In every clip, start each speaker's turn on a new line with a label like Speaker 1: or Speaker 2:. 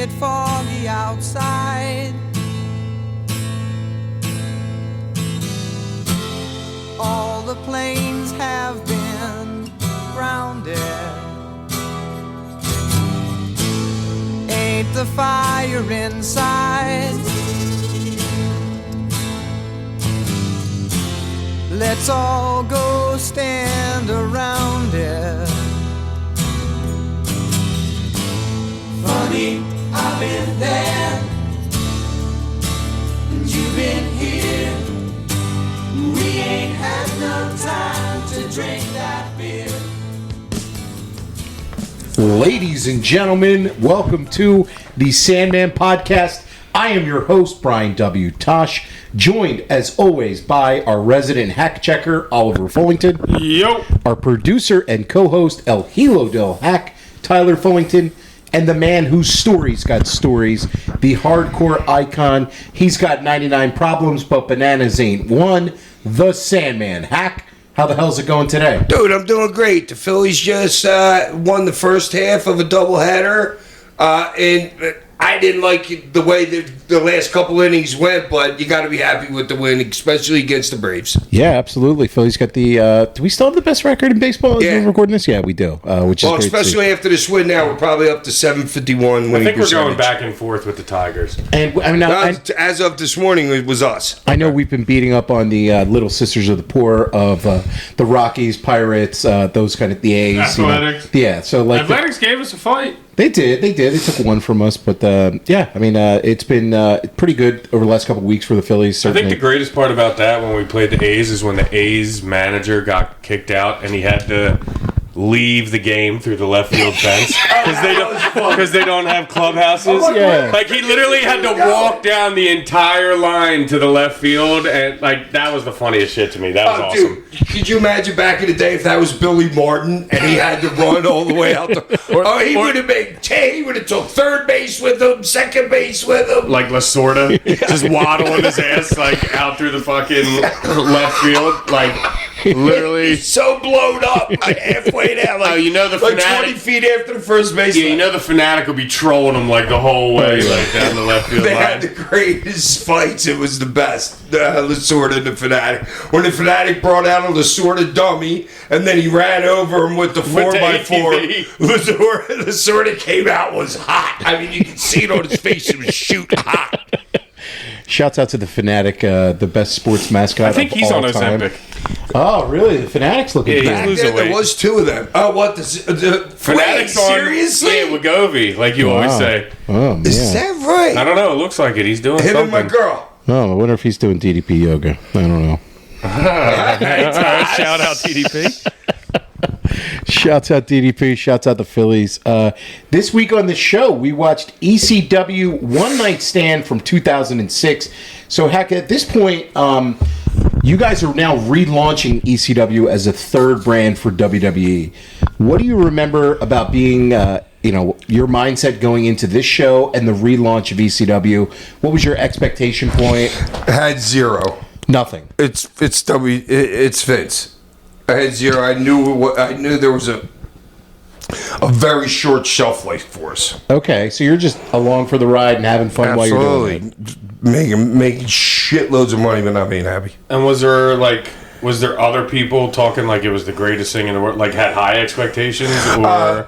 Speaker 1: it foggy outside. All the planes have been grounded. Ain't the fire inside? Let's all go stand around it. Funny, I've been there, and you've been here. We ain't had no time to drink that beer.
Speaker 2: Ladies and gentlemen, welcome to the Sandman podcast. I am your host, Brian W. Tosh, joined as always by our resident hack checker, Oliver Fullington.
Speaker 3: Yo.
Speaker 2: Our producer and co-host, El Hilo del Hack, Tyler Fullington. And the man whose stories got stories, the hardcore icon. He's got 99 problems, but bananas ain't one. The Sandman. Hack, how the hell's it going today?
Speaker 4: Dude, I'm doing great. The Phillies just won the first half of a doubleheader, and I didn't like the way the last couple innings went, but you got to be happy with the win, especially against the Braves.
Speaker 2: Yeah, absolutely. Phillies got the. Do we still have the best record in baseball as we're recording this? Yeah, we do. Which is great,
Speaker 4: especially after this win. Now we're probably up to 751.
Speaker 3: I think we're going back and forth with the Tigers.
Speaker 2: And I mean,
Speaker 4: as of this morning, it was us.
Speaker 2: I know we've been beating up on the Little Sisters of the Poor of the Rockies, Pirates, those kind of the A's.
Speaker 3: Athletics.
Speaker 2: Yeah, so like
Speaker 3: Athletics gave us a fight.
Speaker 2: They did. They took one from us, but yeah, I mean, it's been pretty good over the last couple of weeks for the Phillies. Certainly.
Speaker 3: I think the greatest part about that when we played the A's is when the A's manager got kicked out and he had to leave the game through the left field fence because they don't have clubhouses.
Speaker 2: Yeah.
Speaker 3: Like he literally had to walk down the entire line to the left field, and like that was the funniest shit to me. That was awesome.
Speaker 4: Dude, could you imagine back in the day if that was Billy Martin and he had to run all the way out he would have made he would have took third base with him, second base with him,
Speaker 3: like Lasorda, just waddling his ass like out through the fucking left field, like literally.
Speaker 4: He's so blown up halfway down, like,
Speaker 3: you know the
Speaker 4: like
Speaker 3: fanatic,
Speaker 4: 20 feet after the first base.
Speaker 3: Yeah, you know the fanatic will be trolling him like the whole way, like down the left field
Speaker 4: They
Speaker 3: line.
Speaker 4: had the greatest fights. It was the best. Lasorda and the fanatic. When the fanatic brought out a Lasorda dummy, and then he ran over him with the 4x4. Lasorda came out was hot. I mean, you could see it on his face. It was shoot hot.
Speaker 2: Shouts out to the Fanatic, the best sports mascot.
Speaker 3: I think he's on Ozempic.
Speaker 2: Oh, really? The Fanatic's looking
Speaker 3: Yeah, he's losing weight.
Speaker 4: There was two of them. Oh, what? The
Speaker 3: Fanatic's on.
Speaker 4: Seriously?
Speaker 3: Yeah, Wegovy, like you always say.
Speaker 2: Oh, man.
Speaker 4: Is that right?
Speaker 3: I don't know. It looks like it. He's doing
Speaker 4: Him
Speaker 3: something.
Speaker 4: and my girl.
Speaker 2: Oh, I wonder if he's doing DDP yoga. I don't know.
Speaker 3: Shout out TDP.
Speaker 2: Shouts out DDP. Shouts out the Phillies. This week on the show, we watched ECW One Night Stand from 2006. So, heck, at this point, you guys are now relaunching ECW as a third brand for WWE. What do you remember about being, your mindset going into this show and the relaunch of ECW? What was your expectation point?
Speaker 4: I had zero.
Speaker 2: Nothing.
Speaker 4: It's Vince. I had zero. I knew there was a very short shelf life for us.
Speaker 2: Okay, so you're just along for the ride and having fun while you're doing it.
Speaker 4: Making shitloads of money but not being happy.
Speaker 3: And was there other people talking like it was the greatest thing in the world, like had high expectations, or?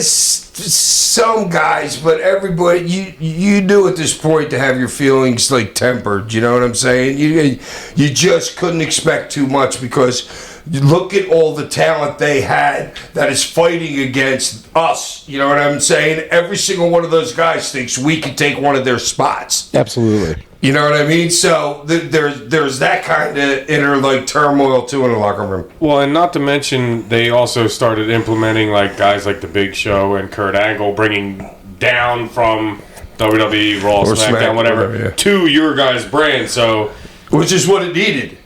Speaker 4: Some guys, but everybody, you knew at this point to have your feelings like tempered. You know what I'm saying? You just couldn't expect too much because you look at all the talent they had that is fighting against us. You know what I'm saying? Every single one of those guys thinks we could take one of their spots.
Speaker 2: Absolutely.
Speaker 4: You know what I mean? So there's that kind of inner like turmoil too in the locker room.
Speaker 3: Well, and not to mention they also started implementing like guys like the Big Show and Kurt Angle, bringing down from WWE, Raw, SmackDown, whatever, to your guys' brand. So,
Speaker 4: which is what it needed.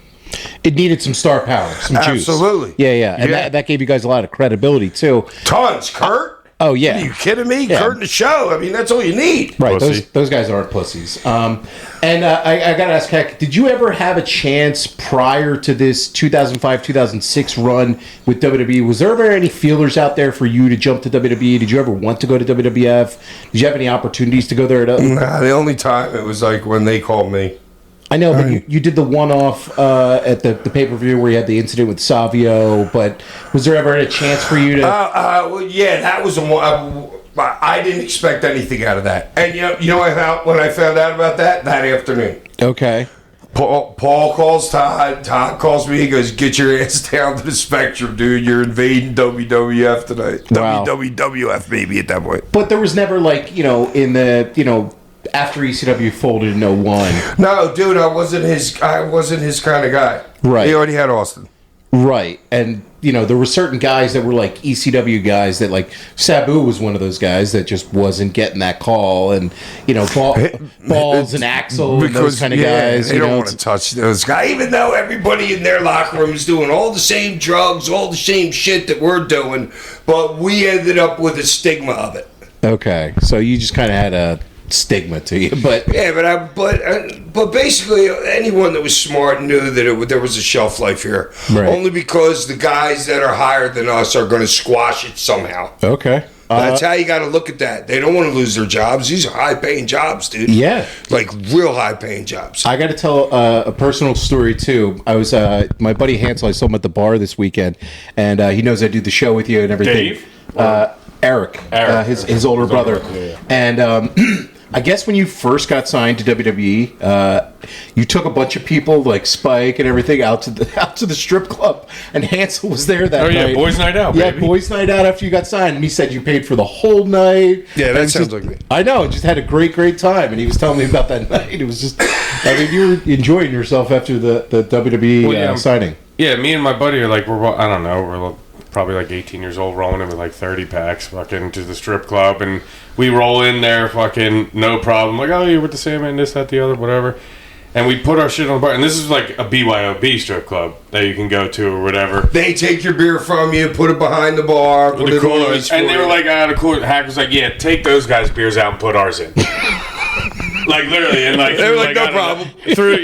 Speaker 2: It needed some star power, some juice.
Speaker 4: Absolutely.
Speaker 2: Yeah. And that gave you guys a lot of credibility too.
Speaker 4: Tons, Kurt.
Speaker 2: Oh yeah.
Speaker 4: Are you kidding me?
Speaker 2: Yeah.
Speaker 4: Curtain the show. I mean, that's all you need.
Speaker 2: Right,
Speaker 3: Pussy.
Speaker 2: those guys aren't pussies. And I got to ask, Heck, did you ever have a chance prior to this 2005-2006 run with WWE? Was there ever any feelers out there for you to jump to WWE? Did you ever want to go to WWF? Did you have any opportunities to go there?
Speaker 4: Nah, the only time it was like when they called me.
Speaker 2: I know, but you did the one-off at the pay-per-view where you had the incident with Savio, but was there ever a chance for you to...
Speaker 4: Well, yeah, that was a one. I didn't expect anything out of that. And you know when I found out about that afternoon.
Speaker 2: Okay.
Speaker 4: Paul calls Todd. Todd calls me. He goes, "Get your ass down to the Spectrum, dude. You're invading WWF tonight."
Speaker 2: Wow.
Speaker 4: WWF, maybe at that point.
Speaker 2: But there was never in the after ECW folded in 01.
Speaker 4: No, dude, I wasn't his kind of guy.
Speaker 2: Right.
Speaker 4: He already had Austin.
Speaker 2: Right. And there were certain guys that were like ECW guys that like Sabu was one of those guys that just wasn't getting that call, and Balls and Axel and those kind of guys.
Speaker 4: They don't want to touch those guys, even though everybody in their locker room is doing all the same drugs, all the same shit that we're doing, but we ended up with a stigma of it.
Speaker 2: Okay, so you just kind of had a stigma to you, but
Speaker 4: yeah, but basically anyone that was smart knew that there was a shelf life here.
Speaker 2: Right.
Speaker 4: Only because the guys that are higher than us are going to squash it somehow.
Speaker 2: Okay.
Speaker 4: That's how you got to look at that. They don't want to lose their jobs. These are high-paying jobs, dude.
Speaker 2: Yeah,
Speaker 4: like real high-paying jobs.
Speaker 2: I got to tell a personal story too. I was my buddy Hansel. I saw him at the bar this weekend, and he knows I do the show with you and everything.
Speaker 3: Dave?
Speaker 2: Eric, his older brother, and I guess when you first got signed to WWE, you took a bunch of people like Spike and everything out to the strip club, and Hansel was there that night.
Speaker 3: Oh yeah, boys' night out.
Speaker 2: Yeah,
Speaker 3: baby.
Speaker 2: boys' night out after you got signed. And he said you paid for the whole night.
Speaker 4: Yeah, that sounds
Speaker 2: just,
Speaker 4: like me.
Speaker 2: I know, just had a great time, and he was telling me about that night. It was just, I mean, you were enjoying yourself after the WWE signing.
Speaker 3: Yeah, me and my buddy are like we're probably like 18 years old, rolling in with like 30 packs, fucking to the strip club, and we roll in there, fucking no problem. Like, oh, you're with the Sandman, this, that, the other, whatever. And we put our shit on the bar, and this is like a BYOB strip club that you can go to or whatever.
Speaker 4: They take your beer from you, put it behind the bar, put it on ice for
Speaker 3: and they were
Speaker 4: you.
Speaker 3: like, the cooler. Hack was like, yeah, take those guys' beers out and put ours in. Like literally, and like
Speaker 4: they were like, no problem.
Speaker 3: Threw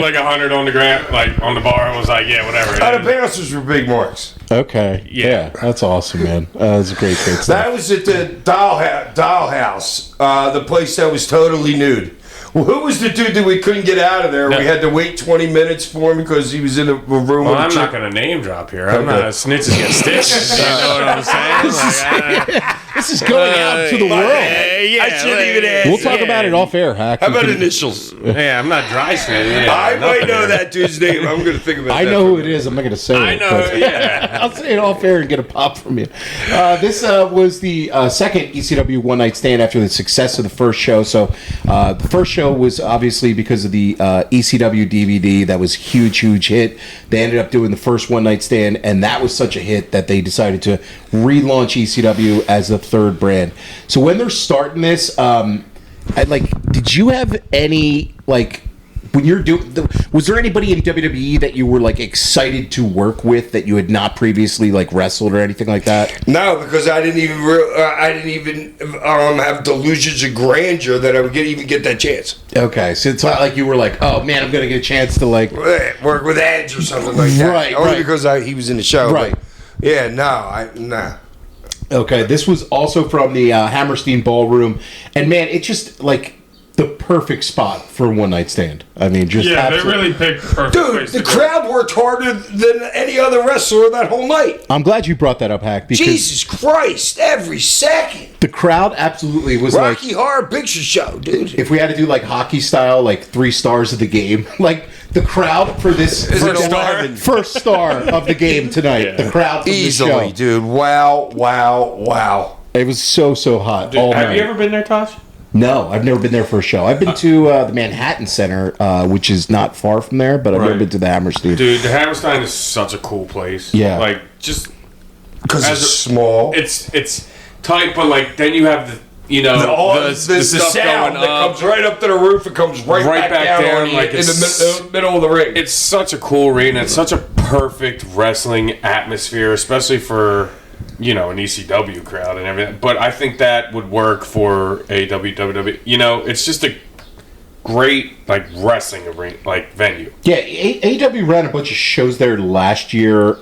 Speaker 3: like 100 on the ground, like on the bar, and was like, yeah, whatever.
Speaker 4: The bouncers were big marks.
Speaker 2: Okay, yeah, that's awesome, man. That's a great stuff.
Speaker 4: That was at the Dollhouse, the place that was totally nude. Well, who was the dude that we couldn't get out of there?
Speaker 3: No.
Speaker 4: We had to wait 20 minutes for him because he was in a room
Speaker 3: Well,
Speaker 4: with a
Speaker 3: I'm
Speaker 4: chick.
Speaker 3: not going to name drop here. I'm not a snitches get stitches. You know what I'm saying?
Speaker 2: This is going out to the world.
Speaker 4: I shouldn't even ask.
Speaker 2: We'll talk about it off air, Hack.
Speaker 4: How about initials?
Speaker 3: Yeah, I'm not dry snitch. Yeah,
Speaker 4: I might know that dude's name. I'm going to think about that.
Speaker 2: I know who it is. I'm not going to say it.
Speaker 3: I know,
Speaker 2: but
Speaker 3: yeah.
Speaker 2: I'll say it off air and get a pop from you. This was the second ECW One Night Stand after the success of the first show. So the first show was obviously because of the ECW DVD. That was a huge hit. They ended up doing the first One Night Stand, and that was such a hit that they decided to relaunch ECW as the third brand. So when they're starting this, did you have any when you're doing? Was there anybody in WWE that you were excited to work with that you had not previously wrestled or anything like that?
Speaker 4: No, because I didn't even have delusions of grandeur that I would even get that chance.
Speaker 2: Okay, so it's not like you were oh man, I'm gonna get a chance to
Speaker 4: work with Edge or something like that.
Speaker 2: Right,
Speaker 4: Only
Speaker 2: right.
Speaker 4: because he was in the show.
Speaker 2: Right.
Speaker 4: But yeah, nah.
Speaker 2: Okay, this was also from the Hammerstein Ballroom, and man, it's just the perfect spot for a one night stand. I mean, just
Speaker 3: Yeah, they
Speaker 2: absolutely.
Speaker 3: really picked the perfect
Speaker 4: Dude,
Speaker 3: place
Speaker 4: the
Speaker 3: to go.
Speaker 4: crowd worked harder than any other wrestler that whole night.
Speaker 2: I'm glad you brought that up, Hack, because
Speaker 4: Jesus Christ, every second.
Speaker 2: the crowd absolutely was
Speaker 4: Rocky Horror Picture Show, dude.
Speaker 2: if we had to do hockey style, 3 stars of the game, the crowd for this first star of the game tonight, the crowd for
Speaker 4: Easily,
Speaker 2: the show,
Speaker 4: dude. Wow.
Speaker 2: it was so hot. all
Speaker 3: Have
Speaker 2: night.
Speaker 3: you ever been there, Tosh?
Speaker 2: No, I've never been there for a show. I've been to the Manhattan Center, which is not far from there, but I've never
Speaker 3: Right.
Speaker 2: been to the Hammerstein.
Speaker 3: Dude, the Hammerstein is such a cool place.
Speaker 2: Yeah.
Speaker 3: Just
Speaker 4: Because
Speaker 3: As
Speaker 4: it's
Speaker 3: a-
Speaker 4: small.
Speaker 3: it's tight, but then you have the
Speaker 4: the
Speaker 3: stuff
Speaker 4: sound
Speaker 3: going
Speaker 4: that
Speaker 3: up.
Speaker 4: comes right up to the roof. It comes right back down on you in the middle of the ring.
Speaker 3: It's such a cool arena. It's such a perfect wrestling atmosphere, especially for you know, an ECW crowd and everything. But I think that would work for a WWE. You know, it's just a great like wrestling arena, like venue.
Speaker 2: Yeah, AEW ran a bunch of shows there last year,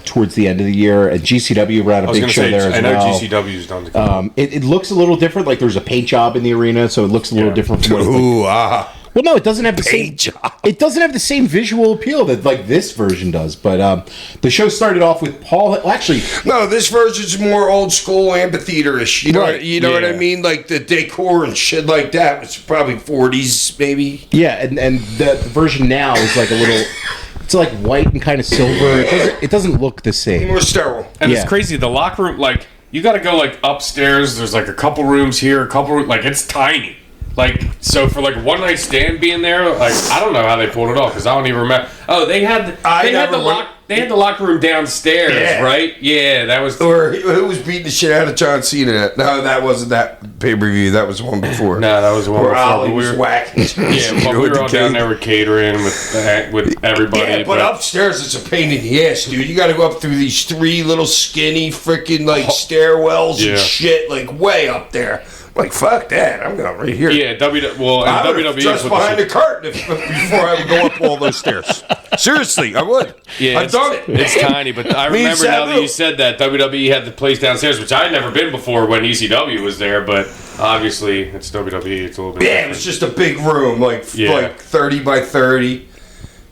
Speaker 2: towards the end of the year, and GCW ran a big show there as well.
Speaker 3: I know GCW's done the
Speaker 2: it looks a little different. Like there's a paint job in the arena, so it looks a little different from what it's like. Well, no, it doesn't have the same. It doesn't have the same visual appeal that like this version does. But the show started off with Paul. Well, actually,
Speaker 4: no, this version's more old school amphitheater-ish. You know, what I mean? Like the decor and shit like that was probably 40s, maybe.
Speaker 2: Yeah, and the version now is like a little. It's like white and kind of silver. It doesn't look the same.
Speaker 4: More sterile.
Speaker 3: And it's crazy. The locker room, like you got to go like upstairs. There's like a couple rooms here, like it's tiny. Like, so for like one night stand being there, like I don't know how they pulled it off because I don't even remember. Oh, they had the locker room downstairs, right? Yeah, that was.
Speaker 4: Or who was beating the shit out of John Cena? No, that wasn't that pay per view. That was one before.
Speaker 3: No, that was one before.
Speaker 4: Ali was whacking.
Speaker 3: Yeah, but we were all down there with catering with everybody.
Speaker 4: Yeah, but upstairs it's a pain in the ass, dude. You got to go up through these 3 little skinny freaking like stairwells and shit, like way up there. Like, fuck that. I'm going right here.
Speaker 3: Yeah, WWE
Speaker 4: just behind the curtain before I would go up all those stairs. Seriously, I would.
Speaker 3: Yeah,
Speaker 4: I've done it.
Speaker 3: It's tiny, but I remember now that you said that WWE had the place downstairs, which I had never been before when ECW was there, but obviously it's WWE. It's a little bit different.
Speaker 4: It was just a big room, like 30 by 30.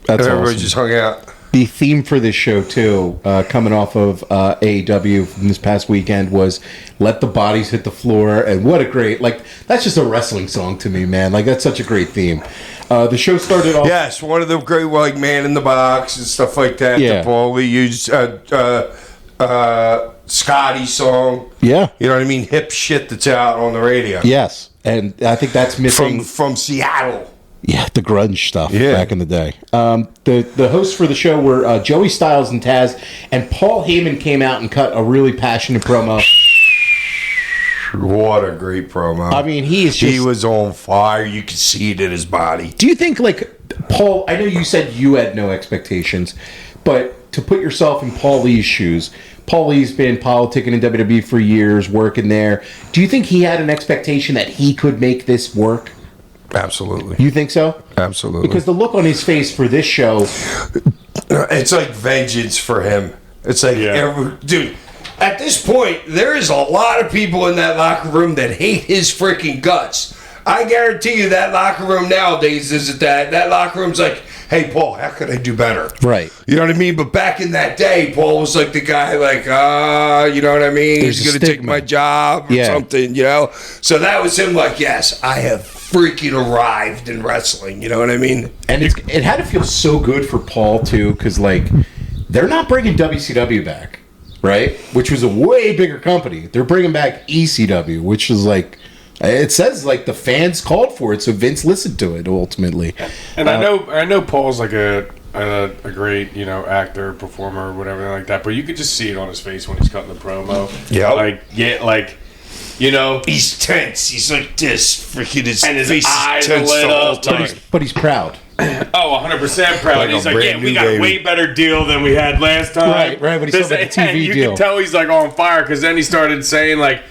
Speaker 2: That's
Speaker 4: and everybody
Speaker 2: awesome.
Speaker 4: just hung out.
Speaker 2: The theme for this show, too, coming off of AEW from this past weekend, was "Let the Bodies Hit the Floor," and what a great, like, that's just a wrestling song to me, man. Like, that's such a great theme. The show started off...
Speaker 4: Yes, one of the great, like, Man in the Box and stuff like that.
Speaker 2: Yeah.
Speaker 4: The Paul Lee used Scotty song.
Speaker 2: Yeah.
Speaker 4: You know what I mean? Hip shit that's out on the radio.
Speaker 2: Yes, and I think that's missing...
Speaker 4: From Seattle.
Speaker 2: Yeah, the grunge stuff back in the day. The hosts for the show were Joey Styles and Taz, and Paul Heyman came out and cut a really passionate promo.
Speaker 4: What a great promo.
Speaker 2: I mean, he
Speaker 4: was on fire. You could see it in his body.
Speaker 2: Do you think, like, Paul, I know you said you had no expectations, but to put yourself in Paul Lee's shoes, Paul Lee's been politicking in WWE for years, working there. Do you think he had an expectation that he could make this work?
Speaker 4: Absolutely.
Speaker 2: You think so?
Speaker 4: Absolutely.
Speaker 2: Because the look on his face for this show...
Speaker 4: It's like vengeance for him. It's like, dude, at this point, there is a lot of people in that locker room that hate his freaking guts. I guarantee you that locker room nowadays isn't that. That locker room's like, hey, Paul, how could I do better?
Speaker 2: Right.
Speaker 4: You know what I mean? But back in that day, Paul was like the guy like, you know what I mean? He's going to take my job or something, you know? So that was him like, yes, I have freaking arrived in wrestling. You know what I mean?
Speaker 2: And it had to feel so good for Paul, too, because, like, they're not bringing WCW back, right? Which was a way bigger company. They're bringing back ECW, which is like... It says like the fans called for it, so Vince listened to it ultimately.
Speaker 3: And I know Paul's like a great, you know, actor, performer, whatever like that. But you could just see it on his face when he's cutting the promo.
Speaker 4: Yeah,
Speaker 3: you know,
Speaker 4: he's tense. He's like this, freaking his
Speaker 3: face eyes tense lit up.
Speaker 2: But he's proud.
Speaker 3: Oh, 100% proud.
Speaker 4: Like
Speaker 3: he's like, we got a way better deal than we had last time.
Speaker 2: Right. But he's still got the TV
Speaker 3: you
Speaker 2: deal.
Speaker 3: can tell he's like on fire because then he started saying like,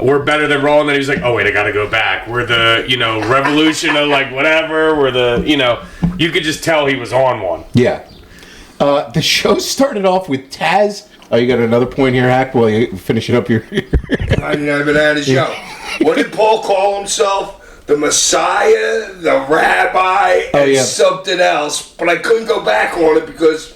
Speaker 3: we're better than Raw, and then he's like, oh, wait, I gotta go back. We're the, you know, revolution of, like, whatever. We're the, you know, you could just tell he was on one.
Speaker 2: Yeah. The show started off with Taz. Oh, you got another point here, Hack, while you finish it up here?
Speaker 4: I mean, I've been at his show. What did Paul call himself? The Messiah, the Rabbi, and something else. But I couldn't go back on it because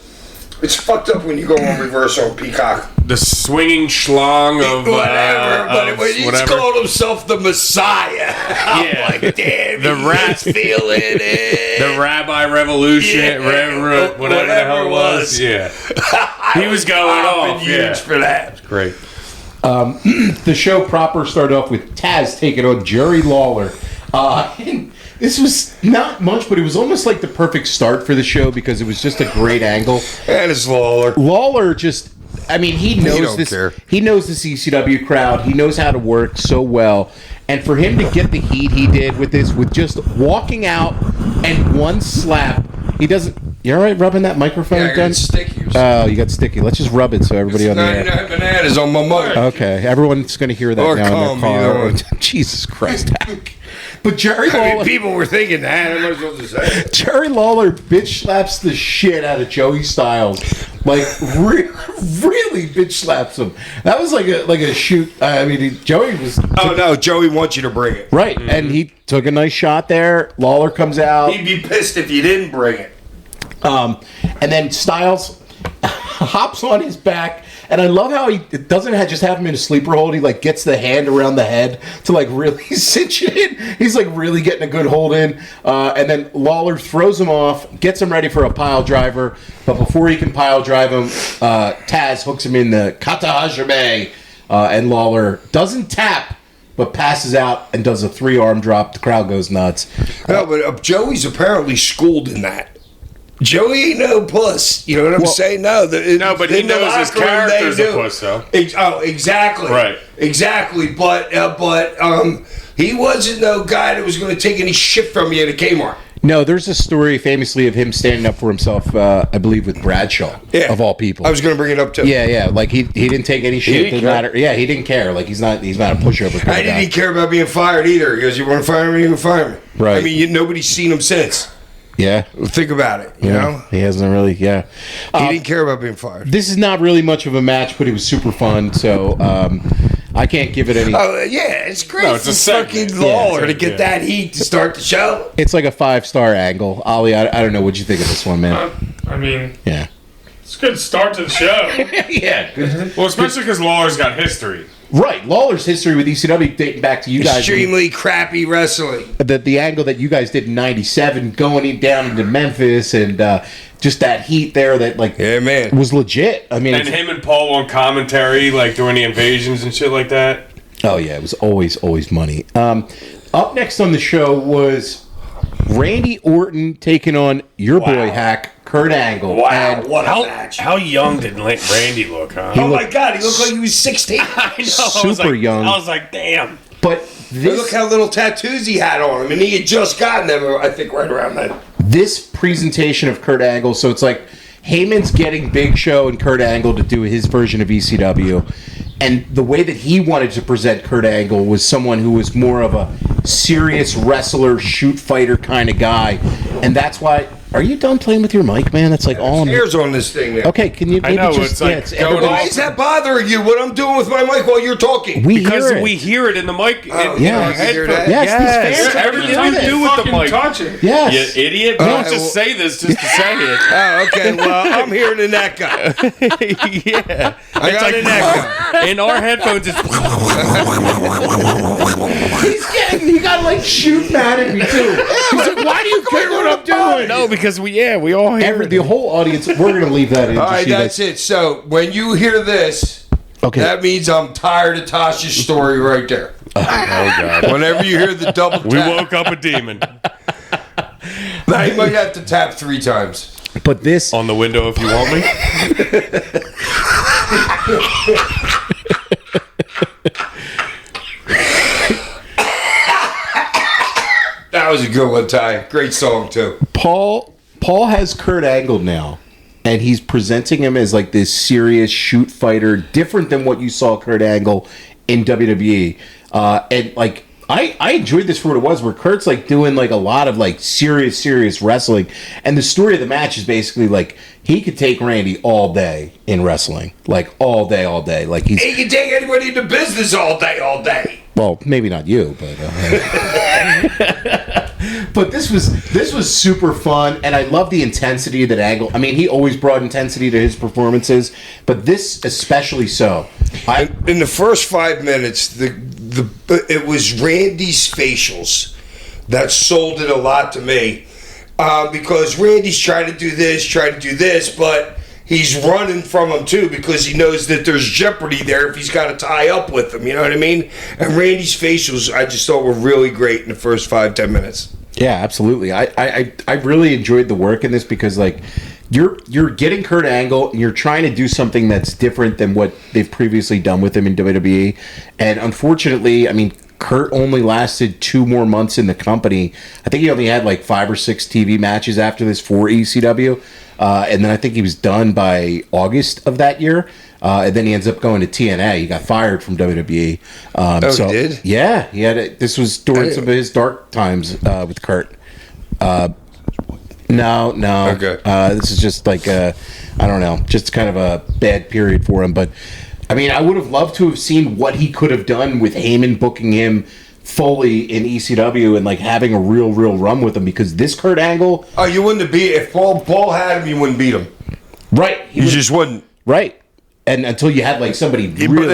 Speaker 4: it's fucked up when you go on reverse on Peacock.
Speaker 3: The swinging schlong of
Speaker 4: whatever, but when he's called himself the Messiah, I'm like, damn, he's feeling it.
Speaker 3: The Rabbi Revolution, whatever the hell it was. Yeah, he was going off.
Speaker 4: Huge for that.
Speaker 3: It's great.
Speaker 2: The show proper started off with Taz taking on Jerry Lawler. And this was not much, but it was almost like the perfect start for the show because it was just a great angle.
Speaker 4: And it's Lawler.
Speaker 2: Lawler just... I mean, he knows this.
Speaker 4: Care.
Speaker 2: He knows this ECW crowd. He knows how to work so well, and for him to get the heat he did with this, with just walking out and one slap, he doesn't. You all right rubbing that microphone again?
Speaker 4: Sticky.
Speaker 2: Oh, you got sticky. Let's just rub it so everybody on the air.
Speaker 4: 99 bananas on my mug.
Speaker 2: Okay, everyone's going to hear that
Speaker 4: Or
Speaker 2: now in
Speaker 4: cum,
Speaker 2: their car.
Speaker 4: you know.
Speaker 2: Jesus Christ. But Jerry
Speaker 4: I mean,
Speaker 2: Lawler,
Speaker 4: people were thinking that. I might as well just say it.
Speaker 2: Jerry Lawler bitch slaps the shit out of Joey Styles. Like, really bitch slaps him. That was like a shoot. I mean, Joey was...
Speaker 4: Oh, no. Joey wants you to bring it.
Speaker 2: Right, and he took a nice shot there. Lawler comes out.
Speaker 4: He'd be pissed if you didn't bring it.
Speaker 2: And then Styles hops on his back, and I love how he doesn't just have him in a sleeper hold. He like gets the hand around the head to like really cinch it in. He's like really getting a good hold in, and then Lawler throws him off, gets him ready for a pile driver. But before he can pile drive him, Taz hooks him in the kata hajime, and Lawler doesn't tap, but passes out and does a 3-arm drop. The crowd goes nuts.
Speaker 4: No, but Joey's apparently schooled in that. Joey ain't no puss. You know what I'm saying? No,
Speaker 3: but he
Speaker 4: in the
Speaker 3: knows his
Speaker 4: locker room,
Speaker 3: character's
Speaker 4: they
Speaker 3: a
Speaker 4: do.
Speaker 3: puss, though.
Speaker 4: Exactly.
Speaker 3: Right.
Speaker 4: Exactly. But he wasn't no guy that was going to take any shit from you at a Kmart.
Speaker 2: No, there's a story famously of him standing up for himself, I believe, with Bradshaw,
Speaker 4: Yeah.
Speaker 2: of all people.
Speaker 4: I was going to bring it up too.
Speaker 2: Yeah. Like he didn't take any shit.
Speaker 4: didn't
Speaker 2: Didn't
Speaker 4: care.
Speaker 2: matter. Yeah, he didn't care. Like he's not a pushover. Kind
Speaker 4: I
Speaker 2: of guy.
Speaker 4: didn't care about being fired either. He goes, "You want to fire me? You can fire me."
Speaker 2: Right.
Speaker 4: I mean, nobody's seen him since.
Speaker 2: Yeah.
Speaker 4: Think about it. You know,
Speaker 2: He hasn't really. Yeah.
Speaker 4: he didn't care about being fired.
Speaker 2: This is not really much of a match, but it was super fun. So I can't give it any.
Speaker 4: Oh yeah, it's great.
Speaker 3: No, it's a
Speaker 4: for
Speaker 3: segment.
Speaker 4: fucking Lawler
Speaker 3: Yeah,
Speaker 4: to get that heat to start the show.
Speaker 2: It's like a 5-star angle. Ollie, I don't know what you think of this one, man.
Speaker 5: I mean,
Speaker 2: Yeah.
Speaker 5: it's a good start to the show.
Speaker 2: Yeah. Good.
Speaker 3: Well, especially because Lawler's got history.
Speaker 2: Right. Lawler's history with ECW dating back to you guys.
Speaker 4: Extremely crappy wrestling.
Speaker 2: The angle that you guys did in '97, going down into Memphis, and just that heat there that like
Speaker 4: Yeah, man.
Speaker 2: was legit. I mean,
Speaker 3: And him and Paul on commentary, like during the invasions and shit like that.
Speaker 2: oh yeah, it was always money. Up next on the show was Randy Orton taking on your boy Hack Kurt Angle. And
Speaker 4: what a match.
Speaker 3: How young did Randy look, huh?
Speaker 4: Oh my God, he looked like he was 16.
Speaker 3: I know.
Speaker 2: Super young.
Speaker 3: I was like, damn.
Speaker 2: But
Speaker 4: Look how little tattoos he had on him, and he had just gotten them, I think, right around that.
Speaker 2: this presentation of Kurt Angle, so it's like Heyman's getting Big Show and Kurt Angle to do his version of ECW. And the way that he wanted to present Kurt Angle was someone who was more of a serious wrestler, shoot fighter kind of guy. And that's why... Are you done playing with your mic, man? That's like all...
Speaker 4: Hairs on this thing there.
Speaker 2: Okay, can you maybe
Speaker 3: know,
Speaker 2: just...
Speaker 3: it's like going
Speaker 2: everybody-
Speaker 4: Why is that bothering you? What I'm doing with my mic while you're talking?
Speaker 2: We
Speaker 3: Because
Speaker 2: hear it.
Speaker 3: we hear it in the mic.
Speaker 4: Oh,
Speaker 3: in
Speaker 2: yeah.
Speaker 3: our
Speaker 4: You hear
Speaker 3: headphones.
Speaker 4: that?
Speaker 2: Yes, these fans
Speaker 3: Yeah,
Speaker 2: are
Speaker 3: everything
Speaker 2: doing
Speaker 3: you
Speaker 2: it.
Speaker 3: do with the
Speaker 5: Fucking
Speaker 3: mic.
Speaker 5: touch it.
Speaker 2: Yes.
Speaker 3: You idiot.
Speaker 4: All
Speaker 3: Don't
Speaker 4: right,
Speaker 3: just
Speaker 4: well-
Speaker 3: say this just to say it.
Speaker 4: Oh, okay. Well, I'm hearing the neck guy.
Speaker 3: Yeah.
Speaker 4: I got an echo.
Speaker 3: In our headphones, it's...
Speaker 2: He got like shoot mad at me too. He's like, why do you care what I'm doing?
Speaker 3: No, because we all hear
Speaker 2: The whole audience, we're going to leave that in.
Speaker 4: All
Speaker 2: to
Speaker 4: right,
Speaker 2: see
Speaker 4: that's it. So when you hear this,
Speaker 2: Okay.
Speaker 4: that means I'm tired of Tasha's story right there.
Speaker 3: Oh, God.
Speaker 4: Whenever you hear the double tap,
Speaker 3: We woke up a demon.
Speaker 4: now you might have to tap 3 times.
Speaker 2: But this...
Speaker 3: On the window if you want me.
Speaker 4: That was a good one, Ty. Great song, too.
Speaker 2: Paul has Kurt Angle now, and he's presenting him as like this serious shoot fighter, different than what you saw Kurt Angle in WWE. And like I enjoyed this for what it was, where Kurt's like doing like a lot of like serious wrestling, and the story of the match is basically like he could take Randy all day in wrestling, like all day. Like he's
Speaker 4: He can take anybody into business all day.
Speaker 2: well, maybe not you, but but this was super fun, and I love the intensity that Angle. I mean, he always brought intensity to his performances, but this especially so.
Speaker 4: In the first 5 minutes, it was Randy's facials that sold it a lot to me, because Randy's trying to do this, but he's running from him too because he knows that there's jeopardy there if he's got to tie up with him. You know what I mean? And Randy's facials, I just thought were really great in the first 5-10 minutes.
Speaker 2: Yeah, absolutely. I really enjoyed the work in this because like you're getting Kurt Angle and you're trying to do something that's different than what they've previously done with him in WWE, and unfortunately, I mean, Kurt only lasted 2 more months in the company. I think he only had like 5 or 6 TV matches after this for ECW. And then I think he was done by August of that year. And then he ends up going to TNA. He got fired from WWE.
Speaker 4: He did?
Speaker 2: Yeah, he had this was during some of his dark times with Kurt. No.
Speaker 4: Okay.
Speaker 2: This is just like I don't know, just kind of a bad period for him. But I mean, I would have loved to have seen what he could have done with Heyman booking him fully in ECW and like having a real run with him, because this Kurt Angle.
Speaker 4: Oh, you wouldn't have beat if Paul had him. You wouldn't beat him.
Speaker 2: Right.
Speaker 4: You just wouldn't.
Speaker 2: Right. And until you had like somebody really,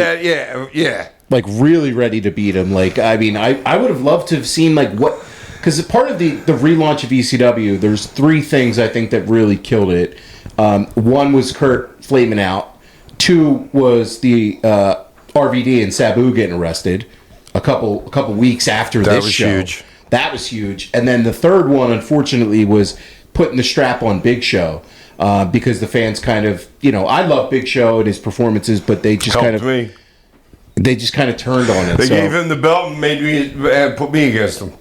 Speaker 4: yeah,
Speaker 2: like really ready to beat him. Like, I mean, I would have loved to have seen like what, because part of the relaunch of ECW, there's 3 things I think that really killed it. 1 was Kurt flaming out. 2 was the RVD and Sabu getting arrested a couple weeks after this show.
Speaker 4: That was huge.
Speaker 2: That was huge. And then the 3rd one, unfortunately, was putting the strap on Big Show. Because the fans kind of, I love Big Show and his performances, but they just kind of turned on it.
Speaker 4: They gave him the belt and made me put me against him.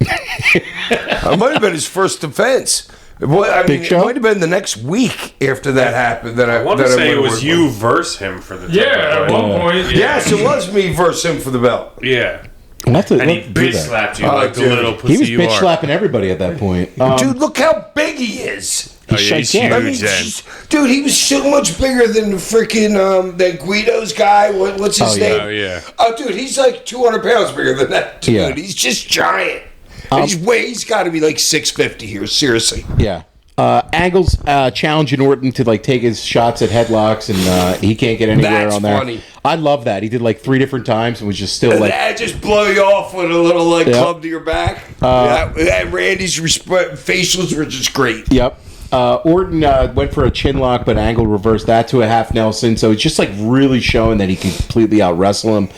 Speaker 4: It might have been his first defense.
Speaker 2: Big Show?
Speaker 4: It might have been the next week after that happened.
Speaker 3: I want to say it was you versus him for the title.
Speaker 5: Yeah, at one point. Yeah.
Speaker 4: Yes, it was me versus him for the belt.
Speaker 3: Yeah.
Speaker 2: And
Speaker 3: he bitch slapped you like the
Speaker 4: dude.
Speaker 3: little pussy
Speaker 2: He was
Speaker 3: you
Speaker 2: bitch
Speaker 3: are.
Speaker 2: slapping everybody at that point.
Speaker 4: Dude, look how big he is.
Speaker 2: He's
Speaker 3: huge
Speaker 2: gigantic.
Speaker 3: then.
Speaker 4: Dude, he was so much bigger than the freaking that Guido's guy. What's his name?
Speaker 3: Oh, yeah.
Speaker 4: Oh, dude, he's like 200 pounds bigger than that dude.
Speaker 2: Yeah.
Speaker 4: He's just giant. He's got to be like 650 here, seriously.
Speaker 2: Yeah. Angle's challenging Orton to like take his shots at headlocks, and he can't get anywhere
Speaker 4: That's
Speaker 2: on there.
Speaker 4: funny.
Speaker 2: I love that. He did like 3 different times and was just still like.
Speaker 4: That just blow you off with a little like club to your back. That Randy's facials were just great.
Speaker 2: Yep. Orton went for a chin lock, but Angle reversed that to a half Nelson. So it's just like really showing that he can completely out wrestle him.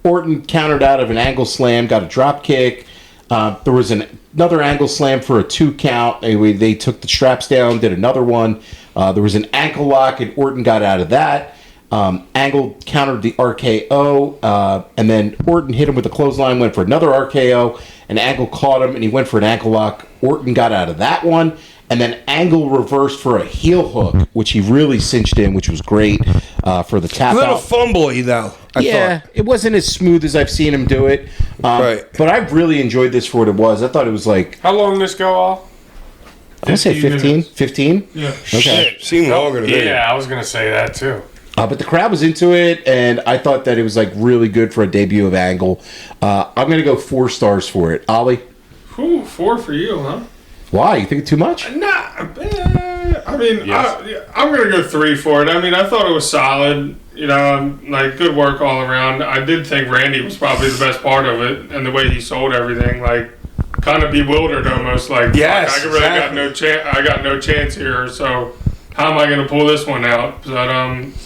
Speaker 2: Orton countered out of an Angle slam, got a drop kick. There was another Angle slam for a 2 count. They took the straps down, did another one. There was an ankle lock, and Orton got out of that. Angle countered the RKO, and then Orton hit him with a clothesline, went for another RKO, and Angle caught him, and he went for an ankle lock. Orton got out of that one, and then Angle reversed for a heel hook, which he really cinched in, which was great for the tap
Speaker 4: A little
Speaker 2: out.
Speaker 4: fumbly, though. I thought.
Speaker 2: It wasn't as smooth as I've seen him do it.
Speaker 4: Right.
Speaker 2: But I really enjoyed this for what it was. I thought it was like,
Speaker 3: How long did this go off?
Speaker 2: I want to say
Speaker 5: 15
Speaker 2: 15?
Speaker 5: minutes.
Speaker 2: 15?
Speaker 5: Yeah.
Speaker 2: Okay.
Speaker 4: Shit, seemed longer to me.
Speaker 3: Yeah, I was going to say that too.
Speaker 2: But the crowd was into it, and I thought that it was like really good for a debut of Angle. I'm going to go 4 stars for it. Ollie?
Speaker 5: Whew, 4 for you, huh?
Speaker 2: Why? You think it's too much?
Speaker 5: Nah, I mean,
Speaker 3: Yes.
Speaker 5: I'm going to go 3 for it. I mean, I thought it was solid. Like, good work all around. I did think Randy was probably the best part of it, and the way he sold everything, like, kind of bewildered almost. Like,
Speaker 4: Yes,
Speaker 5: I really
Speaker 4: exactly.
Speaker 5: got no chance here, so how am I going to pull this one out? But,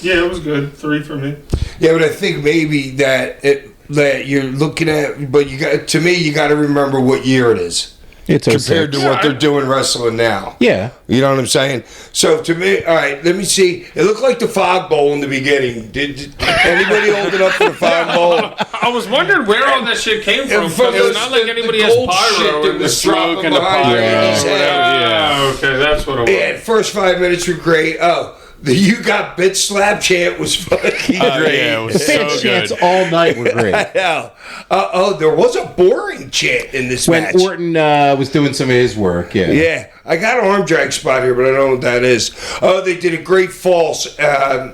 Speaker 5: yeah, it was good. 3 for me.
Speaker 4: Yeah, but I think maybe that you're looking at, but you got to remember what year it is.
Speaker 2: It's
Speaker 4: compared to
Speaker 2: 06.
Speaker 4: what they're doing wrestling now.
Speaker 2: Yeah.
Speaker 4: You know what I'm saying? So to me, all right, let me see. It looked like the Fog Bowl in the beginning. Did anybody hold it up for the Fog Bowl?
Speaker 5: I was wondering where all that shit came from.
Speaker 4: From
Speaker 5: Because it's not like anybody
Speaker 4: the
Speaker 5: has
Speaker 4: gold shit
Speaker 5: pyro
Speaker 4: that
Speaker 5: in the
Speaker 4: was
Speaker 5: smoke
Speaker 4: dropping
Speaker 5: and the
Speaker 4: behind
Speaker 5: pyro.
Speaker 4: Randy's head.
Speaker 5: Yeah, okay, that's what it was.
Speaker 4: Yeah, first 5 minutes were great. Oh, the "You Got Bitch" slap chant was fucking great.
Speaker 3: Yeah, it was
Speaker 2: The
Speaker 3: so
Speaker 2: fan chants
Speaker 3: good.
Speaker 2: all night were great.
Speaker 4: Yeah. There was a boring chant in this
Speaker 2: When
Speaker 4: match.
Speaker 2: Orton was doing some of his work, yeah.
Speaker 4: Yeah, I got an arm drag spot here, but I don't know what that is. Oh, they did a great false. Was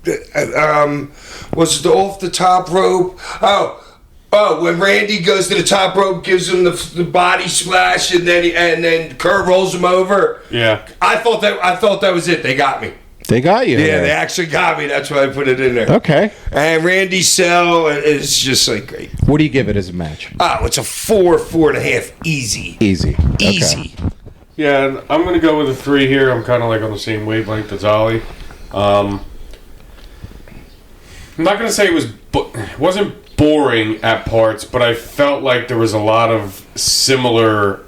Speaker 4: it off the top rope? Oh, when Randy goes to the top rope, gives him the body splash, and then Kurt rolls him over.
Speaker 3: Yeah.
Speaker 4: I thought that was it. They got me.
Speaker 2: They got you.
Speaker 4: Yeah, they actually got me. That's why I put it in there.
Speaker 2: Okay.
Speaker 4: And Randy Sell is just like great.
Speaker 2: What do you give it as a match?
Speaker 4: Oh, it's a 4.5. Easy.
Speaker 2: Easy. Okay.
Speaker 4: Easy.
Speaker 3: Yeah, and I'm going to go with a 3 here. I'm kind of like on the same wavelength as Ollie. I'm not going to say it wasn't boring at parts, but I felt like there was a lot of similar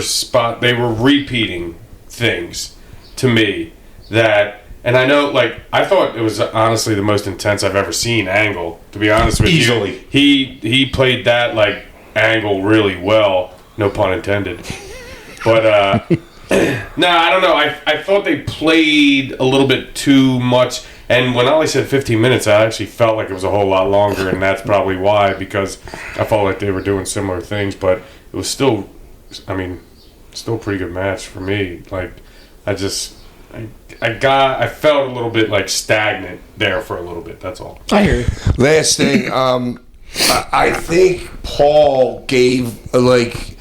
Speaker 3: spot. They were repeating things to me that, And I know, like, I thought it was honestly the most intense I've ever seen Angle. To be honest with
Speaker 4: Easily.
Speaker 3: you, he played that like Angle really well. No pun intended. But no, I don't know. I thought they played a little bit too much. And when Ollie said 15 minutes, I actually felt like it was a whole lot longer, and that's probably why, because I felt like they were doing similar things. But it was still, I mean, still a pretty good match for me. Like, I felt a little bit like stagnant there for a little bit. That's all.
Speaker 2: I hear you.
Speaker 4: Last thing, I think Paul gave like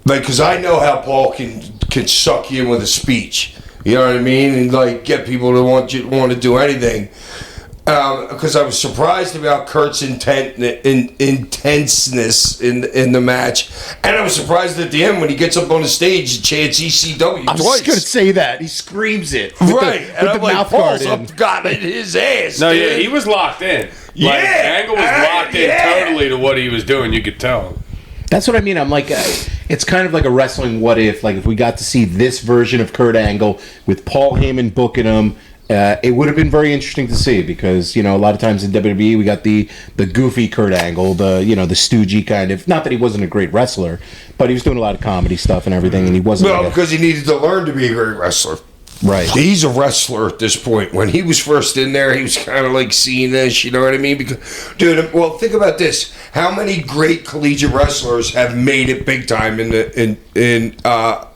Speaker 4: because I know how Paul can suck you in with a speech. You know what I mean, and like get people to want to do anything. Because I was surprised about Kurt's intenseness in the match, and I was surprised at the end when he gets up on the stage and chants ECW
Speaker 2: I was
Speaker 4: twice.
Speaker 2: just going to say that. He screams it.
Speaker 4: Right, and I'm like,
Speaker 2: mouth
Speaker 4: Paul's
Speaker 2: guard in.
Speaker 4: got it in his ass.
Speaker 3: No,
Speaker 4: dude.
Speaker 3: yeah, he was locked in.
Speaker 4: Yeah,
Speaker 3: Like, Angle was locked in totally to what he was doing. You could tell.
Speaker 2: That's what I mean. I'm like, it's kind of like a wrestling what if. Like, if we got to see this version of Kurt Angle with Paul Heyman booking him, it would have been very interesting to see because, you know, a lot of times in WWE we got the goofy Kurt Angle, the stoogey kind of. Not that he wasn't a great wrestler, but he was doing a lot of comedy stuff and everything, and he wasn't.
Speaker 4: No, because he needed to learn to be a great wrestler.
Speaker 2: Right.
Speaker 4: He's a wrestler at this point. When he was first in there, he was kind of like seeing this, you know what I mean? Because, dude, well, think about this: how many great collegiate wrestlers have made it big time in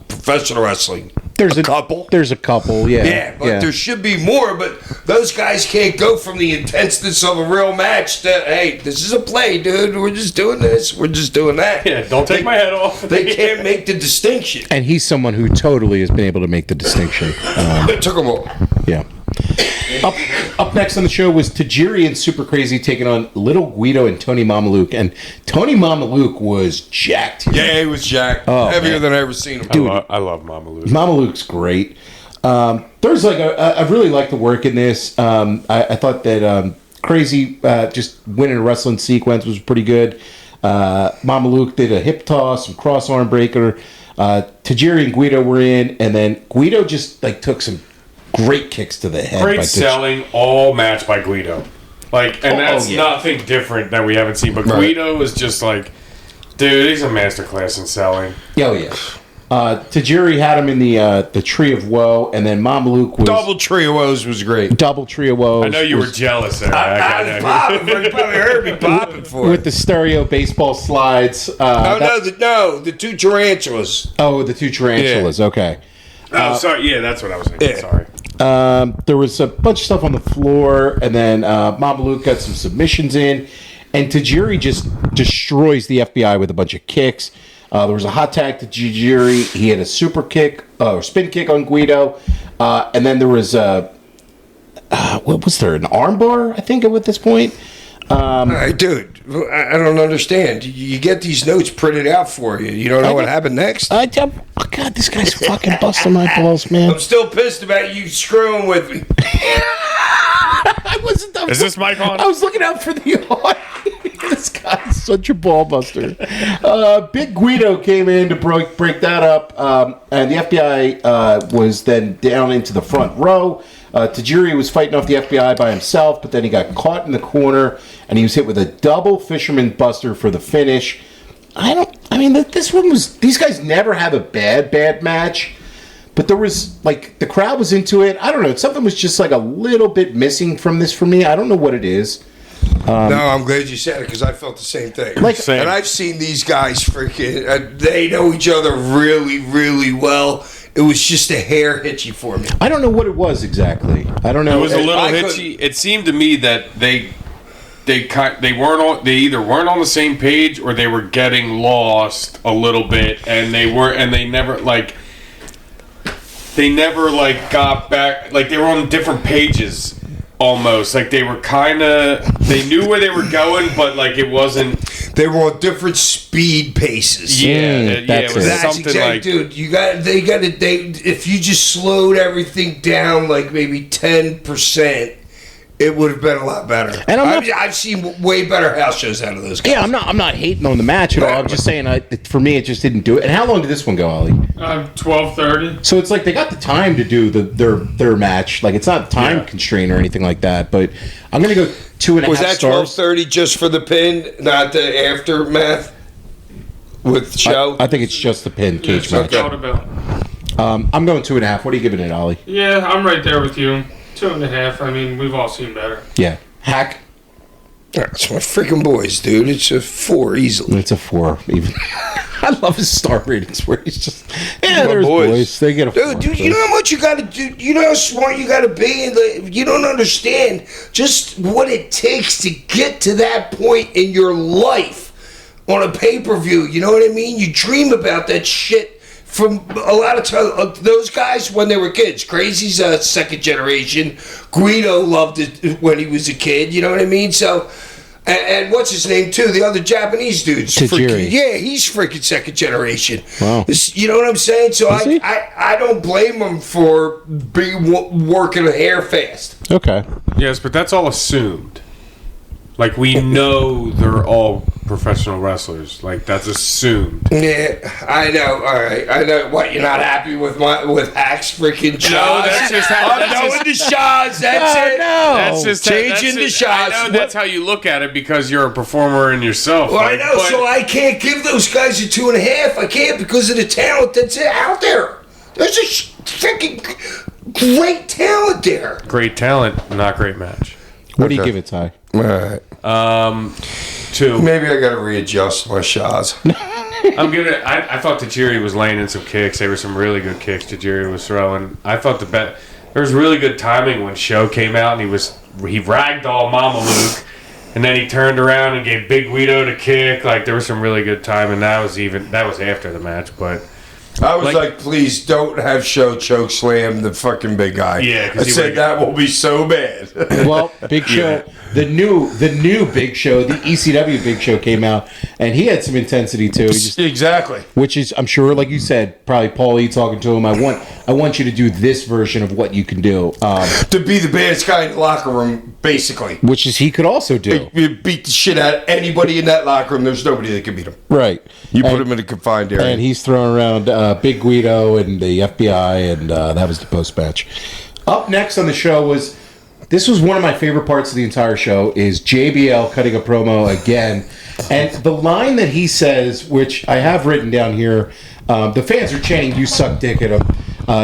Speaker 4: professional wrestling?
Speaker 2: There's a
Speaker 4: couple.
Speaker 2: There's a couple, yeah.
Speaker 4: Yeah, but there should be more. But those guys can't go from the intenseness of a real match to, hey, this is a play, dude. We're just doing this. We're just doing that.
Speaker 3: Yeah, don't take my head off.
Speaker 4: They can't make the distinction.
Speaker 2: And he's someone who totally has been able to make the distinction.
Speaker 4: It took them all.
Speaker 2: Yeah. Up next on the show was Tajiri and Super Crazy taking on Little Guido and Tony Mamaluke. And Tony Mamaluke was jacked.
Speaker 4: Yeah, he was jacked. Heavier than I ever seen him.
Speaker 2: Dude,
Speaker 3: I love Mama Lou.
Speaker 2: Mamaluke's great. There's like I really like the work in this. I thought that Crazy just winning a wrestling sequence was pretty good. Mamaluke did a hip toss, some cross arm breaker. Tajiri and Guido were in, and then Guido just like took some great kicks to the head.
Speaker 3: Great selling all match by Guido. Like, and that's
Speaker 2: yeah.
Speaker 3: nothing different that we haven't seen. But Guido is just like, dude, he's a masterclass in selling.
Speaker 2: Oh yeah. Tajiri had him in the Tree of Woe, and then Mamaluke was
Speaker 4: Double Tree of Woes was great.
Speaker 2: Double Tree of Woe.
Speaker 3: I know you were jealous there.
Speaker 4: I was popping. You probably heard me popping for
Speaker 2: with
Speaker 4: it.
Speaker 2: the stereo baseball slides.
Speaker 4: The two tarantulas.
Speaker 2: Oh, the two tarantulas. Okay.
Speaker 3: Oh, sorry. Yeah, that's what I was thinking.
Speaker 4: Yeah.
Speaker 3: Sorry.
Speaker 2: There was a bunch of stuff on the floor, and then Mamaluke got some submissions in, and Tajiri just destroys the FBI with a bunch of kicks. There was a hot tag to Tajiri. He had a super kick, or spin kick on Guido, and then there was what was there? An armbar, I think, at this point.
Speaker 4: Dude, I don't understand. You get these notes printed out for you. You don't know what happened next?
Speaker 2: Oh God, this guy's fucking busting my balls, man.
Speaker 4: I'm still pissed about you screwing with me.
Speaker 3: Is this mic on?
Speaker 2: I was looking out for the audience. This guy's such a ball buster. Big Guido came in to break that up, and the FBI was then down into the front row. Tajiri was fighting off the FBI by himself, but then he got caught in the corner, and he was hit with a double fisherman buster for the finish. This one was... These guys never have a bad match, but there was, like, the crowd was into it. I don't know. Something was just, like, a little bit missing from this for me. I don't know what it is.
Speaker 4: No, I'm glad you said it, because I felt the same thing.
Speaker 3: Same.
Speaker 4: And I've seen these guys freaking... they know each other really, really well. It was just a hair hitchy for me.
Speaker 2: I don't know what it was exactly. I don't know.
Speaker 3: It was a little hitchy. It seemed to me that they either weren't on the same page or they were getting lost a little bit, and they never got back. Like, they were on different pages almost. Like, they were they knew where they were going, but like it wasn't.
Speaker 4: They were on different speed paces.
Speaker 3: It was something like,
Speaker 4: dude. If you just slowed everything down like maybe 10%, it would have been a lot better.
Speaker 2: And
Speaker 4: I've seen way better house shows out of those guys.
Speaker 2: Yeah, I'm not hating on the match at all. I'm just saying, for me, it just didn't do it. And how long did this one go, Ollie?
Speaker 5: 12:30.
Speaker 2: So it's like they got the time to do their match. Like, it's not time constraint or anything like that. But I'm going to go 2.5
Speaker 4: Was that
Speaker 2: stars.
Speaker 4: 12:30 just for the pin, not the aftermath with the show?
Speaker 2: I think it's just the pin cage match.
Speaker 5: Out about.
Speaker 2: I'm going 2.5. What are you giving it, Ollie?
Speaker 5: Yeah, I'm right there with you. 2.5. I mean, we've all seen better.
Speaker 2: Yeah. Hack?
Speaker 4: That's my freaking boys, dude. It's a 4 easily.
Speaker 2: It's a 4, even. I love his star ratings where he's just,
Speaker 4: My
Speaker 2: there's boys. They get a 4.
Speaker 4: Dude, you know how much you got to do? You know how smart you got to be? And you don't understand just what it takes to get to that point in your life on a pay-per-view. You know what I mean? You dream about that shit from a lot of time. Those guys when they were kids. Crazy's second generation. Guido loved it when he was a kid. You know what I mean? So, and what's his name too? The other Japanese dude's
Speaker 2: Tajiri.
Speaker 4: yeah, he's freaking second generation.
Speaker 2: Wow.
Speaker 4: You know what I'm saying? So
Speaker 2: Is he?
Speaker 4: I don't blame him for working a hair fast.
Speaker 2: Okay.
Speaker 3: Yes, but that's all assumed. Like, we know they're all professional wrestlers. Like, that's assumed.
Speaker 4: Yeah, I know. All right, I know. What, you're not happy with Hack's freaking shots?
Speaker 3: No, that's just how.
Speaker 4: I'm going to shots. That's it.
Speaker 2: No.
Speaker 3: That's just
Speaker 4: Changing the shots.
Speaker 3: I know that's how you look at it because you're a performer in yourself.
Speaker 4: Well, I
Speaker 3: like,
Speaker 4: know.
Speaker 3: but-
Speaker 4: So I can't give those guys a 2.5. I can't because of the talent that's out there. There's a freaking great talent there.
Speaker 3: Great talent, not great match.
Speaker 2: What do you give it, Ty?
Speaker 4: All right.
Speaker 3: 2.
Speaker 4: Maybe I got to readjust my shots.
Speaker 3: I thought Tajiri was laying in some kicks. There were some really good kicks Tajiri was throwing. I thought there was really good timing when Show came out and he ragdolled Mama Luke, and then he turned around and gave Big Guido the kick. Like, there was some really good time, and that was after the match, but.
Speaker 4: I was like, please don't have Show choke slam the fucking big guy.
Speaker 3: Yeah,
Speaker 4: I
Speaker 3: 'cause he
Speaker 4: said
Speaker 3: would've-
Speaker 4: that will be so bad.
Speaker 2: Well, Big Show, the new Big Show, the ECW Big Show came out, and he had some intensity too. He just,
Speaker 4: Exactly.
Speaker 2: which is, I'm sure, like you said, probably Paulie talking to him. I want you to do this version of what you can do,
Speaker 4: To be the baddest guy in the locker room, basically.
Speaker 2: which is he could also do.
Speaker 4: You beat the shit out of anybody in that locker room. There's nobody that can beat him.
Speaker 2: Right.
Speaker 4: You put
Speaker 2: And-
Speaker 4: him in a confined area.
Speaker 2: And he's throwing around Big Guido and the FBI, and that was the post match. Up next on the show was one of my favorite parts of the entire show, is JBL cutting a promo again. And the line that he says, which I have written down here, the fans are chanting, "You suck dick" at him.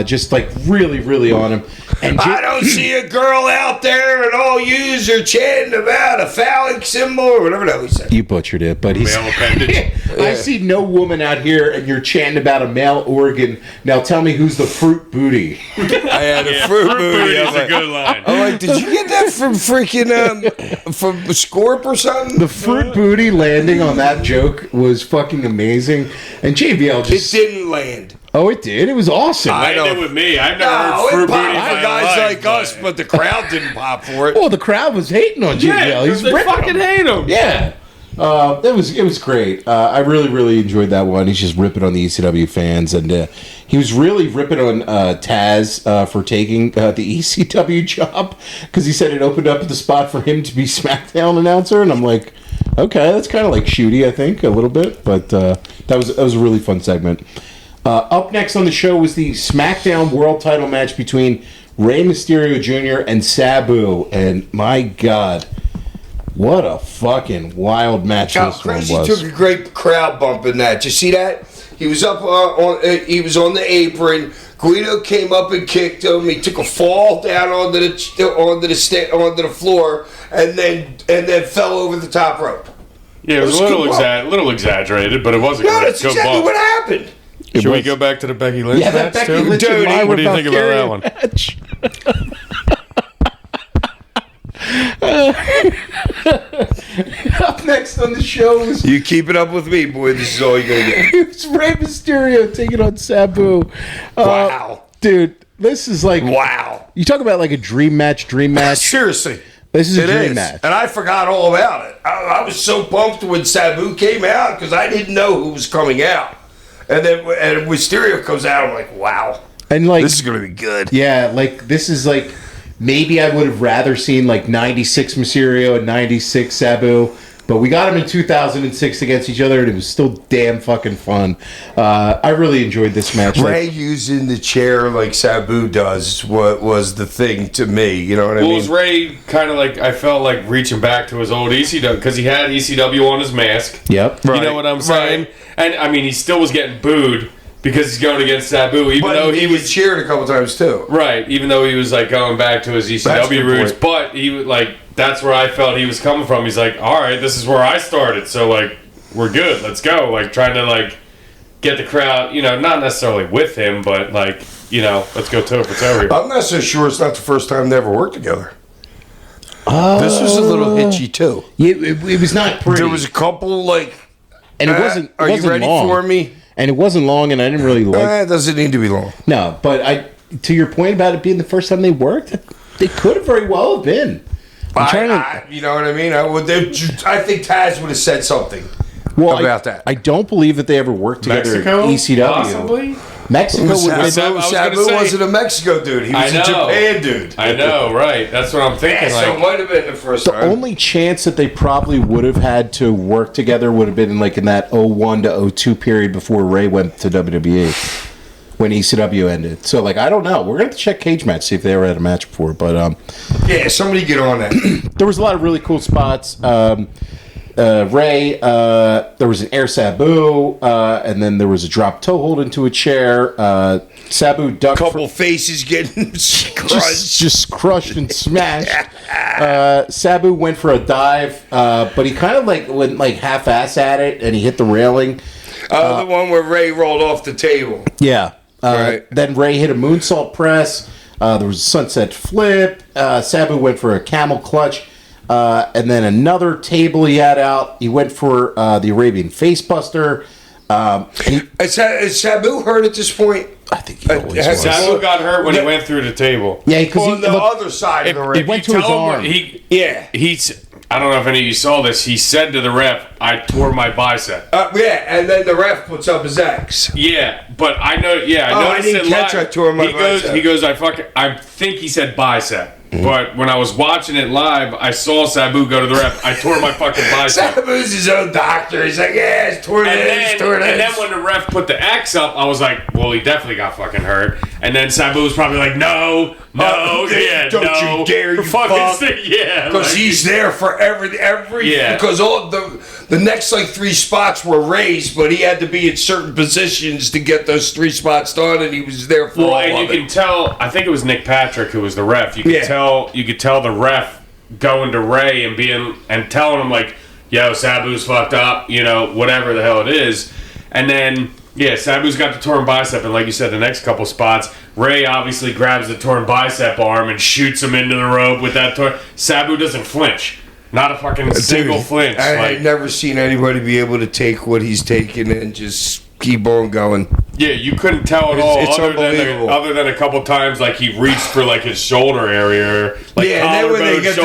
Speaker 2: Just like really, really on him. And
Speaker 4: I don't see a girl out there and all yous are chanting about a phallic symbol or whatever the hell he said.
Speaker 2: You butchered it, but he's.
Speaker 3: Male appendage.
Speaker 2: I see no woman out here, and you're chanting about a male organ. Now tell me who's the fruit booty.
Speaker 4: I had a
Speaker 3: Yeah,
Speaker 4: fruit
Speaker 3: fruit
Speaker 4: booty.
Speaker 3: booty
Speaker 4: I'm
Speaker 3: is a
Speaker 4: like,
Speaker 3: good line.
Speaker 4: I'm like, did you get that from freaking from Scorp or something?
Speaker 2: The fruit booty landing on that joke was fucking amazing. And JBL
Speaker 4: It
Speaker 2: just.
Speaker 4: didn't land.
Speaker 2: Oh, it did. It was awesome.
Speaker 4: I
Speaker 3: I
Speaker 4: know.
Speaker 3: did with me. I've never
Speaker 4: No,
Speaker 3: heard fruit
Speaker 4: it
Speaker 3: booty
Speaker 4: popped
Speaker 3: in
Speaker 4: for
Speaker 3: my
Speaker 4: guys
Speaker 3: life,
Speaker 4: like us, but the crowd didn't pop for it.
Speaker 2: Well, the crowd was hating on JBL. He's
Speaker 3: they
Speaker 2: ripping
Speaker 3: fucking
Speaker 2: him.
Speaker 3: hate him.
Speaker 2: Yeah. It was great. I really, really enjoyed that one. He's just ripping on the ECW fans, and he was really ripping on Taz for taking the ECW job, because he said it opened up the spot for him to be SmackDown announcer, and I'm like, okay, that's kind of like shooty, I think, a little bit, but that was a really fun segment. Up next on the show was the SmackDown World Title match between Rey Mysterio Jr. and Sabu, and my God. What a fucking wild match
Speaker 4: How
Speaker 2: this one
Speaker 4: Crazy
Speaker 2: was.
Speaker 4: took a great crowd bump in that. Did you see that? He was up he was on the apron. Guido came up and kicked him. He took a fall down onto the floor, and then fell over the top rope.
Speaker 3: Yeah, it was a
Speaker 4: It was a
Speaker 3: little,
Speaker 4: good
Speaker 3: little exaggerated, but it was a
Speaker 4: No,
Speaker 3: good,
Speaker 4: that's
Speaker 3: good
Speaker 4: exactly
Speaker 3: bump.
Speaker 4: what happened.
Speaker 3: Should we
Speaker 2: was.
Speaker 3: go back to the Becky Lynch
Speaker 2: Yeah, that
Speaker 3: match
Speaker 2: Becky
Speaker 3: too?
Speaker 2: Lynch and
Speaker 4: Dude,
Speaker 2: Lana
Speaker 3: what do you think about that
Speaker 2: Valkyria
Speaker 3: one?
Speaker 2: match. Up next on the show was
Speaker 4: You keep it up with me, boy. This is all you're gonna get.
Speaker 2: it was Rey Mysterio taking on Sabu.
Speaker 4: Wow.
Speaker 2: Dude, this is like
Speaker 4: Wow.
Speaker 2: you talk about like a dream match.
Speaker 4: Seriously.
Speaker 2: This is a
Speaker 4: It
Speaker 2: dream
Speaker 4: is.
Speaker 2: match.
Speaker 4: And I forgot all about it. I was so pumped when Sabu came out because I didn't know who was coming out. And then when Mysterio comes out, I'm like, wow.
Speaker 2: And like
Speaker 4: This is going to be good.
Speaker 2: yeah, like this is like maybe I would have rather seen like 96 Mysterio and 96 Sabu. But we got them in 2006 against each other, and it was still damn fucking fun. I really enjoyed this match.
Speaker 4: Ray using the chair like Sabu does was the thing to me. You know what I mean?
Speaker 3: Was Ray kind of like, I felt like reaching back to his old ECW, because he had ECW on his mask.
Speaker 2: Yep.
Speaker 3: You know what I'm saying?
Speaker 4: Right.
Speaker 3: And, I mean, he still was getting booed because he's going against Sabu, even though
Speaker 4: he was cheered a couple times, too.
Speaker 3: Right, even though he was like going back to his ECW roots, but he was like, that's where I felt he was coming from. He's like, all right, this is where I started, so like, we're good, let's go. Like, trying to like get the crowd, you know, not necessarily with him, but like, you know, let's go toe for toe here.
Speaker 4: I'm not so sure it's not the first time they ever worked together. This was a little hitchy, too.
Speaker 2: Yeah, it was not pretty.
Speaker 4: There was a couple, like...
Speaker 2: and it wasn't.
Speaker 4: Are you ready
Speaker 2: long.
Speaker 4: for me?
Speaker 2: And it wasn't long, and I didn't really like.
Speaker 4: It doesn't need to be long.
Speaker 2: No, but to your point about it being the first time they worked, they could have very well have been.
Speaker 4: You know what I mean? I think Taz would have said something about that.
Speaker 2: I don't believe that they ever worked together
Speaker 3: Mexico?
Speaker 2: in ECW.
Speaker 3: Possibly?
Speaker 2: Mexico would have been.
Speaker 4: Sabu wasn't a Mexico dude. He was a Japan dude.
Speaker 3: I know, right? That's what I'm thinking.
Speaker 4: So it might have been the first time.
Speaker 2: The only chance that they probably would have had to work together would have been in that 01 to 02 period before Ray went to WWE, when ECW ended. So, like, I don't know. We're going to have to check Cage Match, see if they ever had a match before. But
Speaker 4: yeah, somebody get on that.
Speaker 2: there was a lot of really cool spots. Ray, there was an air Sabu, and then there was a drop toe hold into a chair. Sabu ducked.
Speaker 4: Couple faces getting crushed.
Speaker 2: Just crushed and smashed. Sabu went for a dive, but he kind of went half-ass at it, and he hit the railing.
Speaker 4: The one where Ray rolled off the table.
Speaker 2: Yeah.
Speaker 4: Right.
Speaker 2: Then Ray hit a moonsault press. There was a sunset flip. Sabu went for a camel clutch. And then another table he had out. He went for the Arabian Facebuster.
Speaker 4: Is Sabu hurt at this point?
Speaker 2: I think he always was.
Speaker 3: Sabu got hurt when he went through the table.
Speaker 2: Yeah, because
Speaker 4: On the other side of the ring.
Speaker 2: It went to his arm.
Speaker 3: He's. I don't know if any of you saw this. He said to the ref, "I tore my bicep."
Speaker 4: Yeah, and then the ref puts up his X.
Speaker 3: Yeah, but I know. Yeah, I noticed
Speaker 4: didn't
Speaker 3: it
Speaker 4: catch
Speaker 3: live.
Speaker 4: I tore my bicep.
Speaker 3: He goes. I think he said bicep. But when I was watching it live, I saw Sabu go to the ref. I tore my fucking bicep.
Speaker 4: Sabu's his own doctor. He's like, yeah, it's torn this, torn this.
Speaker 3: And then when the ref put the X up, I was like, well, he definitely got fucking hurt. And then Sabu was probably like, no,
Speaker 4: don't you dare, you fuck.
Speaker 3: Yeah.
Speaker 4: Because he's there for every because all the next 3 spots were raised, but he had to be in certain positions to get those 3 spots done, and he was there for all
Speaker 3: and
Speaker 4: of
Speaker 3: you
Speaker 4: it.
Speaker 3: can tell, I think it was Nick Patrick who was the ref. You could tell the ref going to Ray and telling him like, yo, Sabu's fucked up, whatever the hell it is. And then Sabu's got the torn bicep, and like you said, the next couple spots, Ray obviously grabs the torn bicep arm and shoots him into the rope with that torn. Sabu doesn't flinch. Not a fucking single flinch.
Speaker 4: I've never seen anybody be able to take what he's taking and just keep on going.
Speaker 3: Yeah, you couldn't tell at all.
Speaker 4: It's unbelievable.
Speaker 3: Other than a couple times, he reached for his shoulder area,
Speaker 4: and then when they get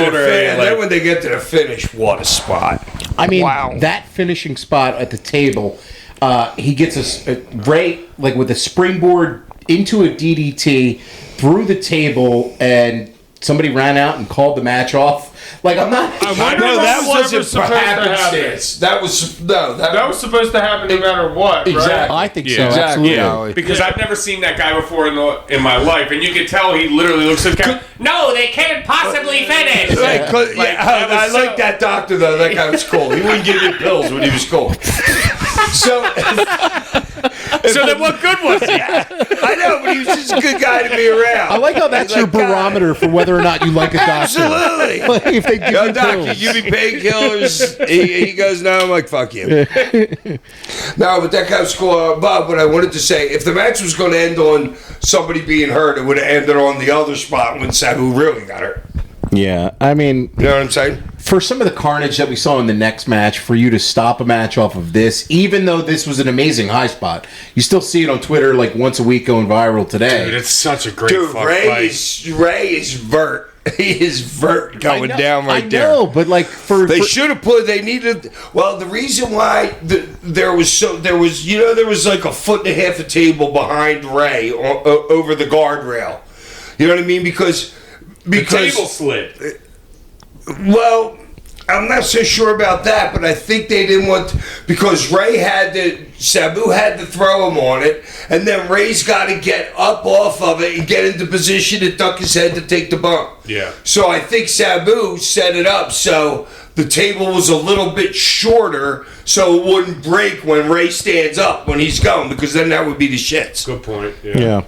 Speaker 4: when they get to the finish, what a spot!
Speaker 2: I mean, that finishing spot at the table, he gets Ray with a springboard into a DDT through the table, and somebody ran out and called the match off.
Speaker 5: That wasn't supposed to happen.
Speaker 4: That was
Speaker 5: supposed to happen no matter what.
Speaker 2: Exactly.
Speaker 5: Right?
Speaker 2: I think so. Absolutely.
Speaker 3: Yeah. Because I've never seen that guy before in my life, and you can tell he literally looks at the camera. No, they can't possibly finish.
Speaker 4: I like that doctor though. That guy was cool. He wouldn't give you pills when he was cool. So
Speaker 3: then what good was he?
Speaker 4: I know, but he was just a good guy to be around.
Speaker 2: I like how that's your barometer for whether or not you like a doctor.
Speaker 4: Absolutely.
Speaker 2: If they give you
Speaker 4: doctor,
Speaker 2: pills.
Speaker 4: give me painkillers. He goes, no. I'm like, fuck you. No, but that guy was cool. Bob, what I wanted to say, if the match was going to end on somebody being hurt, it would have ended on the other spot when Sabu really got hurt.
Speaker 2: Yeah, I mean...
Speaker 4: You know what I'm saying?
Speaker 2: For some of the carnage that we saw in the next match, for you to stop a match off of this, even though this was an amazing high spot, you still see it on Twitter once a week going viral today.
Speaker 3: Dude, it's such a great fuck
Speaker 4: Ray
Speaker 3: fight.
Speaker 4: Ray is vert. He is vert going down right there.
Speaker 2: I know, but
Speaker 4: they should have put. They needed. Well, the reason why there was a 1.5 foot of table behind Ray over the guardrail. You know what I mean? Because because
Speaker 3: table slid.
Speaker 4: Well, I'm not so sure about that, but I think they didn't want because Sabu had to throw him on it, and then Ray's got to get up off of it and get into position to duck his head to take the bump.
Speaker 3: Yeah.
Speaker 4: So I think Sabu set it up so the table was a little bit shorter, so it wouldn't break when Ray stands up when he's going, because then that would be the shits.
Speaker 3: Good point.
Speaker 2: Yeah.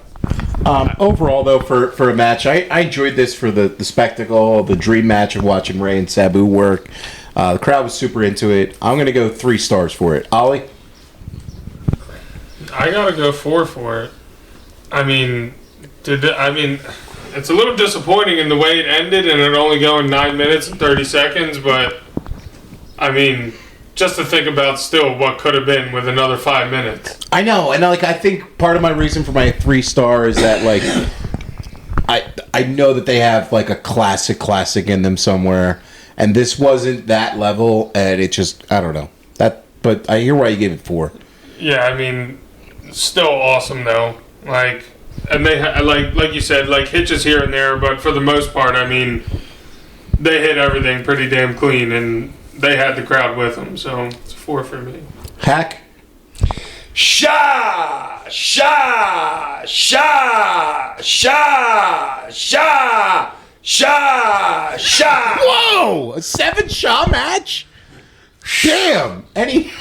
Speaker 2: Overall, though, for a match, I enjoyed this for the spectacle, the dream match of watching Ray and Sabu work. The crowd was super into it. I'm going to go 3 stars for it. Ollie?
Speaker 5: I gotta go 4 for it. I mean, it's a little disappointing in the way it ended and it only going 9 minutes and 30 seconds, but I mean, just to think about still what could have been with another 5 minutes.
Speaker 2: I know, and I think part of my reason for my 3 star is that I know that they have like a classic in them somewhere, and this wasn't that level, and it just I don't know that. But I hear why you gave it 4.
Speaker 5: Yeah, I mean, still awesome though. Like, and they like you said, like hitches here and there, but for the most part, I mean, they hit everything pretty damn clean, and they had the crowd with them. So it's 4 for me.
Speaker 2: Hack?
Speaker 4: Sha! Sha! Sha! Sha! Sha! Sha! Sha!
Speaker 2: Whoa! A 7-shot match? Damn! Okay.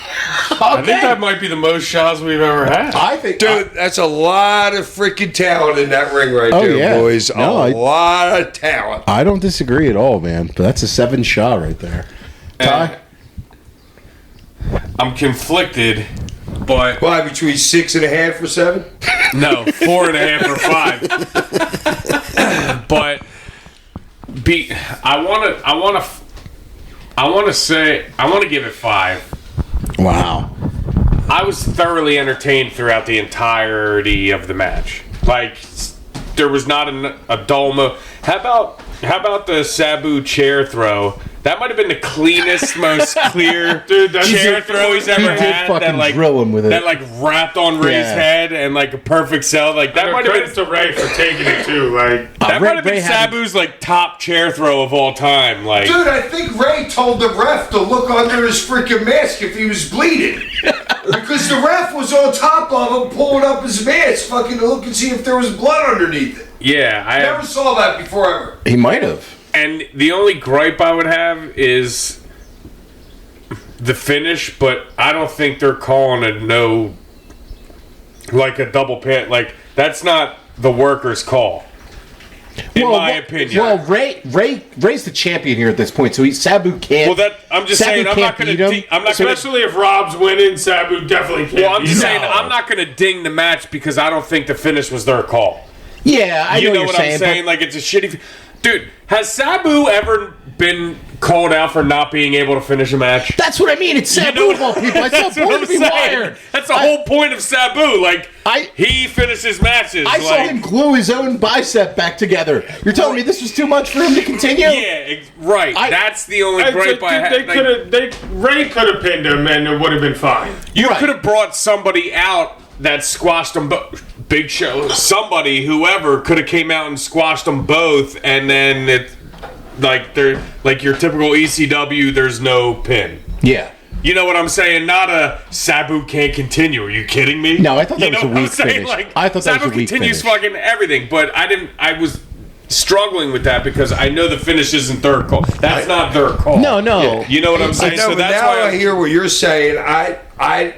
Speaker 3: I think that might be the most shots we've ever had.
Speaker 2: I think,
Speaker 4: Dude, that's a lot of freaking talent in that ring right there,
Speaker 2: yeah.
Speaker 4: boys.
Speaker 2: No,
Speaker 4: a lot of talent.
Speaker 2: I don't disagree at all, man. But that's a 7-shot right there. Ty?
Speaker 3: I'm conflicted, but
Speaker 4: Why, between 6.5 or 7?
Speaker 3: no, 4.5 or 5. But I want to give it 5.
Speaker 2: Wow.
Speaker 3: I was thoroughly entertained throughout the entirety of the match. Like, there was not a dull moment. How about the Sabu chair throw? That might have been the cleanest, most clear chair throw he's ever had.
Speaker 2: Fucking drill him with it.
Speaker 3: That wrapped on Ray's head and a perfect sell. That might have been
Speaker 5: to Ray for taking it too. Like
Speaker 3: that might have been Sabu's top chair throw of all time.
Speaker 4: Dude, I think Ray told the ref to look under his freaking mask if he was bleeding. Because the ref was on top of him, pulling up his mask, fucking to look and see if there was blood underneath it.
Speaker 3: Yeah, I
Speaker 4: never saw that before ever.
Speaker 2: He might have.
Speaker 3: And the only gripe I would have is the finish, but I don't think they're calling a double pin. That's not the worker's call, in my opinion.
Speaker 2: Well, Ray's the champion here at this point, so Sabu can't.
Speaker 3: Well, I'm just saying, I'm not going to.
Speaker 5: Especially if Rob's winning, Sabu definitely can't.
Speaker 3: Well, I'm just saying, I'm not going to ding the match because I don't think the finish was their call.
Speaker 2: Yeah, I know what
Speaker 3: I'm saying. It's a shitty. Dude, has Sabu ever been called out for not being able to finish a match?
Speaker 2: That's what I mean. It's Sabu of all people. I saw Born to be Wired.
Speaker 3: That's the whole point of Sabu. He finishes matches.
Speaker 2: I saw him glue his own bicep back together. You're telling me this was too much for him to continue?
Speaker 3: Yeah, right. That's the only gripe I had.
Speaker 5: Ray could have pinned him, and it would have been fine.
Speaker 3: You could have brought somebody out that squashed them both. Big Show, somebody, whoever, could have came out and squashed them both, and then they're your typical ECW. There's no pin.
Speaker 2: Yeah.
Speaker 3: You know what I'm saying? Not a Sabu can't continue. Are you kidding me?
Speaker 2: No, I thought that was a weak finish.
Speaker 3: I thought that was a weak continues finish. Fucking everything, but I was struggling with that because I know the finish isn't their call. That's not their call.
Speaker 2: No.
Speaker 3: Yeah. You know what I'm saying?
Speaker 4: I know, so that's why I hear what you're saying. I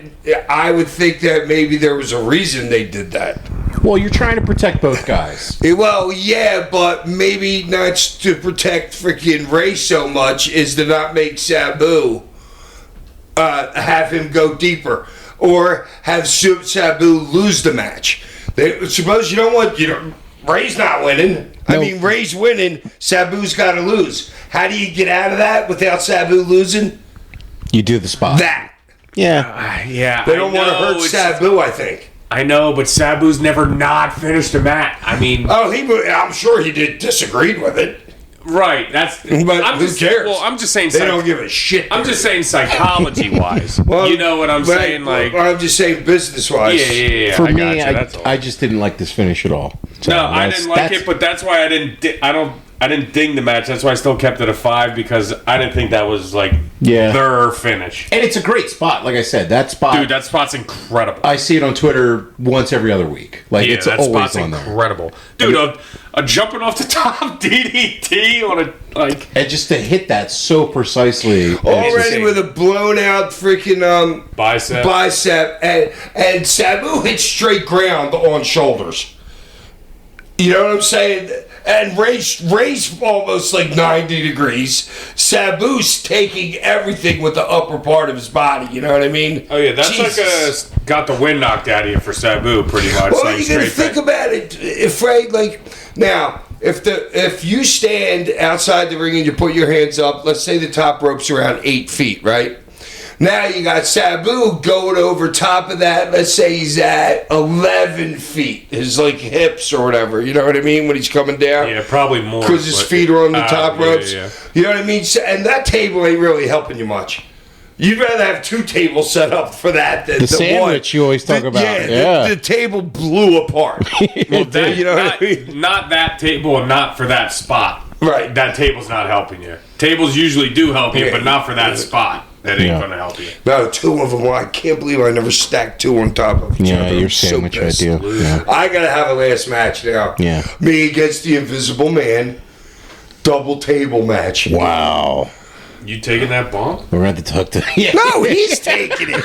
Speaker 4: would think that maybe there was a reason they did that.
Speaker 2: Well, you're trying to protect both guys.
Speaker 4: Well, yeah, but maybe not to protect freaking Ray so much is to not make Sabu have him go deeper or have Sabu lose the match. Suppose you don't want Ray's not winning.
Speaker 2: No.
Speaker 4: I mean, Ray's winning. Sabu's got to lose. How do you get out of that without Sabu losing?
Speaker 2: You do the spot.
Speaker 3: Yeah.
Speaker 4: They don't want to hurt Sabu, I think.
Speaker 3: I know, but Sabu's never not finished a match. I mean...
Speaker 4: I'm sure he disagreed with it.
Speaker 3: Right. That's.
Speaker 4: But
Speaker 3: I'm
Speaker 4: who
Speaker 3: just,
Speaker 4: cares?
Speaker 3: Well, I'm just saying.
Speaker 4: They don't give a shit.
Speaker 3: I'm just saying psychology-wise.
Speaker 4: Well,
Speaker 3: you know what I'm saying? Like,
Speaker 4: I'm just saying business-wise.
Speaker 3: yeah.
Speaker 2: For
Speaker 3: I
Speaker 2: me,
Speaker 3: gotcha, that's all.
Speaker 2: I just didn't like this finish at all. So
Speaker 3: No, I didn't like it, but that's why I didn't ding the match. That's why I still kept it a 5 because I didn't think that was like their finish.
Speaker 2: And it's a great spot. Like I said, that spot.
Speaker 3: Dude, that spot's incredible.
Speaker 2: I see it on Twitter once every other week. Like it's
Speaker 3: that
Speaker 2: always
Speaker 3: spot's
Speaker 2: on there.
Speaker 3: incredible. Dude, a jumping off the top DDT on a like.
Speaker 2: And just to hit that so precisely.
Speaker 4: Already with a blown out freaking
Speaker 3: Bicep.
Speaker 4: and Sabu hit straight ground on shoulders. You know what I'm saying? And Ray's almost like 90 degrees. Sabu's taking everything with the upper part of his body. You know what I mean?
Speaker 3: Oh yeah, that's
Speaker 4: Jesus.
Speaker 3: like got the wind knocked out of you for Sabu, pretty much.
Speaker 4: Well,
Speaker 3: like
Speaker 4: you got to think about it, Frank. Like now, if you stand outside the ring and you put your hands up, let's say the top rope's around 8 feet, right? Now you got Sabu going over top of that. Let's say he's at 11 feet. His like hips or whatever. You know what I mean? When he's coming down.
Speaker 3: Yeah, probably more.
Speaker 4: Because his feet are on the top ropes.
Speaker 3: Yeah.
Speaker 4: You know what I mean? And that table ain't really helping you much. You'd rather have 2 tables set up for that than
Speaker 2: the sandwich
Speaker 4: one.
Speaker 2: you always talk about. Yeah.
Speaker 4: The table blew apart.
Speaker 3: Well, that,
Speaker 4: You know what I mean?
Speaker 3: not that table and not for that spot.
Speaker 4: Right.
Speaker 3: That table's not helping you. Tables usually do help you, but not for that spot. That ain't going to help you.
Speaker 4: No, 2 of them. Well, I can't believe I never stacked 2 on top of each other.
Speaker 2: Yeah, your
Speaker 4: I'm so
Speaker 2: sandwich
Speaker 4: pissed.
Speaker 2: idea. Yeah.
Speaker 4: I gotta have a last match now.
Speaker 2: Yeah.
Speaker 4: Me against the Invisible Man. Double table match.
Speaker 2: Wow.
Speaker 3: You taking that bump?
Speaker 2: We're going to talk to. Yeah.
Speaker 4: No, he's taking it.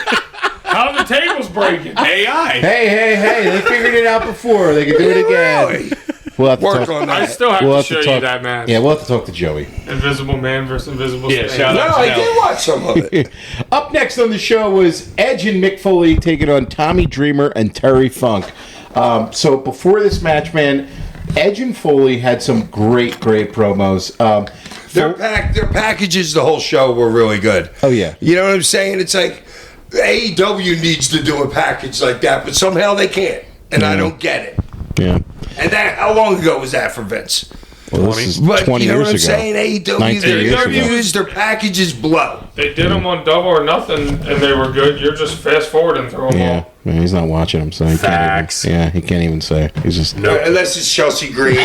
Speaker 5: How the tables breaking?
Speaker 3: AI.
Speaker 2: Hey, they figured it out before. They can do it again.
Speaker 4: Really?
Speaker 2: We'll have to
Speaker 4: Work
Speaker 2: talk.
Speaker 4: on that.
Speaker 5: I still have
Speaker 2: We'll
Speaker 5: to
Speaker 2: have
Speaker 5: show
Speaker 2: to
Speaker 5: you
Speaker 2: talk.
Speaker 5: that match.
Speaker 2: Yeah, we'll have to talk to Joey.
Speaker 5: Invisible Man versus Invisible
Speaker 3: Yeah,
Speaker 5: Stan.
Speaker 3: shout
Speaker 4: No,
Speaker 3: out to
Speaker 4: I
Speaker 3: Nell.
Speaker 4: did watch some of it.
Speaker 2: Up next on the show was Edge and Mick Foley taking on Tommy Dreamer and Terry Funk. So before this match, man, Edge and Foley had some great promos.
Speaker 4: Their packages the whole show were really good.
Speaker 2: Oh, yeah.
Speaker 4: You know what I'm saying? It's like AEW needs to do a package like that, but somehow they can't. And I don't get it.
Speaker 2: Yeah.
Speaker 4: And that, how long ago was that for Vince?
Speaker 2: Well, this is
Speaker 4: But
Speaker 2: 20
Speaker 4: you know
Speaker 2: years
Speaker 4: what I'm
Speaker 2: ago.
Speaker 4: saying? AEW,
Speaker 2: 19 years
Speaker 4: their
Speaker 2: ago.
Speaker 4: reviews, their packages blow.
Speaker 5: They did them on Double or Nothing, and they were good. You're just fast forwarding through them
Speaker 2: Yeah,
Speaker 5: all.
Speaker 2: man, he's not watching him, so he
Speaker 3: Facts.
Speaker 2: can't even. Yeah, he can't even say. He's just.
Speaker 4: Unless it's Chelsea Green.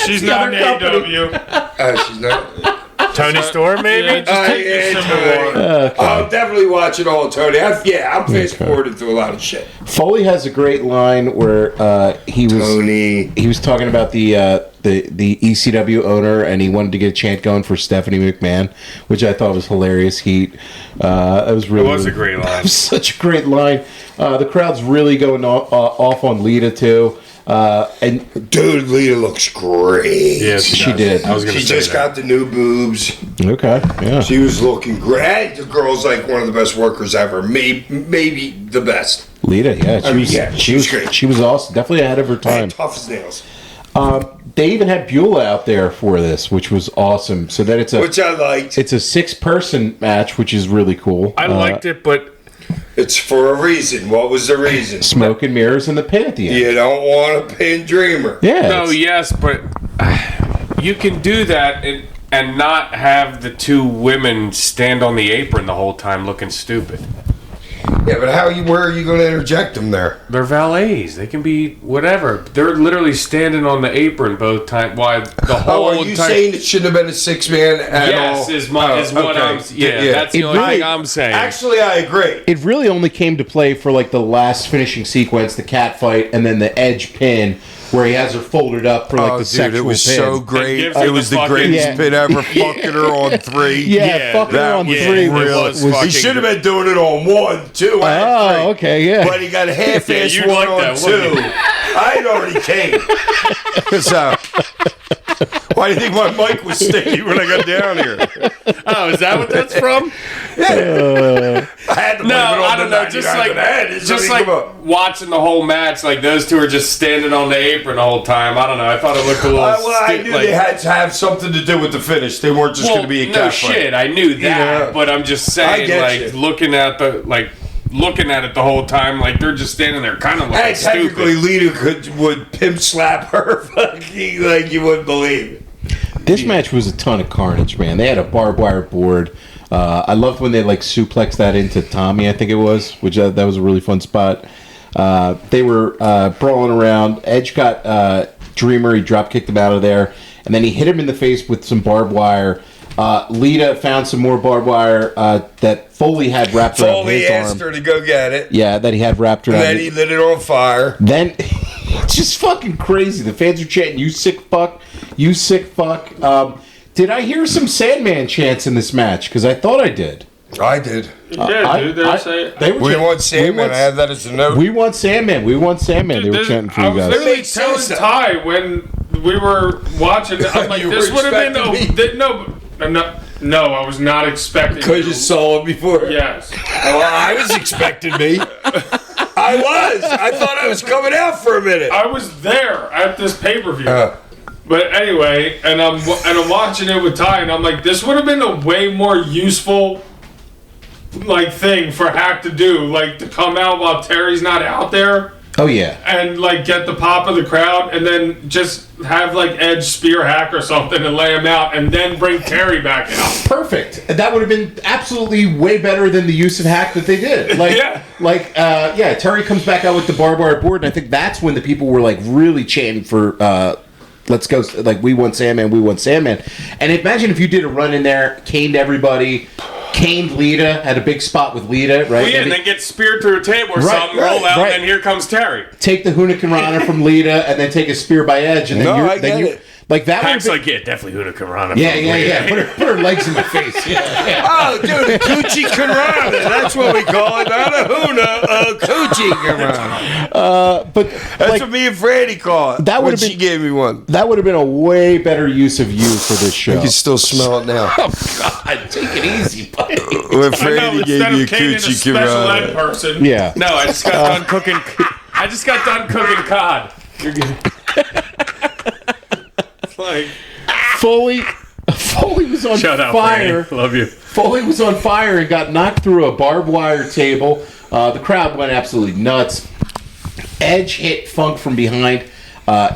Speaker 5: She's not in AEW.
Speaker 4: She's not.
Speaker 3: Tony Storm, maybe?
Speaker 5: Yeah, just take your
Speaker 4: Yeah,
Speaker 5: Civil War.
Speaker 2: Okay.
Speaker 4: I'll definitely watch it all, Tony. I'm fast forwarded through a lot of shit.
Speaker 2: Foley has a great line where he was talking about the ECW owner, and he wanted to get a chant going for Stephanie McMahon, which I thought was hilarious. It was really.
Speaker 3: It was a great line.
Speaker 2: It was such a great line. The crowd's really going off on Lita too. And
Speaker 4: Dude, Lita looks great.
Speaker 3: Yes,
Speaker 2: she did.
Speaker 3: I was going
Speaker 4: She
Speaker 3: to say
Speaker 4: just
Speaker 3: that.
Speaker 4: got the new boobs.
Speaker 2: Okay, yeah.
Speaker 4: She was looking great. The girl's like one of the best workers ever. Maybe the best.
Speaker 2: Lita, yeah,
Speaker 4: she was great.
Speaker 2: She was awesome. Definitely ahead of her time.
Speaker 4: Tough as nails.
Speaker 2: They even had Beulah out there for this, which was awesome. So that
Speaker 4: Which I liked.
Speaker 2: it's a 6-person match, which is really cool.
Speaker 3: I liked it, but
Speaker 4: It's for a reason. What was the reason?
Speaker 2: Smoke and mirrors in the pin at the end.
Speaker 4: You don't want to pin Dreamer.
Speaker 2: Yeah.
Speaker 3: no,
Speaker 2: it's-
Speaker 3: yes, but you can do that and not have the 2 women stand on the apron the whole time looking stupid.
Speaker 4: Yeah, but where are you going to interject them there?
Speaker 3: They're valets. They can be whatever. They're literally standing on the apron both times. Why the whole
Speaker 4: Are you
Speaker 3: time?
Speaker 4: saying it shouldn't have been a 6-man at
Speaker 3: Yes,
Speaker 4: all?
Speaker 3: is what
Speaker 4: okay.
Speaker 3: I'm. Yeah, that's the
Speaker 2: It
Speaker 3: only
Speaker 2: really-
Speaker 3: thing I'm saying.
Speaker 4: Actually, I agree.
Speaker 2: It really only came to play for like the last finishing sequence, the cat fight, and then the Edge pin, where he has her folded up for like the sexual
Speaker 4: it was
Speaker 2: pin.
Speaker 4: so
Speaker 3: And
Speaker 4: great.
Speaker 3: gives her
Speaker 4: It
Speaker 3: the
Speaker 4: was the
Speaker 3: fucking-
Speaker 4: greatest
Speaker 2: Yeah.
Speaker 4: pin ever. Fucking her on 3.
Speaker 2: Yeah, fucking
Speaker 4: that
Speaker 2: on
Speaker 4: was
Speaker 2: 3
Speaker 3: real.
Speaker 2: was
Speaker 3: fucking
Speaker 4: He should have been doing it on 1, 2, and 3.
Speaker 2: Oh, okay, yeah.
Speaker 4: But he got a half-ass
Speaker 3: Yeah, you
Speaker 4: one
Speaker 3: like
Speaker 4: on
Speaker 3: that,
Speaker 4: 2.
Speaker 3: wouldn't you?
Speaker 4: I had already came. So, why do you think my mic was sticky when I got down here?
Speaker 3: Oh, is that what that's from?
Speaker 4: I had to blame
Speaker 3: No,
Speaker 4: it on
Speaker 3: I don't
Speaker 4: the
Speaker 3: know. Just
Speaker 4: 99
Speaker 3: like,
Speaker 4: of the head. It's
Speaker 3: just
Speaker 4: like,
Speaker 3: like
Speaker 4: come on.
Speaker 3: watching the whole match, like those 2 are just standing on the apron the whole time. I don't know. I thought it looked a little.
Speaker 4: I knew
Speaker 3: like,
Speaker 4: they had to have something to do with the finish. They weren't just going to be a
Speaker 3: no
Speaker 4: cat fight.
Speaker 3: shit. I knew that,
Speaker 4: Yeah.
Speaker 3: but I'm just
Speaker 4: I
Speaker 3: saying,
Speaker 4: get
Speaker 3: like
Speaker 4: you.
Speaker 3: looking at it the whole time, like they're just standing there, kind of looking
Speaker 4: And technically,
Speaker 3: stupid.
Speaker 4: Lita would pimp slap her fucking like you wouldn't believe.
Speaker 2: This match was a ton of carnage, man. They had a barbed wire board. I loved when they like suplexed that into Tommy, I think it was, which that was a really fun spot. They were brawling around. Edge got Dreamer. He drop kicked him out of there, and then he hit him in the face with some barbed wire. Lita found some more barbed wire that Foley had wrapped around his arm.
Speaker 4: Foley asked her to go get it.
Speaker 2: Yeah, that he had wrapped around.
Speaker 4: And then he lit it on fire.
Speaker 2: Then it's just fucking crazy. The fans are chanting, "You sick fuck! You sick fuck!" Did I hear some Sandman chants in this match? Because I thought I did.
Speaker 4: I did.
Speaker 5: Yeah, dude. They were saying.
Speaker 4: We want Sandman. I have that as a note.
Speaker 2: We want Sandman. We want Sandman. They were chanting for you guys.
Speaker 5: I was literally telling Ty when we were watching. I'm like, this would have been no. I was not expecting.
Speaker 4: Because you saw it before.
Speaker 5: Yes.
Speaker 4: Well, I was expecting me. I was. I thought I was coming out for a minute.
Speaker 5: I was there at this pay-per-view. But anyway, and I'm watching it with Ty, and I'm like, this would have been a way more useful like thing for Hack to do, like to come out while Terry's not out there.
Speaker 2: Oh yeah.
Speaker 5: And like get the pop of the crowd, and then just have like Edge spear Hack or something and lay him out, and then bring Terry back out.
Speaker 2: Perfect. That would have been absolutely way better than the use of Hack that they did. Like, Terry comes back out with the barbed wire board, and I think that's when the people were like really chanting for let's go, like, we want Sandman, we want Sandman. And imagine if you did a run in there, caned everybody, caned Lita, had a big spot with Lita, right?
Speaker 3: Well, yeah, and then get speared through a table or something, roll out, and then here comes Terry.
Speaker 2: Take the Hurricane Rana from Lita, and then take a spear by Edge, and then
Speaker 4: I get it.
Speaker 2: Like that.
Speaker 3: Hack's like, yeah, definitely Hurricane Rana.
Speaker 2: Yeah. Put her legs in my face. Yeah.
Speaker 4: Oh, dude, Coochie Karana. That's what we call it. Not a Huna, a Coochie Karana.
Speaker 2: But
Speaker 4: that's
Speaker 2: like,
Speaker 4: what me and Franny call it.
Speaker 2: That would have been.
Speaker 4: She gave me one.
Speaker 2: That would have been a way better use of you for this show.
Speaker 4: You can still smell it now.
Speaker 2: Oh God, take it easy, buddy.
Speaker 4: When Franny gave me a Coochie Karana.
Speaker 5: Person.
Speaker 2: Yeah.
Speaker 3: No, I just got done cooking. I just got done cooking cod. You're good. Like
Speaker 2: Foley was on fire.
Speaker 3: Love you.
Speaker 2: Foley was on fire and got knocked through a barbed wire table. The crowd went absolutely nuts. Edge hit Funk from behind.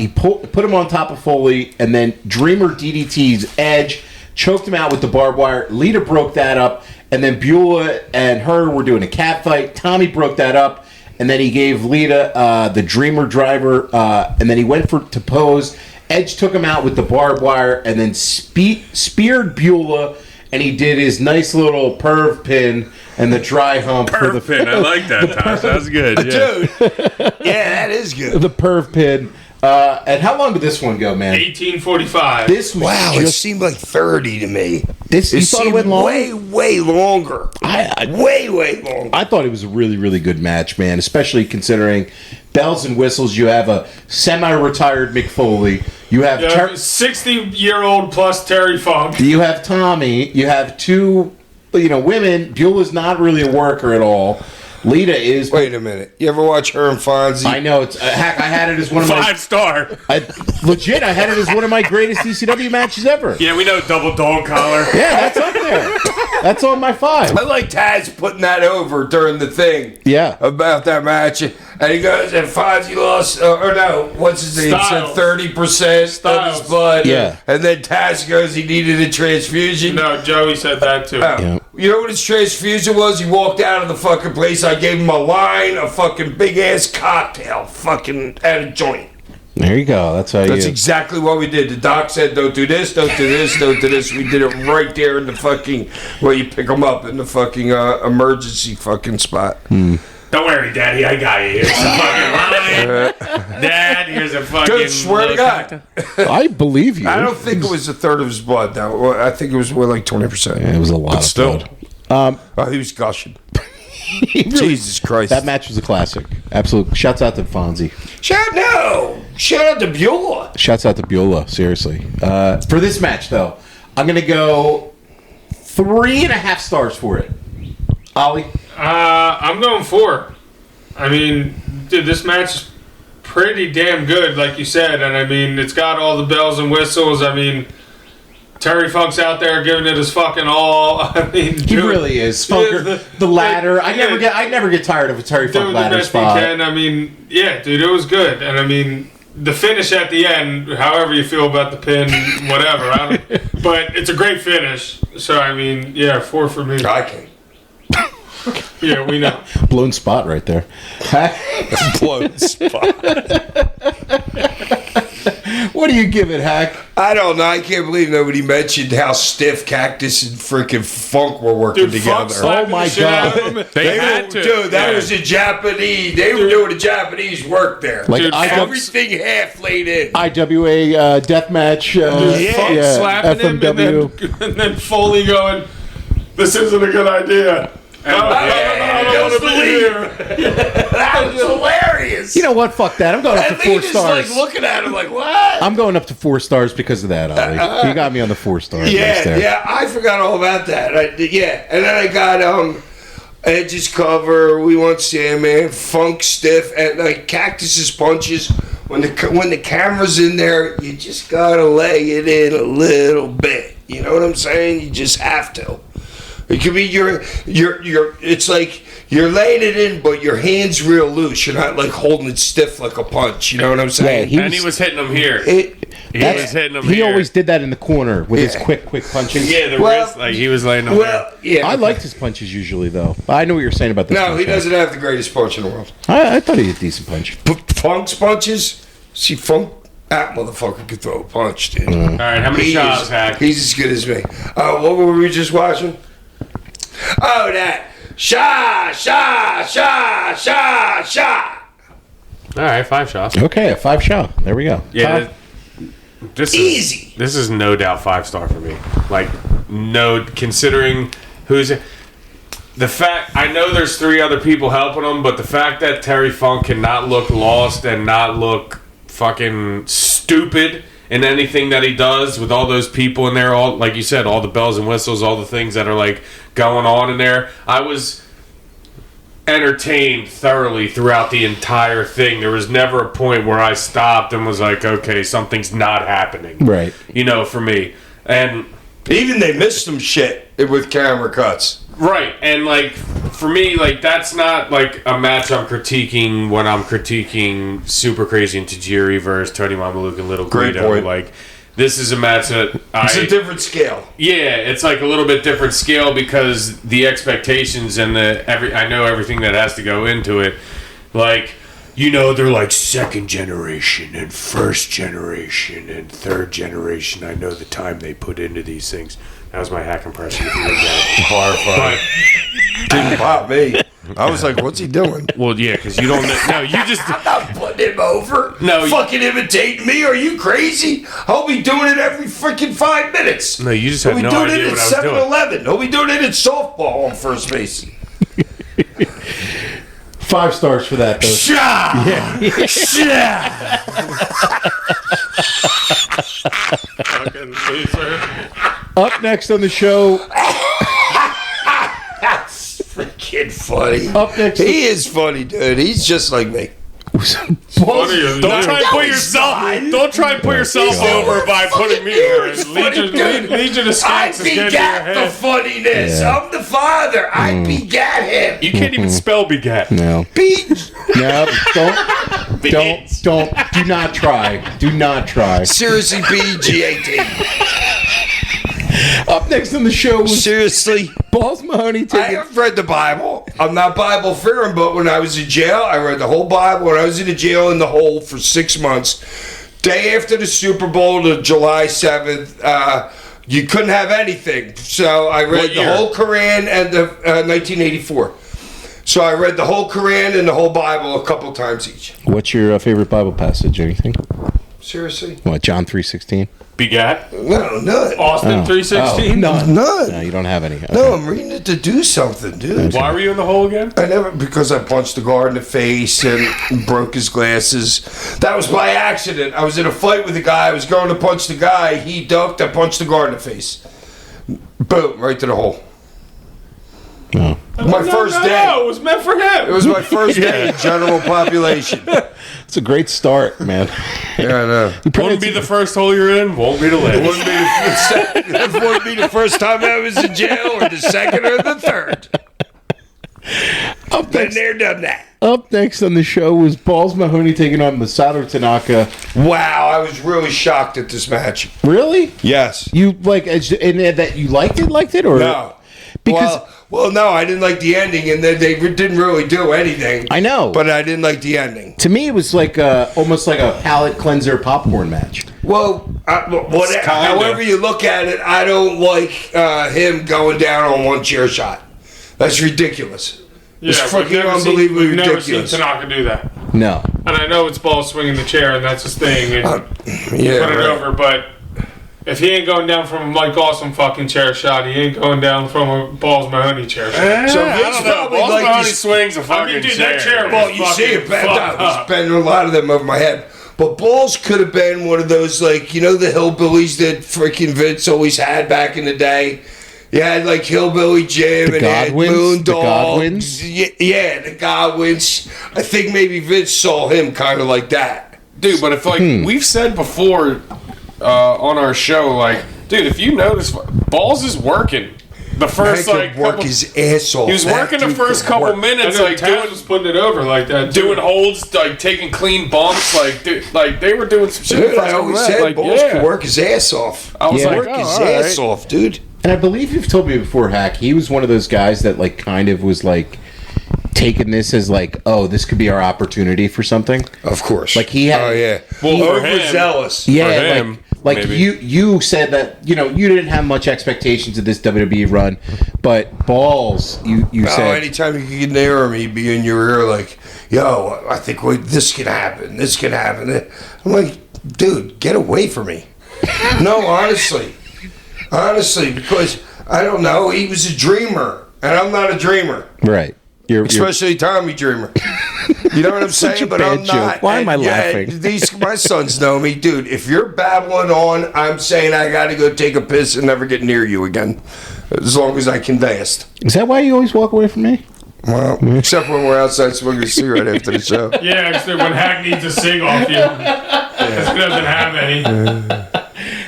Speaker 2: He put him on top of Foley, and then Dreamer DDT's Edge, choked him out with the barbed wire. Lita broke that up, and then Beulah and her were doing a cat fight. Tommy broke that up, and then he gave Lita the Dreamer driver, and then he went to pose. Edge took him out with the barbed wire and then speared Beulah, and he did his nice little perv pin and the dry hump.
Speaker 3: Perv pin, I like that, Tosh. That's good. Yeah.
Speaker 4: Dude. Yeah, that is good.
Speaker 2: The perv pin. And how long did this one go, man?
Speaker 5: 1845.
Speaker 2: This was
Speaker 4: it seemed like 30 to me.
Speaker 2: You thought it went long?
Speaker 4: Way longer. Way longer.
Speaker 2: I thought it was a really, really good match, man, especially considering bells and whistles. You have a semi-retired Mick Foley. You have
Speaker 5: 60-year-old plus Terry Funk.
Speaker 2: You have Tommy. You have two, women. Beulah's not really a worker at all. Lita is.
Speaker 4: Wait a minute. You ever watch her and Fonzie?
Speaker 2: I know. It's Hack. I had it as one of my
Speaker 3: 5-star.
Speaker 2: I had it as one of my greatest ECW matches ever.
Speaker 3: Yeah, we know double dog collar.
Speaker 2: Yeah, that's up there. That's on my 5.
Speaker 4: I like Taz putting that over during the thing.
Speaker 2: Yeah.
Speaker 4: About that match. And he goes, and Fonzie lost, what's his name?
Speaker 5: Styles.
Speaker 4: Said 30% of his blood.
Speaker 2: Yeah.
Speaker 4: And then Taz goes, he needed a transfusion.
Speaker 5: No, Joey said that too.
Speaker 2: Yeah.
Speaker 4: You know what his transfusion was? He walked out of the fucking place. I gave him a line, a fucking big ass cocktail, fucking at a joint.
Speaker 2: There you go. That's
Speaker 4: exactly what we did. The doc said, don't do this, don't do this, don't do this. We did it right there in the fucking, where you pick them up in the fucking emergency fucking spot.
Speaker 3: Don't worry, Daddy, I got you. Here's a fucking line. Dad, here's a fucking...
Speaker 4: Dude, swear to God.
Speaker 2: I believe you.
Speaker 4: I don't think it was a third of his blood, though. Well, I think it was more like 20%.
Speaker 2: Yeah, it was a lot of blood.
Speaker 4: He was gushing. Jesus Christ.
Speaker 2: That match was a classic. Absolute. Shouts out to Fonzie.
Speaker 4: Shout out to Beulah.
Speaker 2: Shouts out to Beulah, seriously. For this match, though, I'm going to go 3.5 stars for it. Ollie?
Speaker 5: I'm going 4. I mean, dude, this match is pretty damn good, like you said. And I mean, it's got all the bells and whistles. I mean, Terry Funk's out there giving it his fucking all. I mean,
Speaker 2: He really is. Funker, the ladder. I never get tired of a Terry Funk ladder
Speaker 5: the best
Speaker 2: spot.
Speaker 5: he can. I mean, yeah, dude, it was good. And I mean, the finish at the end, however you feel about the pin, whatever. But it's a great finish. So, I mean, yeah, 4 for me.
Speaker 4: I can.
Speaker 5: Yeah, we know.
Speaker 2: Blown spot right there.
Speaker 4: Blown spot.
Speaker 2: What do you give it, Hack?
Speaker 4: I don't know. I can't believe nobody mentioned how stiff Cactus and freaking Funk were working
Speaker 5: Dude, Funk
Speaker 4: together.
Speaker 5: slapping
Speaker 2: Oh my
Speaker 5: the shit out of
Speaker 2: God.
Speaker 5: him.
Speaker 3: They had to.
Speaker 4: Dude, that
Speaker 3: Yeah.
Speaker 4: was a Japanese. They were doing a Japanese work there.
Speaker 2: Like
Speaker 5: Dude,
Speaker 4: Everything half laid in.
Speaker 2: IWA deathmatch.
Speaker 5: Funk slapping him, and then Foley going, "This isn't a good idea." I don't want to be here.
Speaker 4: That was hilarious.
Speaker 2: You know what? Fuck that. I'm going up to
Speaker 4: And
Speaker 2: 4
Speaker 4: they just
Speaker 2: stars.
Speaker 4: like looking at him like, what?
Speaker 2: I'm going up to 4 stars because of that, Ollie. You got me on the 4 star list there.
Speaker 4: Yeah, I forgot all about that. And then I got Edge's cover. We want Sandman, Funk stiff, and like Cactus's punches. When the camera's in there, you just gotta lay it in a little bit. You know what I'm saying? You just have to. It could be your. It's like you're laying it in, but your hand's real loose. You're not like holding it stiff like a punch. You know what I'm saying?
Speaker 2: Yeah,
Speaker 3: And he was hitting him here.
Speaker 2: He
Speaker 3: He
Speaker 2: always did that in the corner with his
Speaker 4: Yeah.
Speaker 2: quick punches.
Speaker 3: Yeah, the
Speaker 4: Well-
Speaker 3: wrist, like he was laying him
Speaker 4: Well, yeah.
Speaker 2: I liked his punches usually, though. I know what you're saying about this.
Speaker 4: No,
Speaker 2: punch,
Speaker 4: he
Speaker 2: Hack.
Speaker 4: doesn't have the greatest punch in the world.
Speaker 2: I thought he had a decent punch.
Speaker 4: Funk's punches. See, Funk, that motherfucker could throw a punch, dude.
Speaker 3: All right, how many shots, Hack?
Speaker 4: He's as good as me. What were we just watching? Oh, that. Sha.
Speaker 3: All right, 5 shots.
Speaker 2: Okay, a 5 shot. There we go.
Speaker 3: Yeah, this
Speaker 4: Easy.
Speaker 3: This is no doubt 5-star for me. Like, no, considering who's the fact. I know there's 3 other people helping him, but the fact that Terry Funk cannot look lost and not look fucking stupid in anything that he does with all those people in there, all like you said, all the bells and whistles, all the things that are like going on in there. I was entertained thoroughly throughout the entire thing. There was never a point where I stopped and was like, okay, something's not happening.
Speaker 2: Right.
Speaker 3: You know, for me. And
Speaker 4: Even they missed some shit with camera cuts.
Speaker 3: right, and like for me, like that's not like a match I'm critiquing when I'm critiquing Super Crazy and Tajiri versus Tony Mamaluke and Little
Speaker 4: Great
Speaker 3: Guido.
Speaker 4: point.
Speaker 3: Like this is a match that
Speaker 4: It's a different scale.
Speaker 3: yeah, it's like a little bit different scale because the expectations and I know everything that has to go into it. Like, you know, they're like 2nd generation and 1st generation and 3rd generation. I know the time they put into these things. That was my Hack impression. If you didn't get it.
Speaker 4: Horrifying. Didn't pop me. I was like, what's he doing?
Speaker 3: Well, yeah, because you don't know. No, you just.
Speaker 4: I'm not putting him over.
Speaker 3: No, you-
Speaker 4: fucking imitating me. Are you crazy? I'll be doing it every freaking 5 minutes.
Speaker 3: No, you just
Speaker 4: He'll
Speaker 3: had
Speaker 4: be
Speaker 3: no
Speaker 4: doing
Speaker 3: idea
Speaker 4: it
Speaker 3: what
Speaker 4: at
Speaker 3: I was doing.
Speaker 4: 7-Eleven. He'll be doing it at softball on first base.
Speaker 2: 5 stars for that, though.
Speaker 5: Fucking loser.
Speaker 2: Up next on the show.
Speaker 4: That's freaking funny.
Speaker 2: Up next.
Speaker 4: He is funny, dude. He's just like me.
Speaker 5: Funny as
Speaker 3: Don't
Speaker 5: you.
Speaker 3: try and put yourself. Don't try and put yourself over by putting me there. Legion of
Speaker 4: I
Speaker 3: Skanks is getting to your
Speaker 4: begat the
Speaker 3: head.
Speaker 4: funniness.
Speaker 2: Yeah.
Speaker 4: I'm the father. I begat him.
Speaker 3: You can't even spell begat.
Speaker 2: No.
Speaker 4: Beat.
Speaker 2: No. Do not try. Do not try.
Speaker 4: Seriously, BGAT.
Speaker 2: Up next on the show was
Speaker 4: Seriously.
Speaker 2: Balls Mahoney
Speaker 4: I
Speaker 2: taking.
Speaker 4: have read the Bible. I'm not Bible fearing, but when I was in jail, I read the whole Bible. When I was in the jail in the hole for 6 months, day after the Super Bowl, to July 7th, you couldn't have anything. So I read
Speaker 3: What
Speaker 4: the
Speaker 3: year?
Speaker 4: whole Quran and the 1984. So I read the whole Quran and the whole Bible a couple times each.
Speaker 2: What's your favorite Bible passage? Anything?
Speaker 4: Seriously?
Speaker 2: What? John 3:16.
Speaker 3: Begat.
Speaker 4: No, none.
Speaker 5: Austin 316.
Speaker 2: None.
Speaker 4: None.
Speaker 2: No, you don't have any. Okay.
Speaker 4: No, I'm reading it to do something, dude.
Speaker 3: Why were you in the hole again?
Speaker 4: Because I punched the guard in the face and broke his glasses. That was by accident. I was in a fight with a guy. I was going to punch the guy. He ducked. I punched the guard in the face. Boom, right to the hole.
Speaker 2: No.
Speaker 4: My first day.
Speaker 5: No, it was meant for him.
Speaker 4: It was my first day in general population.
Speaker 2: It's a great start, man.
Speaker 4: Yeah, I know.
Speaker 3: Won't be the first hole you're in. Won't be the last.
Speaker 4: It wouldn't be the first time I was in jail or the second or the third. Been there, done that.
Speaker 2: Up next on the show was Balls Mahoney taking on Masato Tanaka.
Speaker 4: Wow, I was really shocked at this match.
Speaker 2: Really?
Speaker 4: Yes.
Speaker 2: You and that you liked it, or
Speaker 4: No.
Speaker 2: Because
Speaker 4: well, no, I didn't like the ending, and they didn't really do anything.
Speaker 2: I know,
Speaker 4: but I didn't like the ending.
Speaker 2: To me, it was like almost like a palate cleanser popcorn match.
Speaker 4: Well, however you look at it, I don't like him going down on one chair shot. That's ridiculous. It's fucking unbelievably ridiculous.
Speaker 5: Never seen Tanaka do that.
Speaker 2: No.
Speaker 5: And I know it's Balls swinging the chair, and that's his thing, and put it over, but if he ain't going down from a Mike Awesome fucking chair shot, he ain't going down from a Balls Mahoney chair shot.
Speaker 4: So
Speaker 3: I don't know. Balls Mahoney swings a fucking
Speaker 5: dude,
Speaker 3: chair.
Speaker 5: that chair
Speaker 4: Well, you see it,
Speaker 5: fucked
Speaker 4: bending a lot of them over my head. But Balls could have been one of those, like, you know, the hillbillies that freaking Vince always had back in the day. You had like Hillbilly Jim and
Speaker 2: Godwins?
Speaker 4: Moondog.
Speaker 2: The Godwins?
Speaker 4: Yeah, the Godwins. I think maybe Vince saw him kind of like that.
Speaker 3: Dude, but if, like, we've said before on our show, like, dude, if you notice, Balls is working. The first, like,
Speaker 4: work his ass off.
Speaker 3: He was working the first couple minutes, like,
Speaker 5: Taz was putting it over like that,
Speaker 3: doing holds, like, taking clean bumps, like, dude, like, they were doing some shit.
Speaker 4: Dude, I always said
Speaker 3: like,
Speaker 4: Balls could work his ass off.
Speaker 3: I was like,
Speaker 4: work his ass off, dude.
Speaker 2: And I believe you've told me before, Hack, he was one of those guys that, like, kind of was, like, taking this as, like, oh, this could be our opportunity for something.
Speaker 4: Of course.
Speaker 2: Like, he had...
Speaker 4: Oh, yeah.
Speaker 3: Well, for him,
Speaker 4: overzealous.
Speaker 2: Yeah,
Speaker 3: for him,
Speaker 2: like
Speaker 3: maybe.
Speaker 2: you said that, you know, you didn't have much expectations of this WWE run, but Balls, you said...
Speaker 4: anytime you get near him, he'd be in your ear like, yo, I think this can happen. This can happen. I'm like, dude, get away from me. No, honestly. Honestly, because, I don't know, he was a dreamer, and I'm not a dreamer.
Speaker 2: Right.
Speaker 4: Especially Tommy Dreamer. You know what I'm saying?
Speaker 2: a
Speaker 4: But
Speaker 2: bad
Speaker 4: I'm
Speaker 2: joke.
Speaker 4: not.
Speaker 2: Why am I laughing?
Speaker 4: My sons know me. Dude, if you're babbling on, I'm saying I got to go take a piss and never get near you again. As long as I can fast.
Speaker 2: Is that why you always walk away from me?
Speaker 4: Well, except when we're outside smoking a cigarette after the show.
Speaker 5: Yeah, except when Hack needs a cig off you. Because he doesn't have any.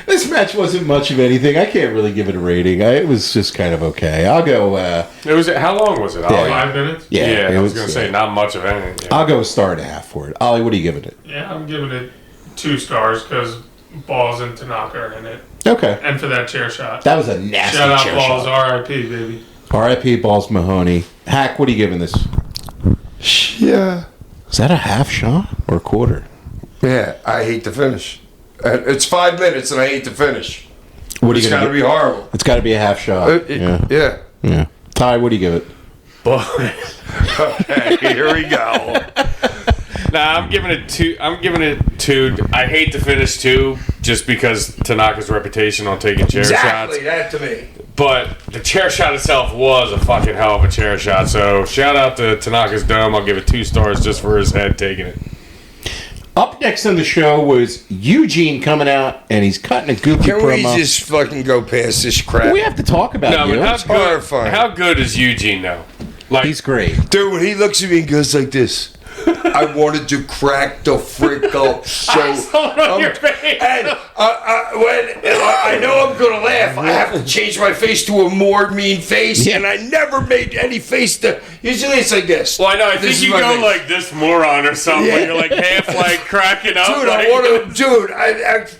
Speaker 2: This match wasn't much of anything. I can't really give it a rating. It was just kind of okay. I'll go...
Speaker 3: It was, how long was it?
Speaker 2: Yeah.
Speaker 5: 5 minutes?
Speaker 3: Yeah, I was
Speaker 2: it
Speaker 3: going to say, not much of anything. Yeah.
Speaker 2: I'll go a star and a half for it. Ollie, what are you giving it?
Speaker 5: Yeah, I'm giving it 2 stars because Balls and Tanaka are in it.
Speaker 2: Okay.
Speaker 5: And for that chair shot.
Speaker 2: That was a nasty
Speaker 5: Shout out
Speaker 2: chair
Speaker 5: Balls,
Speaker 2: shot.
Speaker 5: R.I.P., baby.
Speaker 2: R.I.P. Balls Mahoney. Hack, what are you giving this?
Speaker 4: Yeah.
Speaker 2: Is that a half shot or a quarter?
Speaker 4: Yeah, I hate the finish. It's 5 minutes and I hate the finish.
Speaker 2: What are
Speaker 4: It's
Speaker 2: you
Speaker 4: got to
Speaker 2: gonna
Speaker 4: be horrible.
Speaker 2: It's got to be a half shot.
Speaker 4: Yeah.
Speaker 2: Yeah. Ty, what do you give it?
Speaker 4: Okay, here we go.
Speaker 3: Nah, I'm giving it 2. I'm giving it 2. I hate to finish 2 just because Tanaka's reputation on taking chair
Speaker 4: Exactly,
Speaker 3: shots.
Speaker 4: that to me.
Speaker 3: But the chair shot itself was a fucking hell of a chair shot. So shout out to Tanaka's Dome. I'll give it 2 stars just for his head taking it.
Speaker 2: Up next on the show was Eugene coming out, and he's cutting a goofy
Speaker 4: Can we
Speaker 2: promo.
Speaker 4: just fucking go past this crap?
Speaker 2: We have to talk about
Speaker 3: No,
Speaker 2: you.
Speaker 3: but
Speaker 4: horrifying.
Speaker 3: how good is Eugene though? Like
Speaker 2: He's great.
Speaker 4: Dude, when he looks at me and goes like this, I wanted to crack the frick up. So,
Speaker 3: on your face.
Speaker 4: And when I know I'm gonna laugh, I have to change my face to a more mean face,
Speaker 2: Yeah.
Speaker 4: and I never made any face to. Usually it's like this.
Speaker 3: Well, I know. I
Speaker 4: This
Speaker 3: think
Speaker 4: is
Speaker 3: you
Speaker 4: my
Speaker 3: go
Speaker 4: face.
Speaker 3: like this moron or something.
Speaker 4: Yeah.
Speaker 3: Where you're like half like cracking up.
Speaker 4: Dude,
Speaker 3: like,
Speaker 4: I want to. Dude,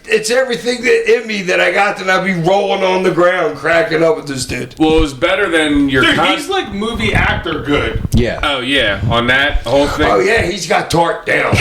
Speaker 4: it's everything that in me that I got that I'd be rolling on the ground, cracking up with this dude.
Speaker 3: Well, it was better than your.
Speaker 5: Dude, he's like movie actor good.
Speaker 2: Yeah.
Speaker 3: Oh yeah, on that whole thing.
Speaker 4: Oh yeah, he's got tart down.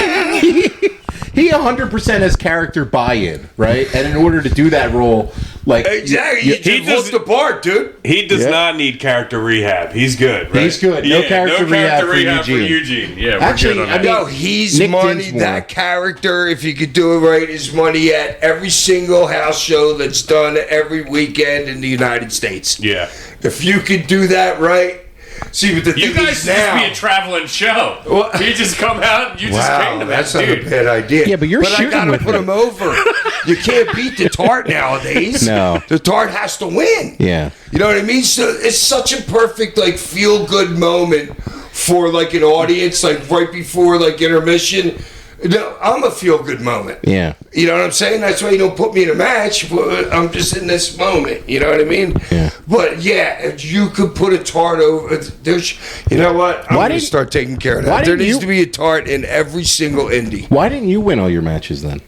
Speaker 2: He 100% has character buy-in, right? And in order to do that role, like...
Speaker 4: Exactly,
Speaker 2: you-
Speaker 4: he just looked the part, dude.
Speaker 3: He does
Speaker 2: Yeah.
Speaker 3: not need character rehab. He's good, right?
Speaker 2: He's good. No character rehab for
Speaker 3: Eugene. Yeah, we're
Speaker 2: Actually,
Speaker 3: good on
Speaker 2: I
Speaker 3: that.
Speaker 2: mean-
Speaker 4: No, he's
Speaker 2: Nick
Speaker 4: money.
Speaker 2: Dinsmore.
Speaker 4: That character, if you could do it right, is money at every single house show that's done every weekend in the United States.
Speaker 3: Yeah.
Speaker 4: If you could do that right, see, but the
Speaker 3: You
Speaker 4: thing
Speaker 3: guys
Speaker 4: is
Speaker 3: should just
Speaker 4: now.
Speaker 3: be a traveling show.
Speaker 4: What?
Speaker 3: You just come out and you just came
Speaker 4: Wow,
Speaker 3: to
Speaker 4: that's
Speaker 3: that,
Speaker 4: not
Speaker 3: dude.
Speaker 4: a bad idea.
Speaker 2: Yeah, but you're
Speaker 4: I
Speaker 2: shooting
Speaker 4: gotta
Speaker 2: with
Speaker 4: put
Speaker 2: it.
Speaker 4: him over. You can't beat the tart nowadays.
Speaker 2: No.
Speaker 4: The tart has to win.
Speaker 2: Yeah.
Speaker 4: You know what I mean? So it's such a perfect like feel good moment for like an audience, like right before like intermission. No, I'm a feel-good moment.
Speaker 2: Yeah.
Speaker 4: You know what I'm saying? That's why you don't put me in a match. But I'm just in this moment. You know what I mean?
Speaker 2: Yeah.
Speaker 4: But yeah, if you could put a tart over. There's, you know what? I'm going to start taking care of that. There needs to be a tart in every single indie.
Speaker 2: Why didn't you win all your matches then?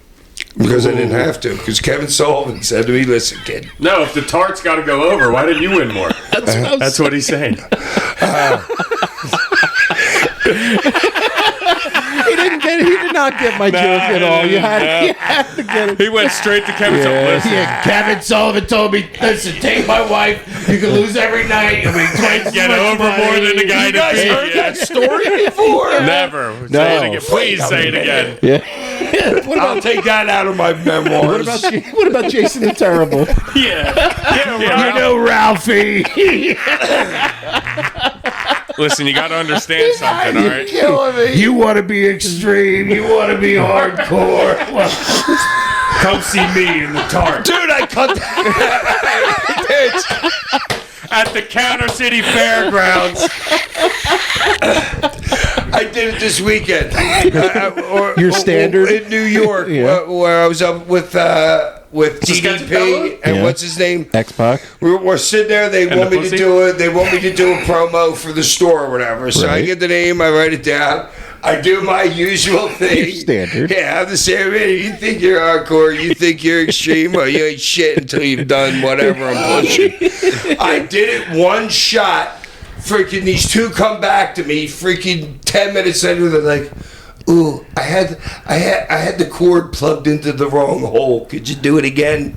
Speaker 4: Because I didn't have to. Because Kevin Sullivan said to me, "Listen, kid."
Speaker 3: No, if the tart's got to go over, why didn't you win more? That's what he's saying.
Speaker 2: He did not get my joke at all. You had to get it.
Speaker 3: He went straight to Kevin Sullivan.
Speaker 2: Yeah, Kevin Sullivan told me, listen, take my wife. You can lose every night. I mean, twice
Speaker 3: Get over more than the guy
Speaker 4: You guys
Speaker 3: to
Speaker 4: heard that story before?
Speaker 3: Never.
Speaker 2: No.
Speaker 3: Say it again. Please say it again.
Speaker 2: Yeah.
Speaker 4: I'll take that out of my memoirs.
Speaker 2: What about Jason the Terrible?
Speaker 3: Yeah.
Speaker 2: You know Ralphie.
Speaker 3: Listen, you got to understand something, all right?
Speaker 4: Killing me.
Speaker 2: You want to be extreme. You want to be hardcore.
Speaker 3: Come see me in the tart.
Speaker 4: Dude, I cut that.
Speaker 3: At the Counter City Fairgrounds.
Speaker 4: I did it this weekend.
Speaker 2: Your standard?
Speaker 4: In New York,
Speaker 2: Yeah.
Speaker 4: where I was up with DDP and
Speaker 2: Yeah.
Speaker 4: what's his name?
Speaker 2: X-Pac.
Speaker 4: We're sitting there. They
Speaker 3: And
Speaker 4: want
Speaker 3: the
Speaker 4: me to
Speaker 3: pussy?
Speaker 4: do it. They want me to do a promo for the store or whatever. So I
Speaker 2: Right.
Speaker 4: get the name. I write it down. I do my usual thing.
Speaker 2: Your standard.
Speaker 4: Yeah, I'm the same. You think you're hardcore. You think you're extreme. Well, you ain't shit until you've done whatever I'm pushing. I did it one shot. Freaking these two come back to me. Freaking 10 minutes later, they're like, "Ooh, I had the cord plugged into the wrong hole. Could you do it again?"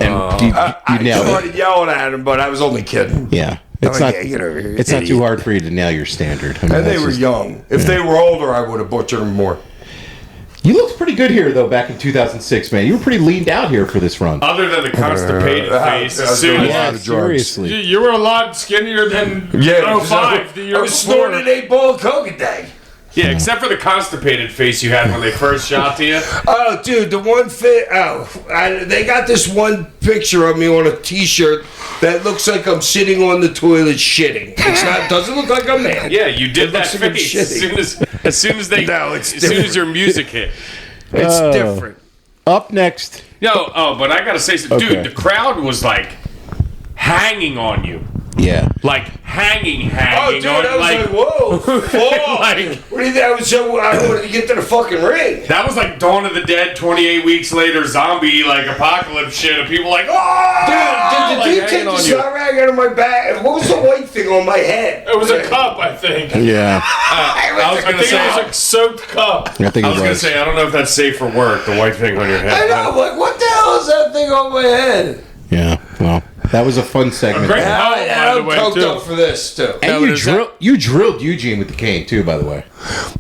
Speaker 2: And you
Speaker 4: I
Speaker 2: nailed it.
Speaker 4: started yelling at him, but I was only kidding.
Speaker 2: Yeah. It's
Speaker 4: I'm like,
Speaker 2: not.
Speaker 4: "Yeah, get over here,
Speaker 2: It's not
Speaker 4: idiot."
Speaker 2: too hard for you to nail your standard. I mean,
Speaker 4: And they
Speaker 2: that's
Speaker 4: were
Speaker 2: just-
Speaker 4: young. If they were older, I would have butchered them more.
Speaker 2: You looked pretty good here, though, back in 2006, man. You were pretty leaned out here for this run.
Speaker 3: Other than the constipated face,
Speaker 4: I
Speaker 3: as
Speaker 4: was
Speaker 3: soon
Speaker 4: doing
Speaker 3: as
Speaker 4: a lot of drugs.
Speaker 2: seriously.
Speaker 5: You were a lot skinnier than 05 the year
Speaker 4: I was
Speaker 5: before.
Speaker 4: snorting 8 ball of coke a day.
Speaker 3: yeah, except for the constipated face you had when they first shot to you.
Speaker 4: Oh, dude, the one fit. They got this one picture of me on a T-shirt that looks like I'm sitting on the toilet shitting. It's not. Doesn't look like a man.
Speaker 3: Yeah, you did
Speaker 4: It
Speaker 3: that
Speaker 4: looks like I'm
Speaker 3: face
Speaker 4: shitting.
Speaker 3: as soon as they
Speaker 4: No, it's
Speaker 3: as soon as
Speaker 4: different.
Speaker 3: your music hit.
Speaker 4: It's
Speaker 2: Oh.
Speaker 4: different.
Speaker 2: Up next.
Speaker 3: But I gotta say,
Speaker 2: Okay.
Speaker 3: dude, the crowd was like hanging on you,
Speaker 2: Yeah.
Speaker 3: like hanging
Speaker 4: Oh, dude,
Speaker 3: on,
Speaker 4: I was like, whoa, fall.
Speaker 3: Like-
Speaker 4: What do you think? I wanted to get to the fucking ring.
Speaker 3: that was like Dawn of the Dead 28 weeks later zombie like apocalypse shit, and people like, oh,
Speaker 4: Dude, did
Speaker 3: like,
Speaker 4: you
Speaker 3: hanging
Speaker 4: take the
Speaker 3: on you.
Speaker 4: shot rag out of my back? What was the white thing on my head?
Speaker 5: It was a cup, I think.
Speaker 2: Yeah.
Speaker 3: I was
Speaker 5: I
Speaker 3: gonna
Speaker 5: think
Speaker 3: say,
Speaker 5: it was a soaked cup.
Speaker 2: I think
Speaker 3: I
Speaker 2: it
Speaker 3: was gonna say, I don't know if that's safe for work. The white thing on your
Speaker 4: I
Speaker 3: head.
Speaker 4: know. I'm like, what the hell is that thing on my head?
Speaker 2: Yeah. Well, that was a fun segment.
Speaker 5: Great
Speaker 2: there.
Speaker 5: help, by the
Speaker 4: I'm
Speaker 5: way,
Speaker 4: coked
Speaker 5: too.
Speaker 4: up for this, too.
Speaker 2: And you drilled Eugene with the cane, too, by the way.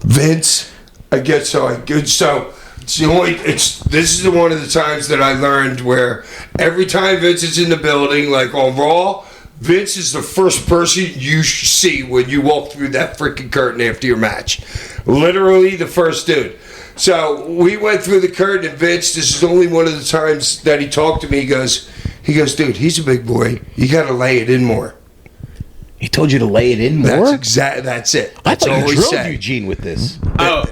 Speaker 4: Vince, I get so I good. So it's the only. This is one of the times that I learned where every time Vince is in the building, like on Raw, Vince is the first person you see when you walk through that freaking curtain after your match. Literally the first dude. So we went through the curtain, and Vince, this is only one of the times that he talked to me. He goes, dude, he's a big boy. You got to lay it in more.
Speaker 2: He told you to lay it in more?
Speaker 4: That's it.
Speaker 2: I
Speaker 4: That's
Speaker 2: thought
Speaker 4: all
Speaker 2: you
Speaker 4: he
Speaker 2: drilled
Speaker 4: said.
Speaker 2: Eugene with this.
Speaker 3: Oh,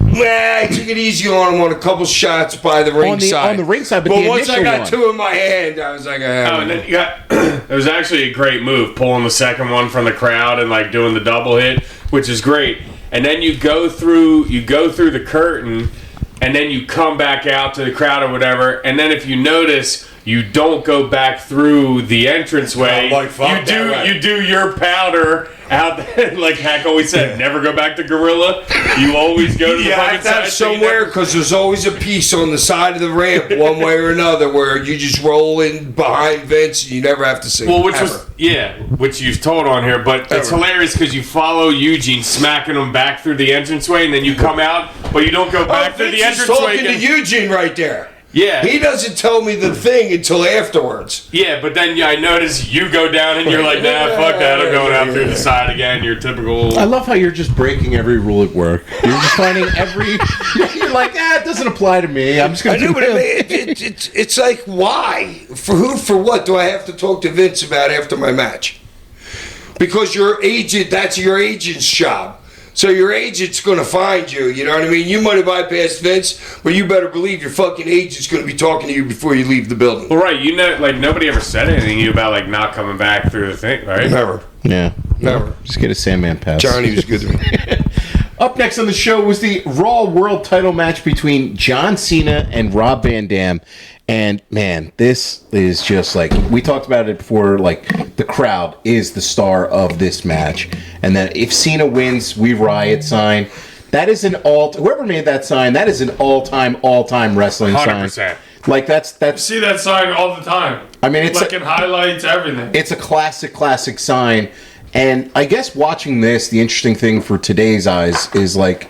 Speaker 4: Nah, I took it easy on him on a couple shots by the ringside.
Speaker 2: On the ringside, but
Speaker 4: but
Speaker 2: the
Speaker 4: once I
Speaker 2: initial
Speaker 4: got
Speaker 2: one.
Speaker 4: two in my hand, I was like,
Speaker 3: and then you got. It was actually a great move, pulling the second one from the crowd and like doing the double hit, which is great. And then you go through the curtain, and then you come back out to the crowd or whatever. And then if you notice, you don't go back through the entranceway.
Speaker 4: Oh, like, fuck that way.
Speaker 3: You do your powder out there, like Hack always said. Never go back to Gorilla. You always go to the
Speaker 4: yeah, I
Speaker 3: fucking
Speaker 4: have to have
Speaker 3: side. so you
Speaker 4: somewhere
Speaker 3: never-
Speaker 4: because there's always a piece on the side of the ramp, one way or another, where you just roll in behind Vince and you never have to see.
Speaker 3: Well,
Speaker 4: him, ever.
Speaker 3: which you've told on here, but it's
Speaker 4: Ever.
Speaker 3: hilarious because you follow Eugene smacking him back through the entranceway, and then you come out, but you don't go back through the
Speaker 4: Vince is
Speaker 3: entranceway
Speaker 4: talking to
Speaker 3: again.
Speaker 4: Eugene right there.
Speaker 3: Yeah,
Speaker 4: He doesn't tell me the thing until afterwards.
Speaker 3: yeah, but then I notice you go down and you're like, nah, fuck that, I'm going out through the side again. Your typical.
Speaker 2: I love how you're just breaking every rule at work. You're just finding every. You're like, it doesn't apply to me. I'm just
Speaker 4: I
Speaker 2: going to
Speaker 4: know,
Speaker 2: do
Speaker 4: but
Speaker 2: it.
Speaker 4: it's like, why? For who? For what do I have to talk to Vince about after my match? Because your agent, that's your agent's job. So your agent's going to find you, you know what I mean? You might have bypassed Vince, but you better believe your fucking agent's going to be talking to you before you leave the building.
Speaker 3: Well, right, you know, like nobody ever said anything to you about like not coming back through the thing, right?
Speaker 4: Never.
Speaker 2: Yeah.
Speaker 4: Never.
Speaker 2: Just get a Sandman pass.
Speaker 4: Johnny was good to me.
Speaker 2: Up next on the show was the Raw World Title match between John Cena and Rob Van Dam. And man, this is just like, we talked about it before, like the crowd is the star of this match. And then if Cena wins, we riot sign. That is an whoever made that sign, that is an all-time wrestling
Speaker 3: 100%.
Speaker 2: sign. Like that's
Speaker 5: See that sign all the time.
Speaker 2: I mean, it's
Speaker 5: like in highlights, everything.
Speaker 2: It's a classic sign. And I guess watching this, the interesting thing for today's eyes is like,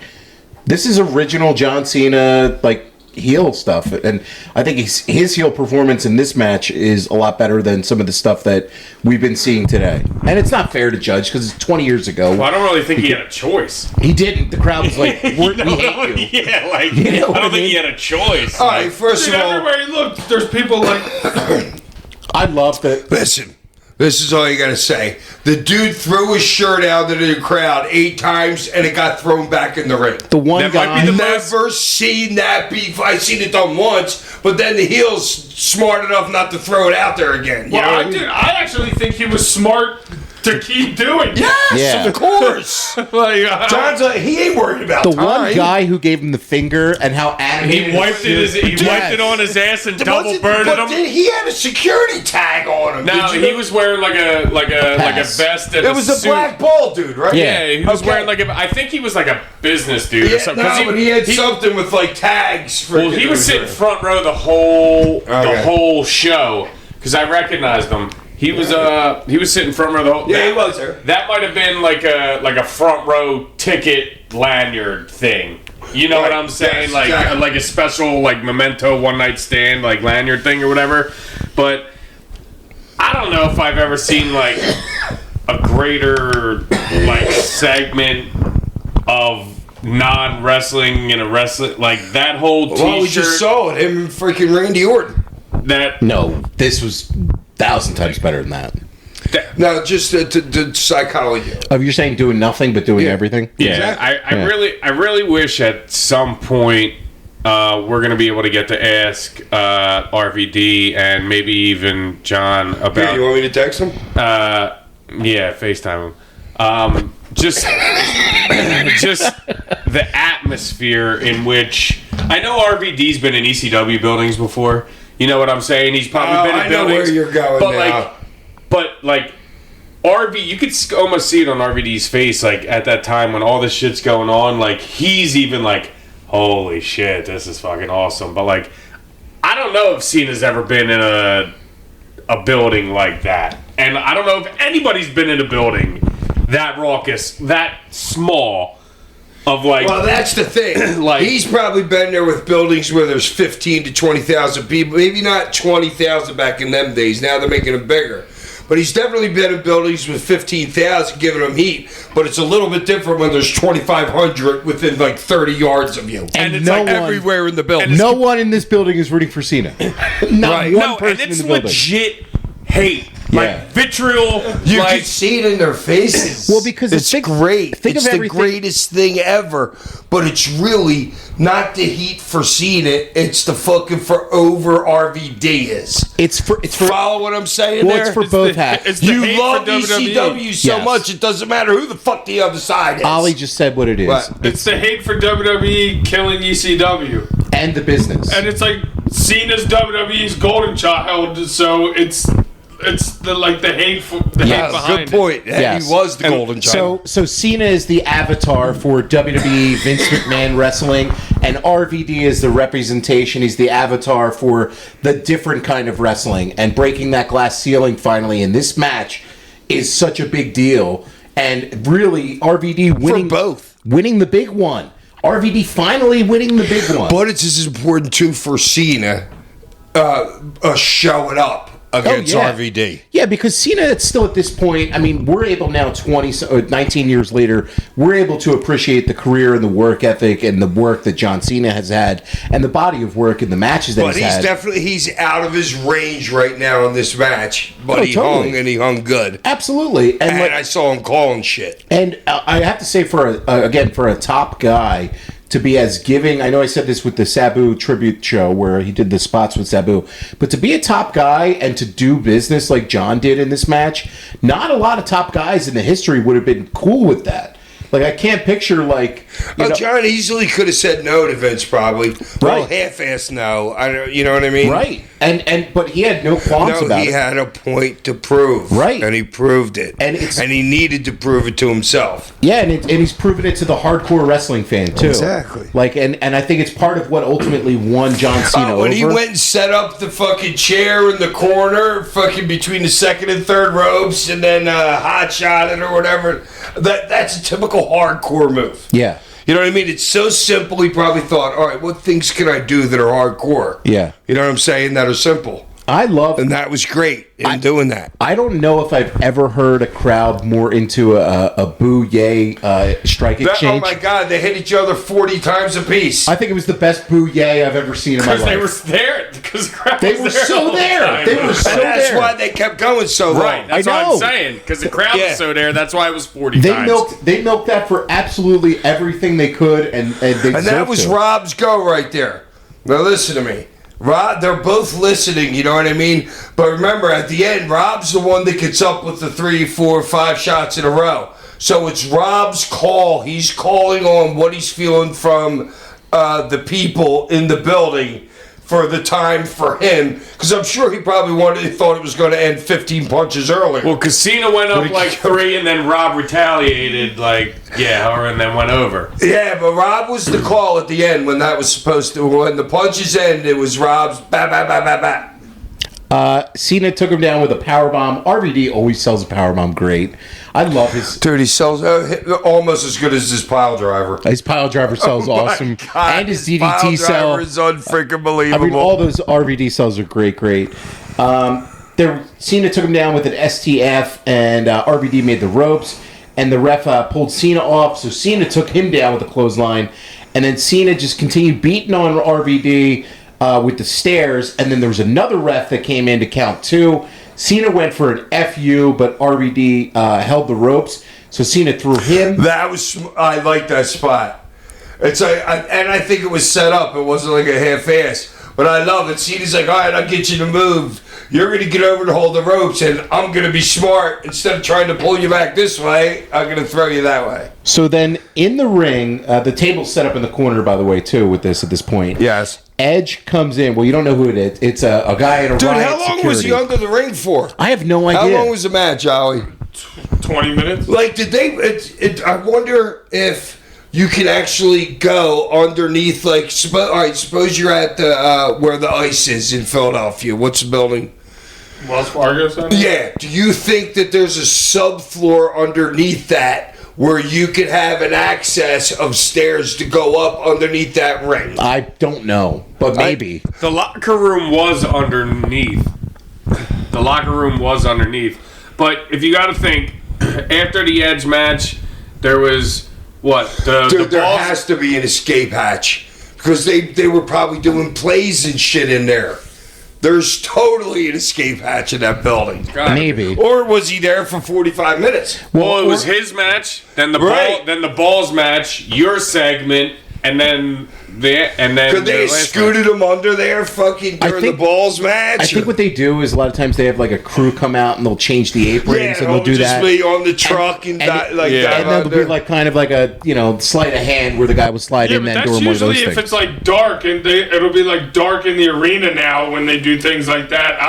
Speaker 2: this is original John Cena, like, heel stuff. And I think his heel performance in this match is a lot better than some of the stuff that we've been seeing today. And it's not fair to judge because it's 20 years ago.
Speaker 3: Well, I don't really think he had a choice.
Speaker 2: He didn't. The crowd was like, we hate you.
Speaker 3: Yeah, like,
Speaker 2: You know
Speaker 3: I don't
Speaker 2: what I
Speaker 3: think
Speaker 2: mean?
Speaker 3: he had a choice.
Speaker 4: All right, first
Speaker 5: Dude,
Speaker 4: of all,
Speaker 5: everywhere he looked, there's people like.
Speaker 2: I love that.
Speaker 4: listen, this is all you got to say. The dude threw his shirt out into the crowd 8 times and it got thrown back in the ring.
Speaker 2: The one
Speaker 3: That might
Speaker 2: guy.
Speaker 3: be the
Speaker 4: Never seen that before. I've seen it done once, but then the heel's smart enough not to throw it out there again. You know
Speaker 5: Well,
Speaker 4: what I mean?
Speaker 5: I actually think he was smart to keep doing it.
Speaker 4: Yes,
Speaker 2: Yeah.
Speaker 4: of course.
Speaker 5: Like,
Speaker 4: John's like, he ain't worried about
Speaker 2: The
Speaker 4: time.
Speaker 2: one guy who gave him the finger and how animated
Speaker 3: He wiped it on his ass and double
Speaker 4: Wasn't-
Speaker 3: burned
Speaker 4: but
Speaker 3: him.
Speaker 4: he had a security tag on him.
Speaker 3: No,
Speaker 4: Did you
Speaker 3: he was wearing like a
Speaker 2: pass.
Speaker 3: vest and
Speaker 4: It was a
Speaker 3: suit.
Speaker 4: black ball dude, right?
Speaker 3: Yeah, he was
Speaker 4: Okay.
Speaker 3: wearing like I think he was like a business dude or
Speaker 4: Yeah,
Speaker 3: something.
Speaker 4: no,
Speaker 3: 'cause
Speaker 4: but he had something with like tags. For
Speaker 3: Well, he was sitting front row the whole show because I recognized him. He was sitting front row the whole.
Speaker 4: Yeah, he was there.
Speaker 3: That might have been like a front row ticket lanyard thing. You know what
Speaker 4: Right,
Speaker 3: I'm saying?
Speaker 4: yes,
Speaker 3: like
Speaker 4: exactly.
Speaker 3: like a special like memento one night stand like lanyard thing or whatever. But I don't know if I've ever seen like a greater like segment of non-wrestling in a wrestling like that whole t-shirt.
Speaker 4: Well, we just saw it. Him and freaking Randy Orton.
Speaker 3: that
Speaker 2: No, this was 1,000 times better than that.
Speaker 4: Now, just the psychology.
Speaker 2: Oh, you're saying doing nothing but doing
Speaker 4: Yeah.
Speaker 2: everything?
Speaker 3: Yeah,
Speaker 4: Exactly.
Speaker 3: I really wish at some point we're gonna be able to get to ask RVD and maybe even John
Speaker 4: Here,
Speaker 3: about.
Speaker 4: you want me to text him?
Speaker 3: Yeah, FaceTime him. Just the atmosphere in which I know RVD's been in ECW buildings before. You know what I'm saying? He's probably been in
Speaker 4: I know
Speaker 3: buildings.
Speaker 4: where you're going
Speaker 3: but
Speaker 4: now.
Speaker 3: like RV, you could almost see it on RVD's face, like at that time when all this shit's going on. Like he's even like, "Holy shit, this is fucking awesome!" But like, I don't know if Cena's ever been in a building like that, and I don't know if anybody's been in a building that raucous, that small. Of like,
Speaker 4: Well, that's the thing.
Speaker 3: Like-
Speaker 4: He's probably been there with buildings where there's 15 to 20,000 people. Maybe not 20,000 back in them days. Now they're making them bigger. But he's definitely been in buildings with 15,000 giving them heat. But it's a little bit different when there's 2,500 within like 30 yards of you.
Speaker 2: And
Speaker 3: it's
Speaker 2: no
Speaker 3: like
Speaker 2: one,
Speaker 4: Everywhere in the building.
Speaker 2: no one in this building is rooting for Cena. Not
Speaker 4: Right.
Speaker 2: one
Speaker 3: no,
Speaker 2: person
Speaker 3: and
Speaker 2: in
Speaker 3: it's
Speaker 2: the building.
Speaker 3: legit hate,
Speaker 2: Yeah.
Speaker 3: like vitriol,
Speaker 4: You
Speaker 3: like.
Speaker 4: can see it in their faces.
Speaker 2: Well, because
Speaker 4: it's great.
Speaker 2: think
Speaker 4: It's
Speaker 2: of
Speaker 4: the
Speaker 2: everything-
Speaker 4: greatest thing ever. But it's really not the heat for seeing it. It's the fucking for over RVD is.
Speaker 2: It's for
Speaker 4: Follow what I'm saying
Speaker 2: well,
Speaker 4: there?
Speaker 2: it's for both hats.
Speaker 3: It's the
Speaker 4: You
Speaker 3: hate
Speaker 4: love
Speaker 3: for WWE.
Speaker 4: ECW so
Speaker 2: Yes.
Speaker 4: much, it doesn't matter who the fuck the other side is.
Speaker 2: Ollie just said what it is.
Speaker 4: What?
Speaker 5: It's the hate for WWE killing ECW.
Speaker 2: And the business.
Speaker 5: And it's like Cena's WWE's golden child, so it's the hate for the hate
Speaker 2: Yes.
Speaker 5: behind
Speaker 4: Good point.
Speaker 2: Yes.
Speaker 4: He was the golden child.
Speaker 2: So Cena is the avatar for WWE Vince McMahon wrestling, and RVD is the representation. He's the avatar for the different kind of wrestling, and breaking that glass ceiling finally in this match is such a big deal. And really, RVD winning the big one. RVD finally winning the big one.
Speaker 4: But it's as important too for Cena showing up against
Speaker 2: Oh, yeah.
Speaker 4: RVD.
Speaker 2: Yeah, because Cena, it's still at this point, I mean, we're able now, 19 years later, we're able to appreciate the career and the work ethic and the work that John Cena has had and the body of work and the matches that
Speaker 4: But
Speaker 2: he's had.
Speaker 4: he's out of his range right now in this match. But he
Speaker 2: totally.
Speaker 4: hung, and he hung good.
Speaker 2: Absolutely.
Speaker 4: And I saw him calling shit.
Speaker 2: And I have to say, for a top guy to be as giving, I know I said this with the Sabu tribute show where he did the spots with Sabu, but to be a top guy and to do business like John did in this match, not a lot of top guys in the history would have been cool with that. Like, I can't picture, like...
Speaker 4: John easily could have said no to Vince, probably. Well,
Speaker 2: Right.
Speaker 4: half-assed no. You know what I mean?
Speaker 2: Right. But he had no qualms about it.
Speaker 4: He had a point to prove.
Speaker 2: Right.
Speaker 4: And he proved it.
Speaker 2: And
Speaker 4: he needed to prove it to himself.
Speaker 2: Yeah, and he's proven it to the hardcore wrestling fan, too.
Speaker 4: Exactly.
Speaker 2: Like, and I think it's part of what ultimately won John Cena over.
Speaker 4: When he went and set up the fucking chair in the corner, fucking between the second and third ropes, and then hot shot it or whatever, that's a typical hardcore move.
Speaker 2: Yeah.
Speaker 4: You know what I mean? It's so simple, he probably thought, all right, what things can I do that are hardcore?
Speaker 2: Yeah.
Speaker 4: You know what I'm saying? That are simple.
Speaker 2: I love...
Speaker 4: And that was great in doing that.
Speaker 2: I don't know if I've ever heard a crowd more into a boo yay strike exchange.
Speaker 4: Oh my God, they hit each other 40 times apiece.
Speaker 2: I think it was the best boo yay I've ever seen in my life.
Speaker 3: Because they were there. Because the crowd
Speaker 2: They
Speaker 3: was
Speaker 2: were
Speaker 3: there
Speaker 2: so
Speaker 3: all the
Speaker 2: there.
Speaker 3: time.
Speaker 2: They were so
Speaker 4: And that's
Speaker 2: there.
Speaker 4: why they kept going so long.
Speaker 3: Right. That's
Speaker 2: I
Speaker 3: what
Speaker 2: know.
Speaker 3: I'm saying. Because the crowd
Speaker 4: Yeah.
Speaker 3: was so there. That's why it was 40
Speaker 2: They
Speaker 3: times.
Speaker 2: milked that for absolutely everything they could, and they
Speaker 4: And that
Speaker 2: deserved
Speaker 4: was
Speaker 2: to.
Speaker 4: Rob's go right there. Now listen to me. Rob, they're both listening, you know what I mean? But remember, at the end, Rob's the one that gets up with the 3, 4, 5 shots in a row. So it's Rob's call. He's calling on what he's feeling from the people in the building for the time for him. Because I'm sure he probably thought it was going to end 15 punches earlier.
Speaker 3: Well, Casino went up like 3, and then Rob retaliated and then went over.
Speaker 4: Yeah, but Rob was the call at the end when that was supposed to. When the punches end, it was Rob's
Speaker 2: Cena took him down with a powerbomb. RVD always sells a powerbomb great. I love his...
Speaker 4: Dude, he sells almost as good as his pile driver.
Speaker 2: His pile driver sells awesome.
Speaker 4: God,
Speaker 2: And his
Speaker 4: pile
Speaker 2: DDT sell.
Speaker 4: driver is unfreaking believable.
Speaker 2: I mean, all those RVD cells are great. Cena took him down with an STF, and RVD made the ropes, and the ref pulled Cena off, so Cena took him down with a clothesline, and then Cena just continued beating on RVD with the stairs, and then there was another ref that came in to count 2. Cena went for an FU, but RVD held the ropes, so Cena threw him.
Speaker 4: I like that spot. It's and I think it was set up. It wasn't like a half-ass. But I love it. Cena's like, all right, I'll get you to move. You're going to get over to hold the ropes, and I'm going to be smart. Instead of trying to pull you back this way, I'm going to throw you that way.
Speaker 2: So then in the ring, the table's set up in the corner, by the way, too, with this at this point.
Speaker 4: Yes.
Speaker 2: Edge comes in. Well, you don't know who it is. It's a guy in a
Speaker 4: Dude,
Speaker 2: riot
Speaker 4: how long
Speaker 2: security.
Speaker 4: was he under the ring for?
Speaker 2: I have no
Speaker 4: How
Speaker 2: idea.
Speaker 4: long was the match, Ollie?
Speaker 5: 20 minutes.
Speaker 4: Like, did they... I wonder if you can actually go underneath, like... all right, suppose you're at the where the ice is in Philadelphia. What's the building?
Speaker 5: Wells Fargo Center?
Speaker 4: Yeah. Do you think that there's a subfloor underneath that where you could have an access of stairs to go up underneath that ring?
Speaker 2: I don't know, but maybe.
Speaker 3: The locker room was underneath. But if you got to think, after the Edge match, there was
Speaker 4: Dude, there has to be an escape hatch because they were probably doing plays and shit in there. There's totally an escape hatch in that building.
Speaker 2: Maybe.
Speaker 4: Or was he there for 45 minutes?
Speaker 3: Well, it was his match, then the
Speaker 4: Right.
Speaker 3: balls match, your segment, and then
Speaker 4: Could they have scooted him under there fucking during the balls match?
Speaker 2: I think what they do is a lot of times they have like a crew come out and they'll change the aprons and they'll do
Speaker 4: just
Speaker 2: that.
Speaker 4: be on the truck and dive
Speaker 2: and then there'll be like kind of like a sleight of hand where the guy will slide in
Speaker 5: but
Speaker 2: and
Speaker 5: that's
Speaker 2: doing one of those
Speaker 5: usually
Speaker 2: things.
Speaker 5: if it's like dark, and it'll be like dark in the arena now when they do things like that.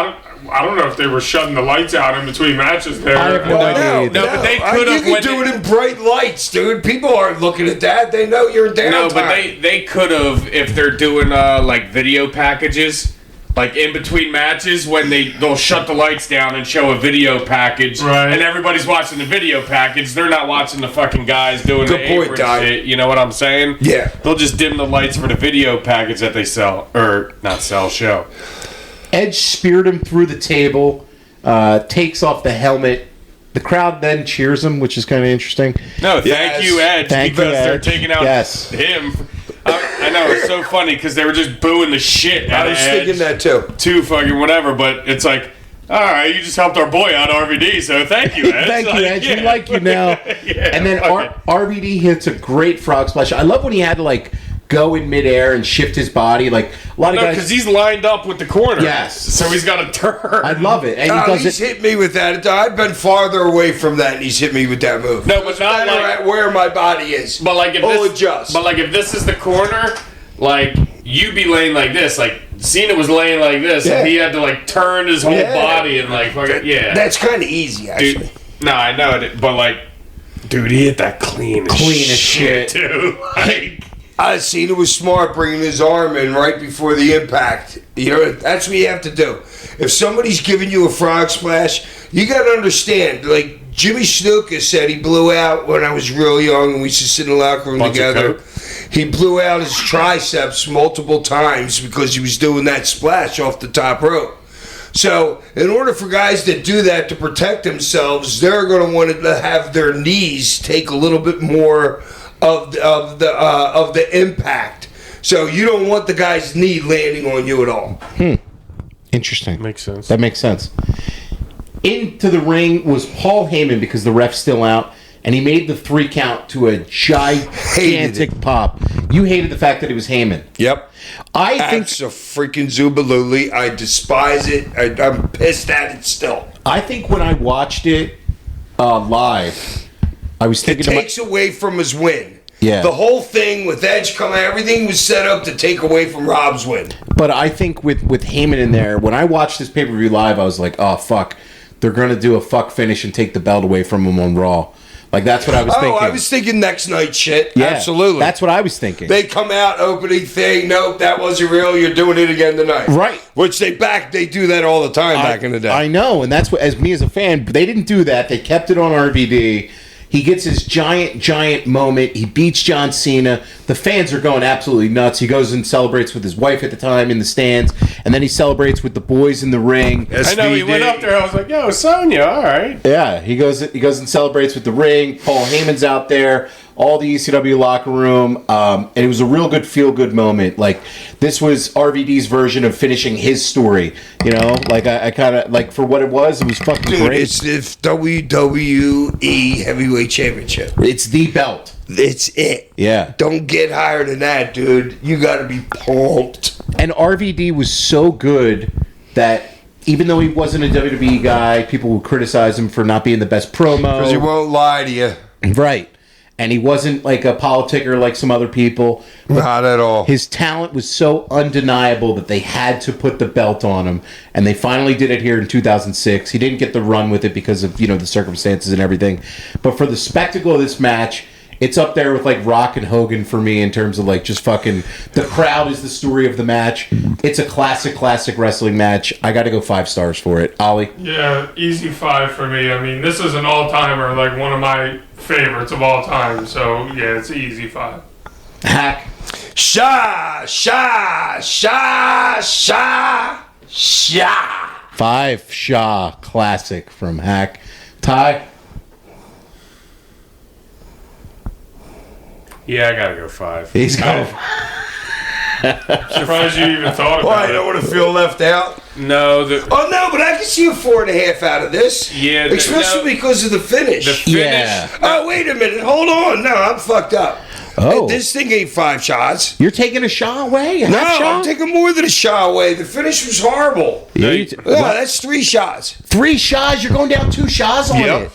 Speaker 5: I don't know if they were shutting the lights out in between matches there.
Speaker 2: I have no idea.
Speaker 3: No, but they could have.
Speaker 4: You can do it in bright lights, dude. People aren't looking at that. They know you're in downtime.
Speaker 3: No, but they could have if they're doing like video packages, like in between matches when they'll shut the lights down and show a video package,
Speaker 5: Right.
Speaker 3: and everybody's watching the video package. They're not watching the fucking guys doing
Speaker 4: Good
Speaker 3: the
Speaker 4: point,
Speaker 3: apron
Speaker 4: Doc.
Speaker 3: shit. You know what I'm saying?
Speaker 4: Yeah.
Speaker 3: They'll just dim the lights for the video package that they sell or not sell show.
Speaker 2: Edge speared him through the table, takes off the helmet. The crowd then cheers him, which is kind of interesting.
Speaker 3: No, thank you, Edge,
Speaker 2: Thank
Speaker 3: because
Speaker 2: you,
Speaker 3: they're
Speaker 2: Edge.
Speaker 3: taking out him. I know, it's so funny because they were just booing the shit out
Speaker 4: I
Speaker 3: of
Speaker 4: was
Speaker 3: Edge.
Speaker 4: thinking that too.
Speaker 3: Too fucking whatever, but it's like, all right, you just helped our boy out, RVD, so thank you, Edge.
Speaker 2: Thank you, Edge. We
Speaker 3: yeah.
Speaker 2: like you now.
Speaker 3: Yeah,
Speaker 2: and then RVD hits a great frog splash. I love when he had to like go in midair and shift his body. Like a lot of guys,
Speaker 3: because he's lined up with the corner.
Speaker 2: Yes.
Speaker 3: So he's got to turn.
Speaker 2: I love it. And he does
Speaker 4: He's
Speaker 2: it.
Speaker 4: hit me with that. I've been farther away from that, and he's hit me with that move.
Speaker 3: No, but not
Speaker 4: Better
Speaker 3: like.
Speaker 4: at where my body is.
Speaker 3: But like if
Speaker 4: I'll
Speaker 3: this,
Speaker 4: adjust.
Speaker 3: But like if this is the corner, like you be laying like this. Like Cena was laying like this,
Speaker 4: Yeah.
Speaker 3: and he had to like turn his whole
Speaker 4: Yeah.
Speaker 3: body and like fucking
Speaker 4: That's kind of easy, actually.
Speaker 3: Dude, no, I know it, but like, dude, he hit that clean as
Speaker 2: shit.
Speaker 3: too. Like,
Speaker 4: Cena was smart bringing his arm in right before the impact. You know, that's what you have to do. If somebody's giving you a frog splash, you got to understand. Like Jimmy Snuka said, he blew out when I was real young, and we used to sit in the locker room
Speaker 3: Bunch of
Speaker 4: together.
Speaker 3: coke.
Speaker 4: He blew out his triceps multiple times because he was doing that splash off the top rope. So, in order for guys that do that to protect themselves, they're going to want to have their knees take a little bit more of the impact. So you don't want the guy's knee landing on you at all.
Speaker 2: Interesting.
Speaker 3: Makes sense.
Speaker 2: That makes sense. Into the ring was Paul Heyman because the ref's still out, and he made the 3 count to a gigantic pop. You hated the fact that it was Heyman.
Speaker 4: Yep.
Speaker 2: I think
Speaker 4: freaking Zubaluli. I despise it. I'm pissed at it still.
Speaker 2: I think when I watched it live, I was thinking to
Speaker 4: Takes away from his win.
Speaker 2: Yeah.
Speaker 4: The whole thing with Edge coming, everything was set up to take away from Rob's win.
Speaker 2: but I think with Heyman in there, when I watched this pay-per-view live, I was like, oh, fuck. They're going to do a fuck finish and take the belt away from him on Raw. Like, that's what I was thinking.
Speaker 4: Oh, I was thinking next night shit.
Speaker 2: Yeah,
Speaker 4: Absolutely.
Speaker 2: That's what I was thinking.
Speaker 4: They come out, opening thing, nope, that wasn't real, you're doing it again tonight.
Speaker 2: Right.
Speaker 4: Which they do that all the time back in the day.
Speaker 2: I know, and that's what, as me as a fan, they didn't do that. They kept it on RVD. He gets his giant moment. He beats John Cena. The fans are going absolutely nuts. He goes and celebrates with his wife at the time in the stands, and then he celebrates with the boys in the ring.
Speaker 3: I know he went up there. I was like, "Yo, Sonya, all right."
Speaker 2: Yeah, he goes and celebrates with the ring. Paul Heyman's out there, all the ECW locker room, and it was a real good feel-good moment. Like, this was RVD's version of finishing his story. You know, like I kind of like for what it was fucking
Speaker 4: Dude,
Speaker 2: great.
Speaker 4: it's the WWE Heavyweight Championship.
Speaker 2: It's the belt.
Speaker 4: It's it.
Speaker 2: Yeah.
Speaker 4: Don't get higher than that, dude. You got to be pumped.
Speaker 2: And RVD was so good that even though he wasn't a WWE guy, people would criticize him for not being the best promo.
Speaker 4: Because he won't lie to you.
Speaker 2: Right. And he wasn't like a politicker like some other people.
Speaker 4: Not at all.
Speaker 2: His talent was so undeniable that they had to put the belt on him. And they finally did it here in 2006. He didn't get the run with it because of, the circumstances and everything. But for the spectacle of this match, it's up there with like Rock and Hogan for me in terms of like just fucking the crowd is the story of the match. It's a classic wrestling match. I got to go 5 stars for it. Ollie?
Speaker 5: Yeah, easy 5 for me. I mean, this is an all-timer, like one of my favorites of all time. So, yeah, it's an easy 5.
Speaker 2: Hack?
Speaker 4: Sha.
Speaker 2: 5 Shaw classic from Hack. Ty?
Speaker 3: Yeah, I gotta go 5.
Speaker 2: He's got
Speaker 5: Surprised you even thought
Speaker 4: Why,
Speaker 5: about
Speaker 4: you
Speaker 5: it.
Speaker 4: don't want to feel left out?
Speaker 3: No,
Speaker 4: Oh, no, but I can see a 4.5 out of this.
Speaker 3: Yeah,
Speaker 4: Especially because of the finish.
Speaker 3: the finish.
Speaker 2: Yeah.
Speaker 4: Oh, wait a minute. Hold on. No, I'm fucked up.
Speaker 2: Oh.
Speaker 4: This thing ain't 5 shots.
Speaker 2: You're taking a Shaw away? A
Speaker 4: No,
Speaker 2: half shot?
Speaker 4: I'm taking more than a shot away. The finish was horrible.
Speaker 2: Yeah,
Speaker 4: Yeah, that's 3 shots.
Speaker 2: 3 Shaws? You're going down 2 Shaws on
Speaker 3: Yep.
Speaker 2: it.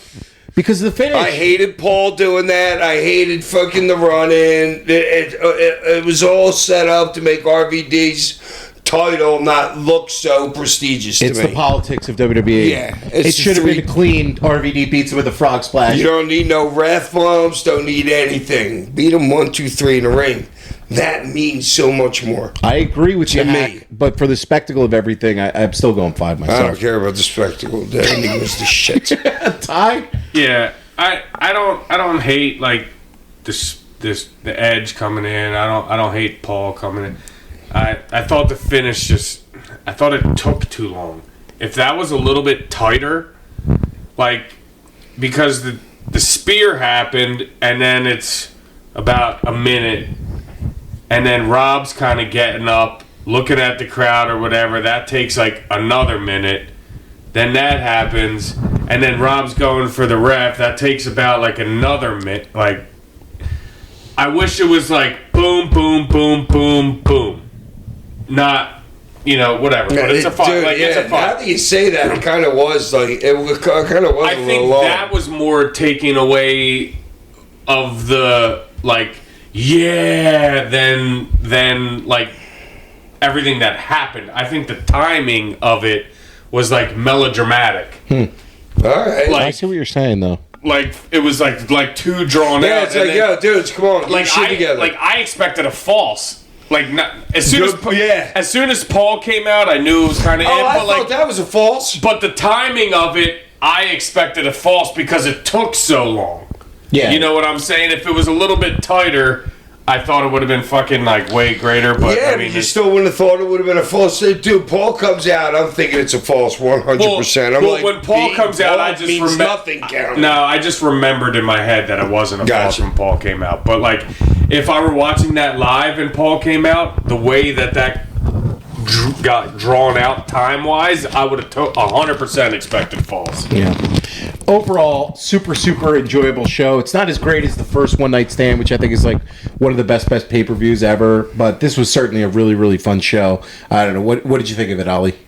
Speaker 2: Because of the finish.
Speaker 4: I hated Paul doing that. I hated fucking the run-in. It was all set up to make RVD's title not look so prestigious
Speaker 2: It's
Speaker 4: to me.
Speaker 2: the politics of WWE.
Speaker 4: Yeah,
Speaker 2: It
Speaker 4: it's
Speaker 2: should have
Speaker 4: three-
Speaker 2: been a clean RVD pizza with a frog splash.
Speaker 4: You don't need no wrath bumps. Don't need anything. Beat them 1, 2, 3 in the ring. That means so much more.
Speaker 2: I agree with you,
Speaker 4: To me.
Speaker 2: Hack, but for the spectacle of everything, I'm still going 5
Speaker 4: I don't
Speaker 2: myself.
Speaker 4: care about the spectacle. The ending was the shit.
Speaker 2: Ty?
Speaker 3: Yeah, I don't hate like the Edge coming in. I don't hate Paul coming in. I thought the finish just I thought it took too long. If that was a little bit tighter, like, because the spear happened, and then it's about a minute, and then Rob's kind of getting up, looking at the crowd or whatever, that takes like another minute. Then that happens, and then Rob's going for the ref, that takes about like another minute. Like, I wish it was like boom, boom, boom, boom, boom. Not, whatever. But it's a fight. It's a fight.
Speaker 4: Now that you say that, it kind of was like kind of was
Speaker 3: I
Speaker 4: a little
Speaker 3: think
Speaker 4: long.
Speaker 3: that was more taking away of the than like everything that happened. I think the timing of it was like melodramatic.
Speaker 4: All right.
Speaker 2: I see what you're saying, though.
Speaker 3: Like it was like too drawn out.
Speaker 4: Yeah, it's like, yo, dudes, come on, get your shit together.
Speaker 3: Like I expected a false. Like not, as soon as Paul came out, I knew it was kind of.
Speaker 4: I thought that was a false.
Speaker 3: But the timing of it, I expected a false because it took so long.
Speaker 2: Yeah,
Speaker 3: you know what I'm saying. If it was a little bit tighter, I thought it would have been fucking like way greater. But
Speaker 4: yeah,
Speaker 3: I mean,
Speaker 4: you still wouldn't have thought it would have been a false. Dude, Paul comes out, I'm thinking it's a false 100%. I'm like,
Speaker 3: when Paul comes out, I just
Speaker 4: means nothing counted.
Speaker 3: No, I just remembered in my head that it wasn't a false when Paul came out. But like, if I were watching that live and Paul came out, the way that got drawn out time wise, I would have 100% expected false.
Speaker 2: Yeah. Overall, super enjoyable show. It's not as great as the first One Night Stand, which I think is like one of the best pay-per-views ever. But this was certainly a really fun show. I don't know. What did you think of it, Ollie?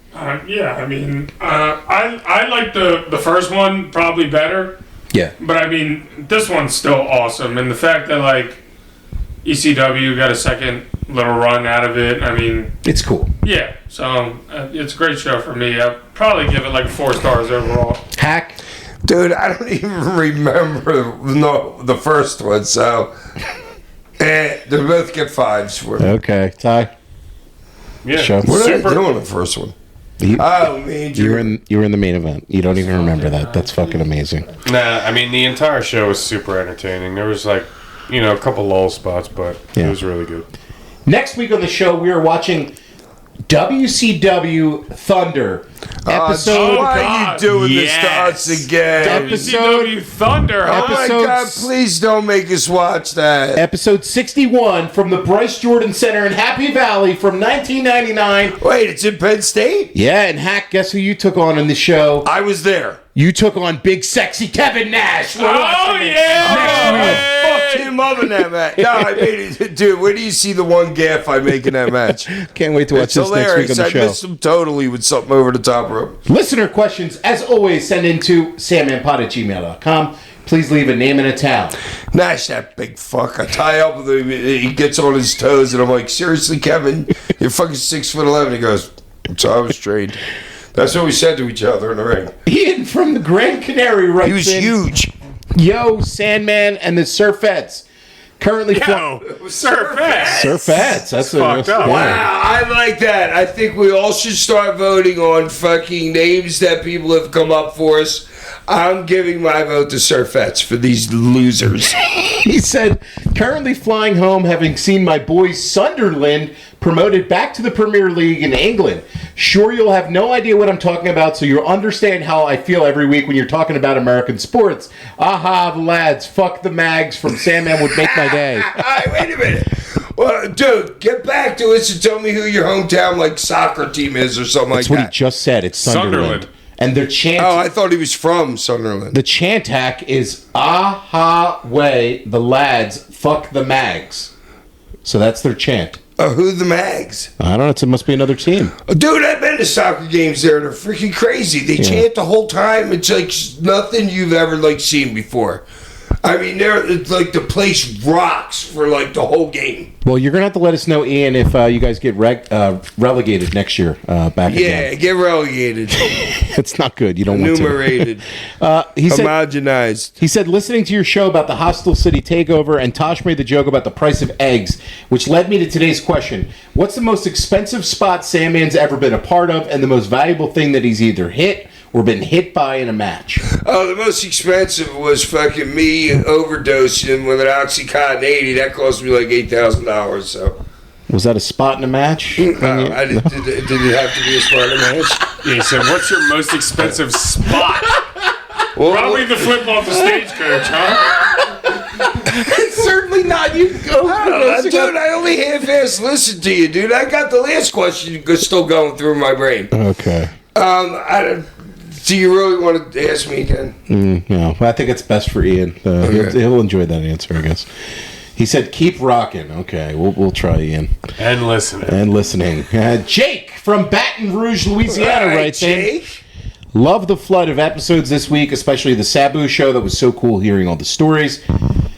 Speaker 5: Yeah, I mean, I like the first one probably better.
Speaker 2: Yeah.
Speaker 5: But I mean, this one's still awesome, and the fact that like ECW got a second little run out of it. I mean,
Speaker 2: it's cool.
Speaker 5: Yeah, so it's a great show for me. I'd probably give it like 4 stars overall.
Speaker 2: Hack.
Speaker 4: Dude, I don't even remember the first one, so they both get 5s for me.
Speaker 2: Okay, Ty.
Speaker 3: Yeah.
Speaker 2: Show.
Speaker 4: What did I do on the first one?
Speaker 2: You were in the main event. You don't even remember that. That's fucking amazing.
Speaker 3: Nah, I mean the entire show was super entertaining. There was like, a couple lull spots, but it was really good.
Speaker 2: Next week on the show, we are watching WCW Thunder episode.
Speaker 4: Why are you doing this to us again?
Speaker 5: WCW Thunder.
Speaker 4: Oh my God! Please don't make us watch that.
Speaker 2: Episode 61 from the Bryce Jordan Center in Happy Valley from 1999.
Speaker 4: Wait, it's in Penn State?
Speaker 2: Yeah, and Hack, guess who you took on in the show?
Speaker 4: I was there.
Speaker 2: You took on big sexy Kevin Nash.
Speaker 5: Oh yeah!
Speaker 4: Fuck him up in that match. No, I mean, dude, where do you see the one gaff I make in that match?
Speaker 2: Can't wait to watch this next week on the show.
Speaker 4: I missed him totally with something over the top rope.
Speaker 2: Listener questions, as always, send into sandmanpod@gmail.com. Please leave a name and a town.
Speaker 4: Nash, that big fuck. I tie up with him. He gets on his toes, and I'm like, seriously, Kevin? You're fucking 6'11". He goes, so I was trained. That's what we said to each other in the ring.
Speaker 2: Ian from the Grand Canary writes
Speaker 4: He was huge.
Speaker 2: Yo, Sandman and the Surfettes. Currently
Speaker 3: Surfettes.
Speaker 2: Surfettes. That's
Speaker 3: fucked up.
Speaker 2: Yeah.
Speaker 4: Wow, I like that. I think we all should start voting on fucking names that people have come up for us. I'm giving my vote to Surfettes for these losers.
Speaker 2: He said, currently flying home having seen my boys Sunderland promoted back to the Premier League in England. Sure, you'll have no idea what I'm talking about, so you'll understand how I feel every week when you're talking about American sports. Aha, the lads, fuck the mags from Sandman would make my day.
Speaker 4: All right, wait a minute. Well, dude, get back to us and tell me who your hometown soccer team is or something
Speaker 2: That's
Speaker 4: like
Speaker 2: what
Speaker 4: that.
Speaker 2: he just said. It's Sunderland. And their chant.
Speaker 4: Oh, I thought he was from Sunderland.
Speaker 2: The chant hack is aha way the lads fuck the mags. So that's their chant.
Speaker 4: Who the Mags?
Speaker 2: I don't know. It must be another team.
Speaker 4: Dude, I've been to soccer games there. They're freaking crazy. They chant the whole time. It's like nothing you've ever seen before. I mean, it's like the place rocks for the whole game.
Speaker 2: Well, you're gonna have to let us know, Ian, if you guys get relegated next year. Back again.
Speaker 4: Yeah, get relegated.
Speaker 2: It's not good. You don't want to.
Speaker 4: Enumerated. Homogenized.
Speaker 2: He said, listening to your show about the hostile city takeover, and Tosh made the joke about the price of eggs, which led me to today's question: what's the most expensive spot Sandman's ever been a part of, and the most valuable thing that he's either hit or been hit by in a match?
Speaker 4: Oh, the most expensive was fucking me overdosing with an Oxycontin 80. That cost me like $8,000. So
Speaker 2: Was that a spot in a match?
Speaker 4: Did it have to be a spot in a match?
Speaker 3: Yeah, he said, "What's your most expensive spot?"
Speaker 4: Well,
Speaker 5: Probably the flip off the stagecoach, huh?
Speaker 2: Certainly not. You go.
Speaker 4: dude, I only half-assed listened to you, dude. I got the last question still going through my brain.
Speaker 2: Okay.
Speaker 4: Do you really want to ask me again?
Speaker 2: No, I think it's best for Ian. He'll enjoy that answer, I guess. He said, "Keep rocking." Okay, we'll try Ian.
Speaker 3: And listening.
Speaker 2: Jake from Baton Rouge, Louisiana, writes in.
Speaker 4: Jake?
Speaker 2: Love the flood of episodes this week, especially the Sabu show. That was so cool hearing all the stories.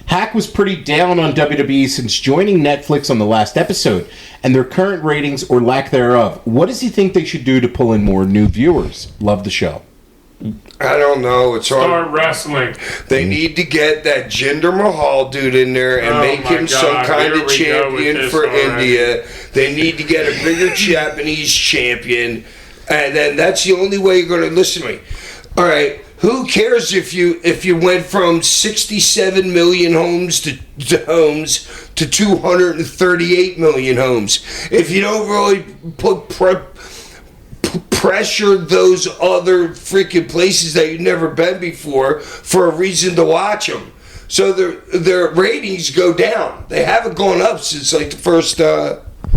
Speaker 2: Hack was pretty down on WWE since joining Netflix on the last episode, and their current ratings or lack thereof. What does he think they should do to pull in more new viewers? Love the show.
Speaker 4: I don't know. It's hard.
Speaker 5: Start wrestling.
Speaker 4: They need to get that Jinder Mahal dude in there and make him some kind of champion for India. They need to get a bigger Japanese champion, and then that's the only way you're going to listen to me. All right, who cares if you went from 67 million homes to 238 million homes? If you don't really put pressure those other freaking places that you've never been before for a reason to watch them. So their ratings go down. They haven't gone up since like the first...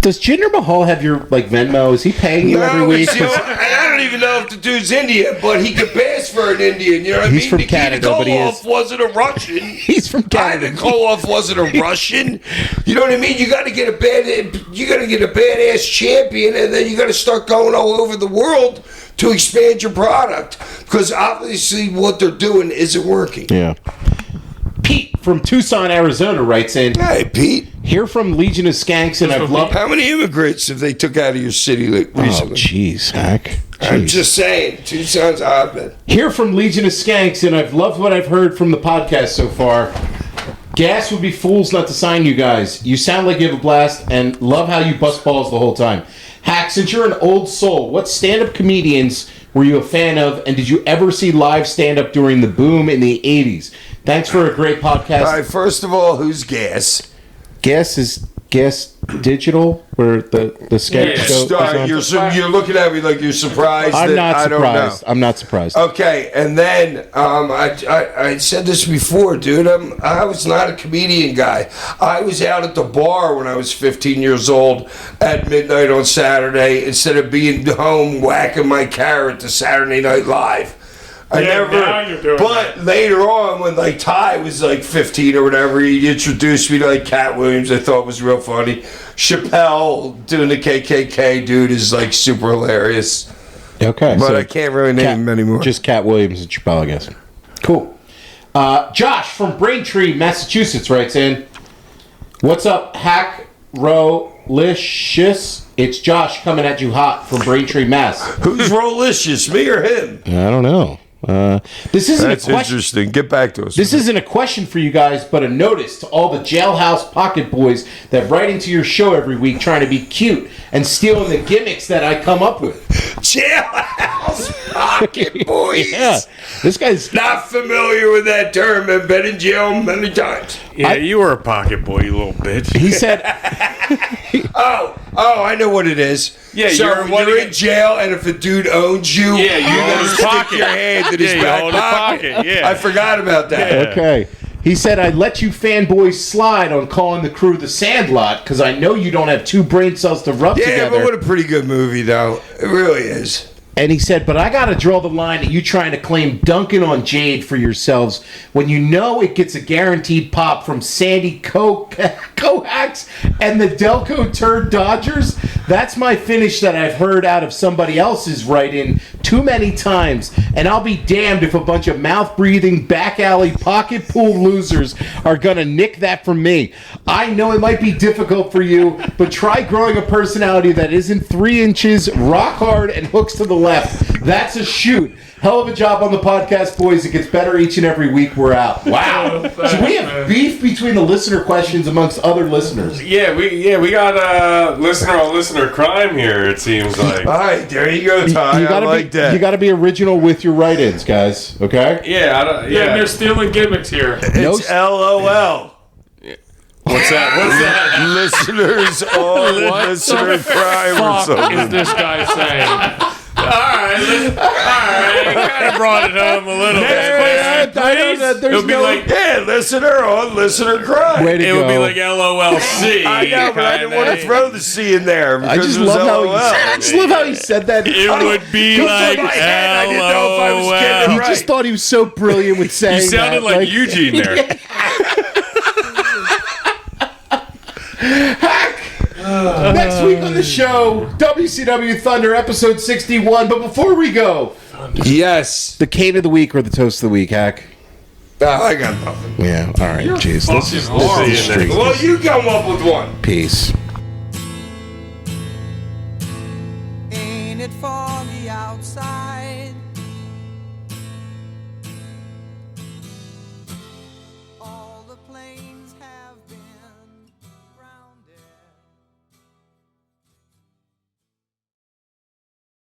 Speaker 2: Does Jinder Mahal have your Venmo? Is he paying you every week?
Speaker 4: I don't even know if the dude's Indian, but he could pass for an Indian. You know what I mean?
Speaker 2: He's from Canada, but he is.
Speaker 4: Wasn't a Russian.
Speaker 2: He's from Canada.
Speaker 4: Koloff wasn't a Russian. You know what I mean? You got to get a badass champion, and then you got to start going all over the world to expand your product, because obviously what they're doing isn't working.
Speaker 2: Yeah. Pete from Tucson, Arizona writes in.
Speaker 4: Hey, Pete.
Speaker 2: Hear from Legion of Skanks, and I've loved...
Speaker 4: How many immigrants have they took out of your city recently?
Speaker 2: Oh, jeez, Hack.
Speaker 4: I'm just saying. Tucson's hotbed.
Speaker 2: Hear from Legion of Skanks, and I've loved what I've heard from the podcast so far. Gas would be fools not to sign you guys. You sound like you have a blast, and love how you bust balls the whole time. Hack, since you're an old soul, what stand-up comedians were you a fan of, and did you ever see live stand-up during the boom in the 80s? Thanks for a great podcast.
Speaker 4: All right, first of all, who's Gas?
Speaker 2: Gas is Gas Digital, where the sketch show is on?
Speaker 4: You're looking at me like you're surprised.
Speaker 2: I'm not
Speaker 4: I
Speaker 2: surprised.
Speaker 4: don't know.
Speaker 2: I'm not surprised.
Speaker 4: Okay, and then I said this before, dude. I was not a comedian guy. I was out at the bar when I was 15 years old at midnight on Saturday instead of being home whacking my carrot to Saturday Night Live.
Speaker 5: Now you're doing
Speaker 4: but later on, when like Ty was like 15 or whatever, he introduced me to like Cat Williams. I thought was real funny. Chappelle doing the KKK dude is like super hilarious.
Speaker 2: Okay,
Speaker 4: but
Speaker 2: so
Speaker 4: I can't really name him anymore.
Speaker 2: Just Cat Williams and Chappelle, I guess. Cool. Josh from Braintree, Massachusetts writes in. What's up, Hack Rolicious? It's Josh coming at you hot from Braintree, Mass.
Speaker 4: Who's Rolicious, me or him?
Speaker 2: I don't know. This isn't
Speaker 4: That's
Speaker 2: a question.
Speaker 4: Interesting. Get back to us.
Speaker 2: This isn't a question for you guys, but a notice to all the jailhouse pocket boys that write into your show every week trying to be cute and stealing the gimmicks that I come up with.
Speaker 4: Jailhouse pocket boys.
Speaker 2: Yeah, this guy's
Speaker 4: not familiar with that term. I've been in jail many times.
Speaker 3: Yeah, you were a pocket boy, you little bitch.
Speaker 2: He said.
Speaker 4: Oh, I know what it is.
Speaker 3: Yeah,
Speaker 4: so you're in jail, and if a dude owns you,
Speaker 3: yeah, you
Speaker 4: gotta
Speaker 3: hold his
Speaker 4: stick
Speaker 3: pocket.
Speaker 4: your hand in his
Speaker 3: Yeah, you
Speaker 4: back
Speaker 3: hold his
Speaker 4: pocket.
Speaker 3: pocket, yeah.
Speaker 4: I forgot about that.
Speaker 3: Yeah.
Speaker 2: Okay. He said, I let you fanboys slide on calling the crew the Sandlot because I know you don't have two brain cells to rub
Speaker 4: Yeah,
Speaker 2: together.
Speaker 4: but what a pretty good movie, though. It really is.
Speaker 2: And he said, but I got to draw the line at you trying to claim Duncan on Jade for yourselves when you know it gets a guaranteed pop from Sandy Coax and the Delco Turd Dodgers. That's my finish that I've heard out of somebody else's write-in too many times. And I'll be damned if a bunch of mouth-breathing, back-alley, pocket pool losers are going to nick that from me. I know it might be difficult for you, but try growing a personality that isn't 3 inches, rock hard, and hooks to the left. That's a shoot. Hell of a job on the podcast, boys. It gets better each and every week we're out. Wow. So we have beef between the listener questions amongst other listeners.
Speaker 3: Yeah, we got listener on listener crime here, it seems like.
Speaker 4: All right, there you go, Ty.
Speaker 2: You gotta
Speaker 4: I like that.
Speaker 2: You got to be original with your write-ins, guys. Okay?
Speaker 3: Yeah,
Speaker 5: Yeah, they're stealing gimmicks here.
Speaker 4: It's LOL.
Speaker 3: What's that? What's that?
Speaker 4: Listeners, listener crime or
Speaker 3: Fuck
Speaker 4: something.
Speaker 3: is this guy saying? All right, kind of brought it home a little bit.
Speaker 2: There's
Speaker 3: It'll be like
Speaker 4: Listener on listener crime.
Speaker 2: Way to
Speaker 3: it
Speaker 2: go.
Speaker 3: would be like LOLC.
Speaker 4: I know, but I didn't want to throw the C in there.
Speaker 2: I just love how he said that.
Speaker 3: It would be like
Speaker 4: my head, I didn't know if I was getting
Speaker 2: He
Speaker 4: it right.
Speaker 2: just thought he was so brilliant with saying
Speaker 3: You sounded
Speaker 2: that.
Speaker 3: like Eugene there.
Speaker 2: Next week on the show, WCW Thunder, episode 61. But before we go,
Speaker 4: Yes.
Speaker 2: the cane of the week or the toast of the week, Hack?
Speaker 4: I got nothing.
Speaker 2: Yeah, all right, jeez. This is street.
Speaker 4: Well, you come up with one.
Speaker 2: Peace.
Speaker 1: Ain't it foggy outside? All the planes